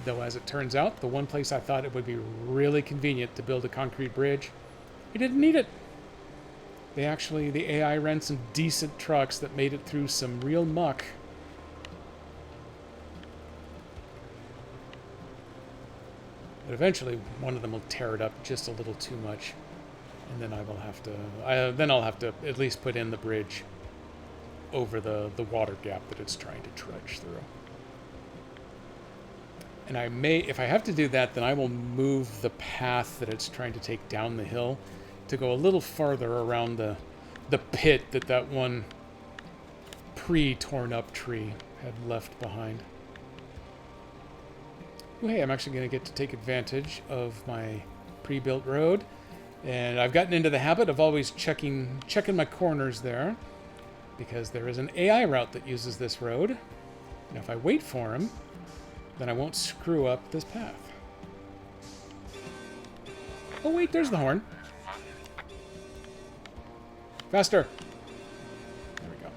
Though, as it turns out, the one place I thought it would be really convenient to build a concrete bridge, it didn't need it. The AI ran some decent trucks that made it through some real muck. But eventually, one of them will tear it up just a little too much, and then I will have to. Then I'll have to at least put in the bridge over the water gap that it's trying to trudge through. And I may, if I have to do that, then I will move the path that it's trying to take down the hill to go a little farther around the pit that one pre-torn up tree had left behind. Oh, hey, I'm actually going to get to take advantage of my pre-built road. And I've gotten into the habit of always checking my corners there, because there is an AI route that uses this road. And if I wait for him, then I won't screw up this path. Oh wait, there's the horn. Faster. There we go.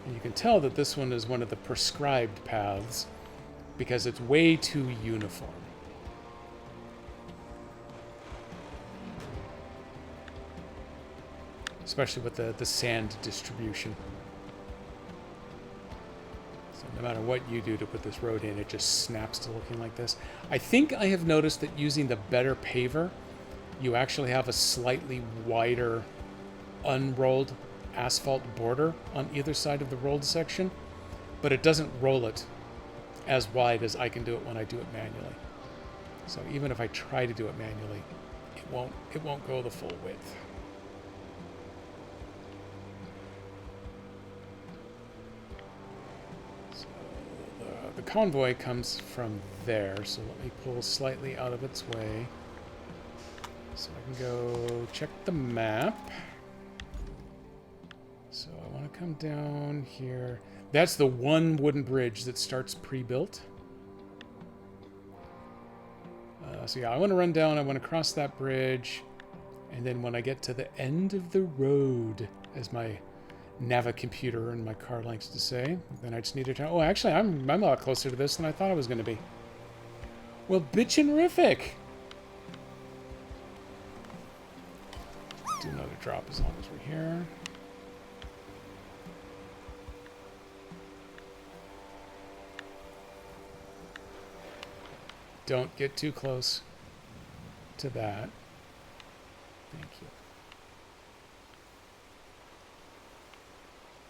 And you can tell that this one is one of the prescribed paths because it's way too uniform. Especially with the sand distribution. So no matter what you do to put this road in, it just snaps to looking like this. I think I have noticed that using the better paver, you actually have a slightly wider unrolled asphalt border on either side of the rolled section, but it doesn't roll it as wide as I can do it when I do it manually. So even if I try to do it manually, it won't go the full width. The convoy comes from there, so let me pull slightly out of its way so I can go check the map. So I want to come down here. That's the one wooden bridge that starts pre-built. So yeah, I want to run down, I want to cross that bridge, and then when I get to the end of the road, as my Nava computer in my car likes to say, then I just need to turn. Oh, actually, I'm a lot closer to this than I thought I was going to be. Well, bitchin'-rific! Do another drop as long as we're here. Don't get too close to that. Thank you.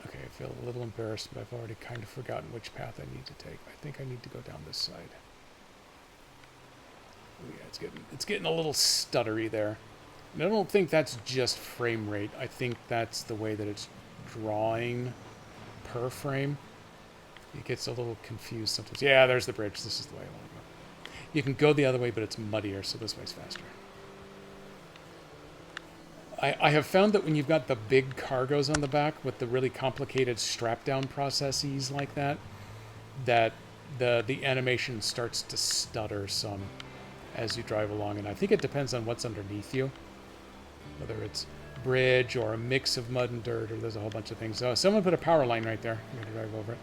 Okay, I feel a little embarrassed, but I've already kind of forgotten which path I need to take. I think I need to go down this side. Oh yeah, it's getting a little stuttery there. And I don't think that's just frame rate. I think that's the way that it's drawing per frame. It gets a little confused sometimes. Yeah, there's the bridge. This is the way I want to go. You can go the other way, but it's muddier, so this way's faster. I have found that when you've got the big cargoes on the back with the really complicated strap-down processes like that, that the animation starts to stutter some as you drive along. And I think it depends on what's underneath you, whether it's bridge or a mix of mud and dirt, or there's a whole bunch of things. Someone put a power line right there. I'm going to drive over it.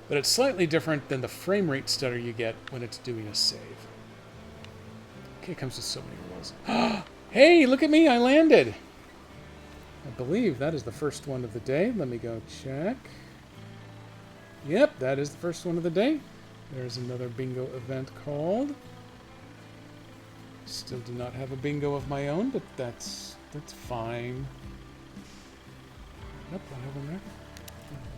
But it's slightly different than the frame rate stutter you get when it's doing a save. Okay, it comes with so many rules. Hey, look at me, I landed. I believe that is the first one of the day. Let me go check. Yep, that is the first one of the day. There's another bingo event called. Still do not have a bingo of my own, but that's fine. Nope, one over there.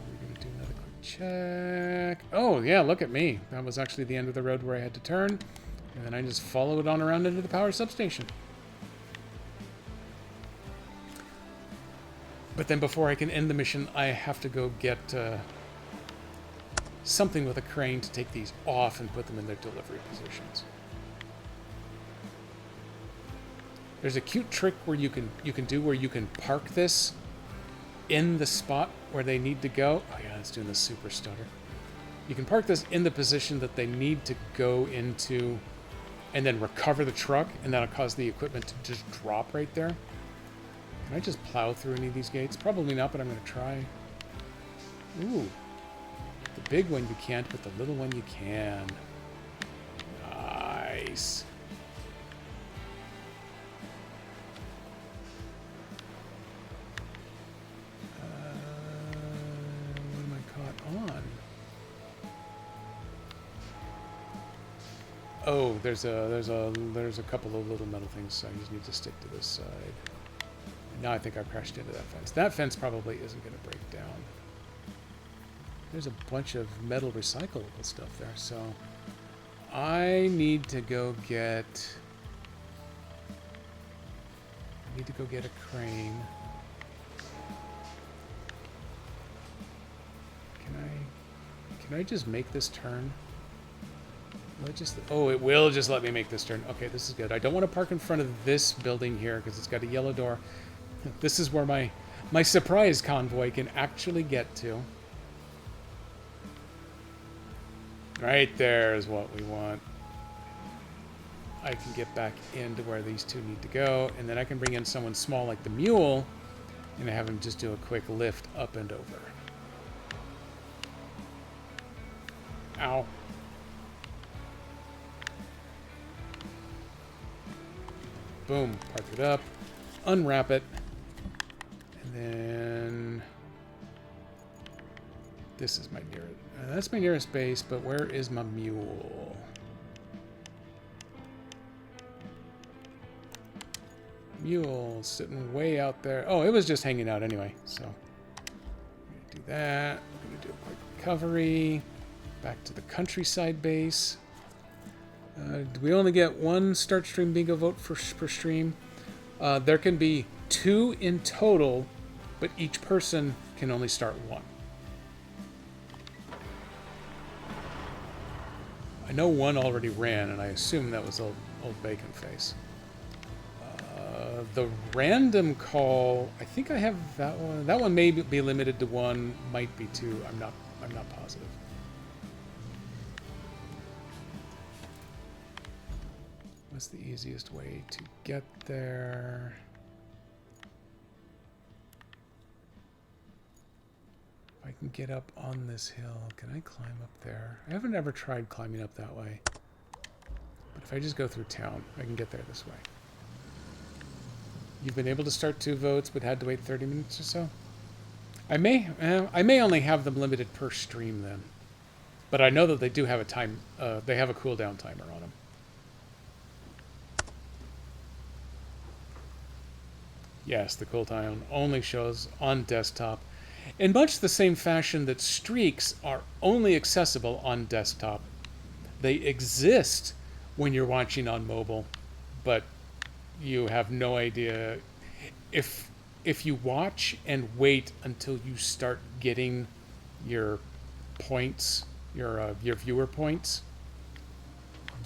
We're going to do another quick check. Oh, yeah, look at me. That was actually the end of the road where I had to turn. And then I just followed on around into the power substation. But then before I can end the mission, I have to go get something with a crane to take these off and put them in their delivery positions. There's a cute trick where you can park this in the spot where they need to go. Oh yeah, it's doing the super stutter. You can park this in the position that they need to go into and then recover the truck, and that'll cause the equipment to just drop right there. Can I just plow through any of these gates? Probably not, but I'm going to try. Ooh. The big one you can't, but the little one you can. Nice. What am I caught on? Oh, there's a couple of little metal things, so I just need to stick to this side. Now I think I crashed into that fence. That fence probably isn't going to break down. There's a bunch of metal recyclable stuff there, so I need to go get a crane. Can I just make this turn? Oh, it will just let me make this turn. Okay, this is good. I don't want to park in front of this building here because it's got a yellow door. This is where my surprise convoy can actually get to. Right there is what we want. I can get back into where these two need to go, and then I can bring in someone small like the mule and have him just do a quick lift up and over. Ow. Boom, park it up, unwrap it, and then this is my nearest. That's my nearest base, but where is my mule? Mule sitting way out there. Oh, it was just hanging out anyway. So I'm gonna do that. We're gonna do a quick recovery. Back to the countryside base. Do we only get one start stream bingo vote per stream? There can be 2 in total, but each person can only start 1. I know one already ran, and I assume that was old Bacon Face. The random call, I think I have that one. That one may be limited to 1, might be 2. I'm not positive. What's the easiest way to get there? If I can get up on this hill, can I climb up there? I haven't ever tried climbing up that way. But if I just go through town, I can get there this way. You've been able to start 2 votes, but had to wait 30 minutes or so? I may only have them limited per stream then. But I know that they do have a time, they have a cooldown timer on them. Yes, the cooldown only shows on desktop. In much the same fashion that streaks are only accessible on desktop. They exist when you're watching on mobile, but you have no idea if you watch and wait until you start getting your points, your viewer points.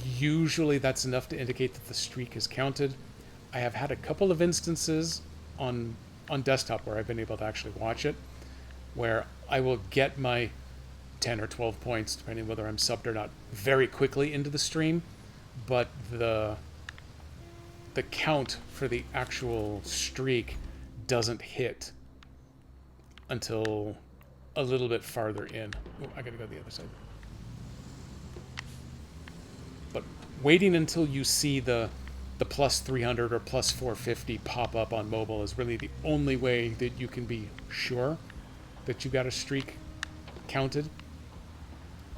Usually that's enough to indicate that the streak is counted. I have had a couple of instances on desktop where I've been able to actually watch it, where I will get my 10 or 12 points, depending whether I'm subbed or not, very quickly into the stream, but the count for the actual streak doesn't hit until a little bit farther in. Oh, I gotta go to the other side. But waiting until you see the plus 300 or plus 450 pop up on mobile is really the only way that you can be sure that you got a streak counted.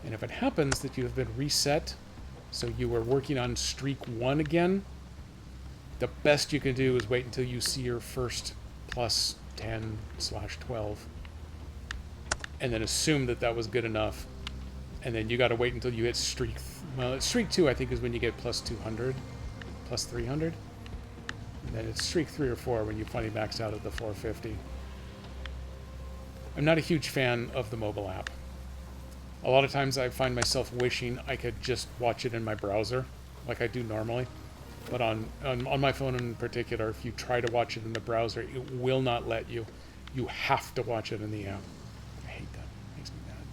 And if it happens that you have been reset, so you were working on streak 1 again, the best you can do is wait until you see your first plus 10/12, and then assume that that was good enough. And then you got to wait until you hit streak. Well, streak 2, I think, is when you get plus 200, plus 300. And then it's streak 3 or 4 when you finally max out at the 450. I'm not a huge fan of the mobile app. A lot of times I find myself wishing I could just watch it in my browser, like I do normally. But on my phone in particular, if you try to watch it in the browser, it will not let you. You have to watch it in the app. I hate that. It makes me mad.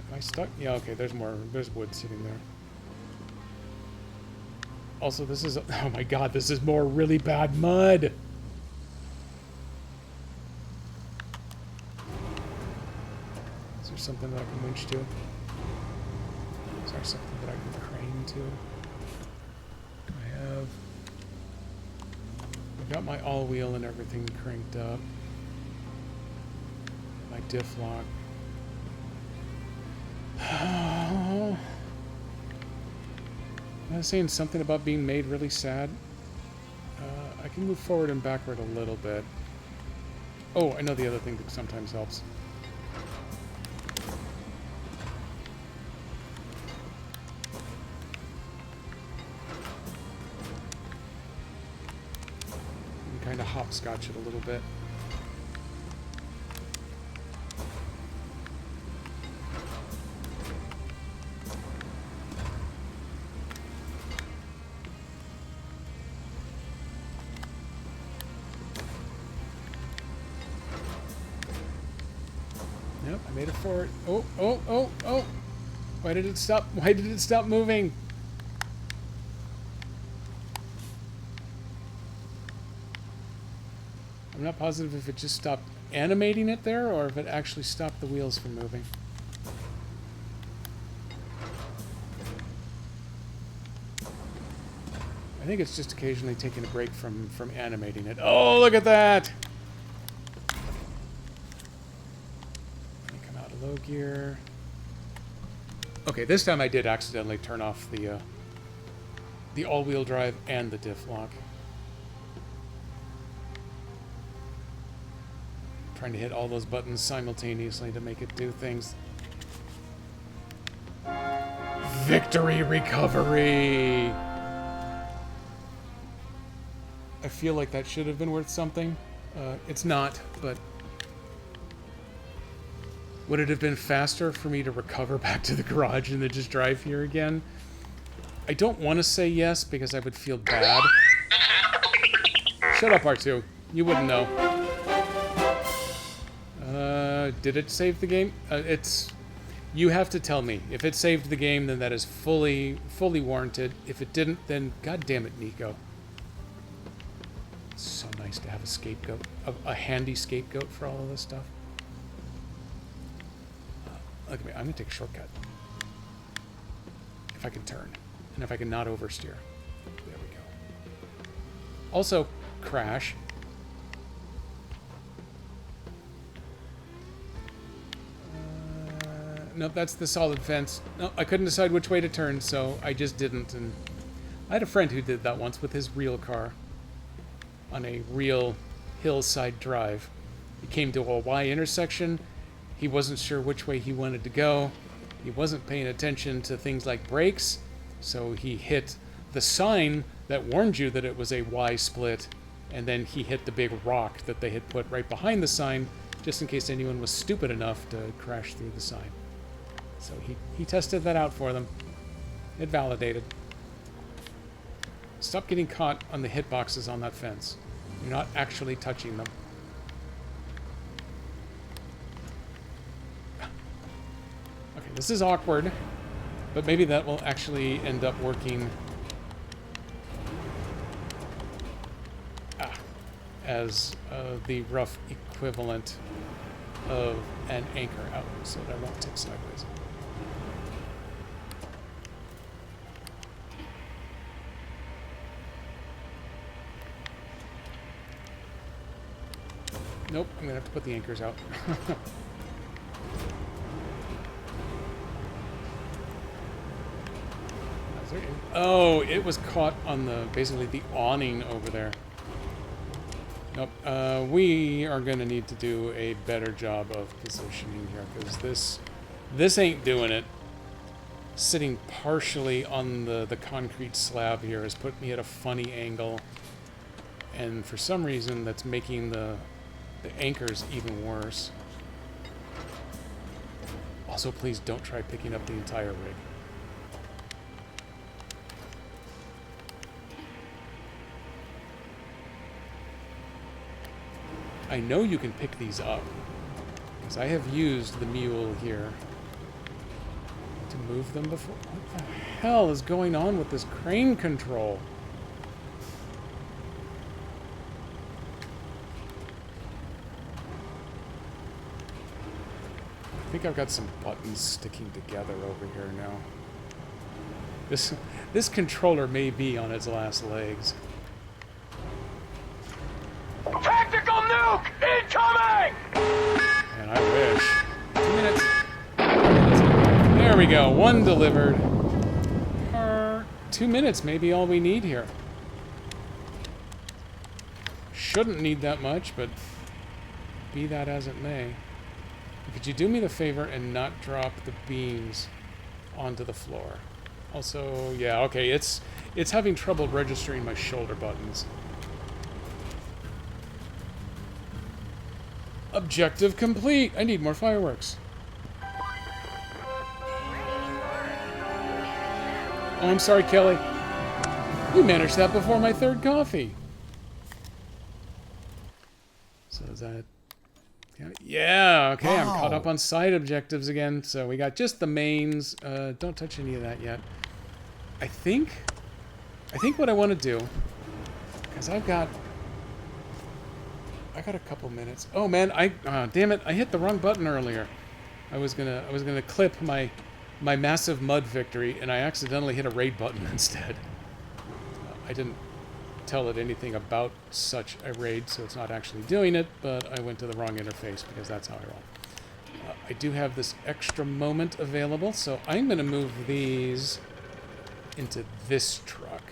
Am I stuck? Yeah, okay, there's more. There's wood sitting there. Also, this is... Oh my god, this is more really bad mud! Is there something that I can winch to? Is there something that I can crane to? I've got my all wheel and everything cranked up. My diff lock. I was saying something about being made really sad. I can move forward and backward a little bit. Oh, I know the other thing that sometimes helps. Kind of hopscotch it a little bit. Yep, I made it forward. Oh, oh, oh, oh! Why did it stop? Why did it stop moving? I'm not positive if it just stopped animating it there or if it actually stopped the wheels from moving. I think it's just occasionally taking a break from animating it. Oh, look at that! Let me come out of low gear. Okay, this time I did accidentally turn off the all-wheel drive and the diff lock. Trying to hit all those buttons simultaneously to make it do things. Victory recovery! I feel like that should have been worth something. It's not, but would it have been faster for me to recover back to the garage and then just drive here again? I don't want to say yes because I would feel bad. Shut up, R2. You wouldn't know. Did it save the game? You have to tell me. If it saved the game, then that is fully warranted. If it didn't, then god damn it, Nico. It's so nice to have a scapegoat, a handy scapegoat for all of this stuff. Look at me. I'm gonna take a shortcut. If I can turn, and if I can not oversteer. There we go. Also, crash. Nope, that's the solid fence. No, I couldn't decide which way to turn, so I just didn't. And I had a friend who did that once with his real car on a real hillside drive. He came to a Y intersection. He wasn't sure which way he wanted to go. He wasn't paying attention to things like brakes, so he hit the sign that warned you that it was a Y split, and then he hit the big rock that they had put right behind the sign, just in case anyone was stupid enough to crash through the sign. So he tested that out for them. It validated. Stop getting caught on the hitboxes on that fence. You're not actually touching them. Okay, this is awkward, but maybe that will actually end up working as the rough equivalent of an anchor out, so that I won't tip sideways. Nope, I'm gonna have to put the anchors out. Oh, it was caught on the basically the awning over there. Nope. We are gonna need to do a better job of positioning here because this ain't doing it. Sitting partially on the concrete slab here has put me at a funny angle, and for some reason that's making the anchors even worse. Also, please don't try picking up the entire rig. I know you can pick these up, because I have used the mule here to move them before. What the hell is going on with this crane control? I think I've got some buttons sticking together over here now. This controller may be on its last legs. Tactical nuke incoming! And I wish. 2 minutes. There we go. One delivered. 2 minutes may be all we need here. Shouldn't need that much, but be that as it may. Could you do me the favor and not drop the beams onto the floor? Also, yeah, okay, it's having trouble registering my shoulder buttons. Objective complete. I need more fireworks. Oh, I'm sorry, Kelly. You managed that before my third coffee. So is that... Yeah, okay, wow. I'm caught up on side objectives again. So we got just the mains. Don't touch any of that yet. I think what I want to do, because I've got a couple minutes. Oh man, damn it! I hit the wrong button earlier. I was gonna clip my massive mud victory, and I accidentally hit a raid button instead. I didn't tell it anything about such a raid, so it's not actually doing it. But I went to the wrong interface because that's how I roll. I do have this extra moment available, so I'm gonna move these into this truck,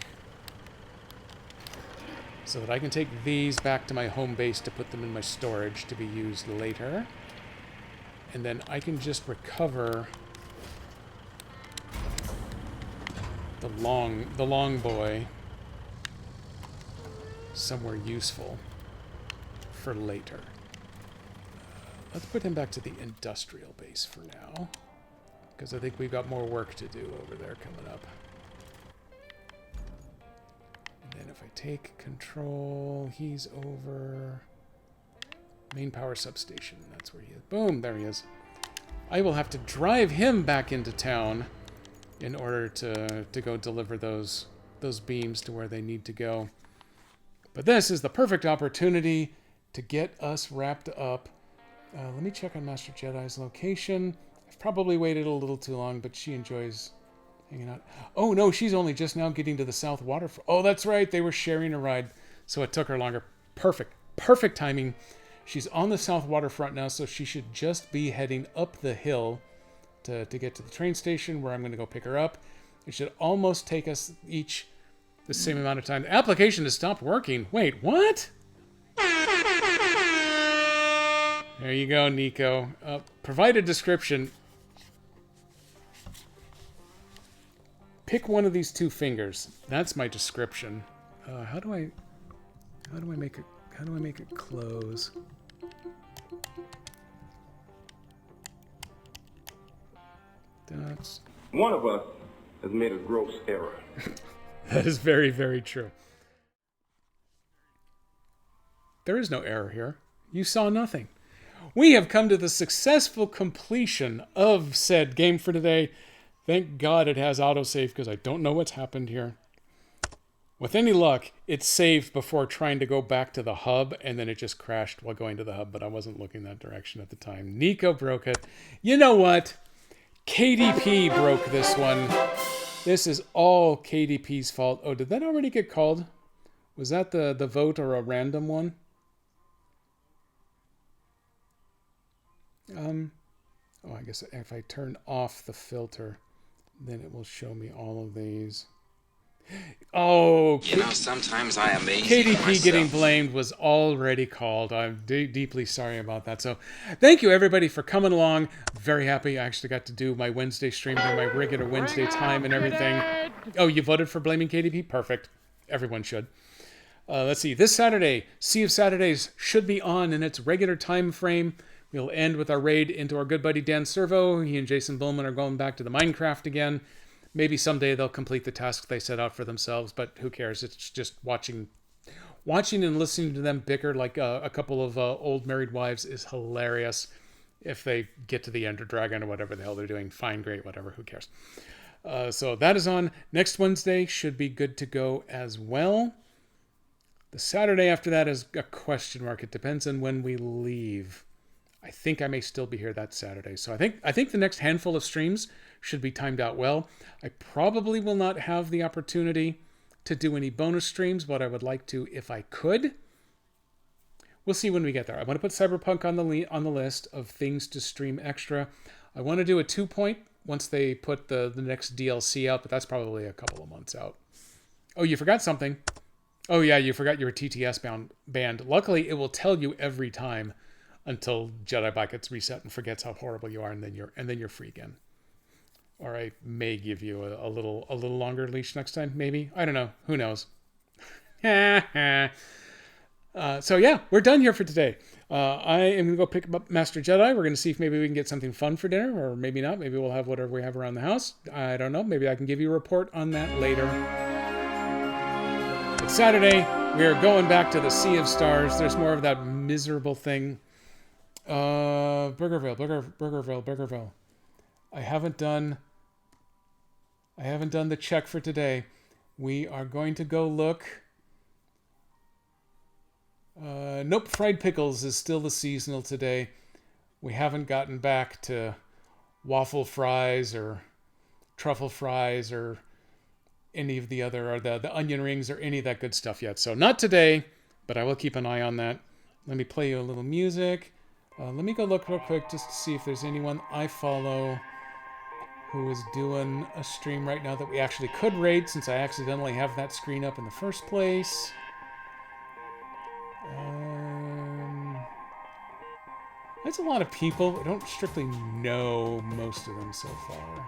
so that I can take these back to my home base to put them in my storage to be used later. And then I can just recover the long boy somewhere useful for later. Let's put him back to the industrial base for now, because I think we've got more work to do over there coming up. And then if I take control, he's over main power substation. That's where he is. Boom, there he is. I will have to drive him back into town in order to go deliver those beams to where they need to go. But this is the perfect opportunity to get us wrapped up. Let me check on Master Jedi's location. I've probably waited a little too long, but she enjoys hanging out. Oh no, she's only just now getting to the South Waterfront. Oh, that's right. They were sharing a ride, so it took her longer. Perfect. Perfect timing. She's on the South Waterfront now, so she should just be heading up the hill to get to the train station where I'm going to go pick her up. It should almost take us each the same amount of time. The application has stopped working. Wait, what? There you go, Nico. Provide a description. Pick one of these two fingers. That's my description. How do I make it close? That's... One of us has made a gross error. That is very, very true. There is no error here. You saw nothing. We have come to the successful completion of said game for today. Thank God it has autosave because I don't know what's happened here. With any luck, it saved before trying to go back to the hub, and then it just crashed while going to the hub, but I wasn't looking that direction at the time. Nico broke it. You know what? KDP broke this one. This is all KDP's fault. Oh, did that already get called? Was that the vote or a random one? Oh, I guess if I turn off the filter, then it will show me all of these. Oh, You know, sometimes I amaze KDP myself. getting blamed was already called. I'm deeply sorry about that. So thank you, everybody, for coming along. Very happy I actually got to do my Wednesday stream during my regular Wednesday time and everything. Oh, you voted for blaming KDP? Perfect. Everyone should. Let's see. This Saturday, Sea of Saturdays should be on in its regular time frame. We'll end with our raid into our good buddy Dan Servo. He and Jason Bowman are going back to the Minecraft again. Maybe someday they'll complete the task they set out for themselves, but who cares? It's just watching and listening to them bicker like a couple of old married wives is hilarious. If they get to the Ender Dragon or whatever the hell they're doing, fine, great, whatever, who cares? So that is on. Next Wednesday should be good to go as well. The Saturday after that is a question mark. It depends on when we leave. I think I may still be here that Saturday. So I think the next handful of streams should be timed out well. I probably will not have the opportunity to do any bonus streams, but I would like to if I could. We'll see when we get there. I want to put Cyberpunk on the list of things to stream extra. I want to do a 2-point once they put the next DLC out, but that's probably a couple of months out. Oh, you forgot something. Oh yeah, you forgot you were TTS banned. Luckily, it will tell you every time until Jedi gets reset and forgets how horrible you are, and then you're free again. Or I may give you a little longer leash next time, maybe. I don't know. Who knows? So yeah, we're done here for today. I am going to go pick up Master Jedi. We're going to see if maybe we can get something fun for dinner, or maybe not. Maybe we'll have whatever we have around the house. I don't know. Maybe I can give you a report on that later. But Saturday, we are going back to the Sea of Stars. There's more of that miserable thing. Burgerville. I haven't done the check for today. We are going to go look. Nope, fried pickles is still the seasonal today. We haven't gotten back to waffle fries or truffle fries or any of the other, or the onion rings or any of that good stuff yet. So not today, but I will keep an eye on that. Let me play you a little music. Let me go look real quick just to see if there's anyone I follow who is doing a stream right now that we actually could raid, since I accidentally have that screen up in the first place. That's a lot of people. I don't strictly know most of them so far.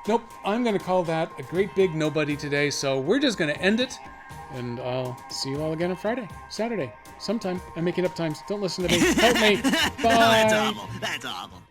Nope, I'm going to call that a great big nobody today, so we're just going to end it, and I'll see you all again on Saturday, sometime. I'm making up times. Don't listen to me. Help me. Bye. That's awful.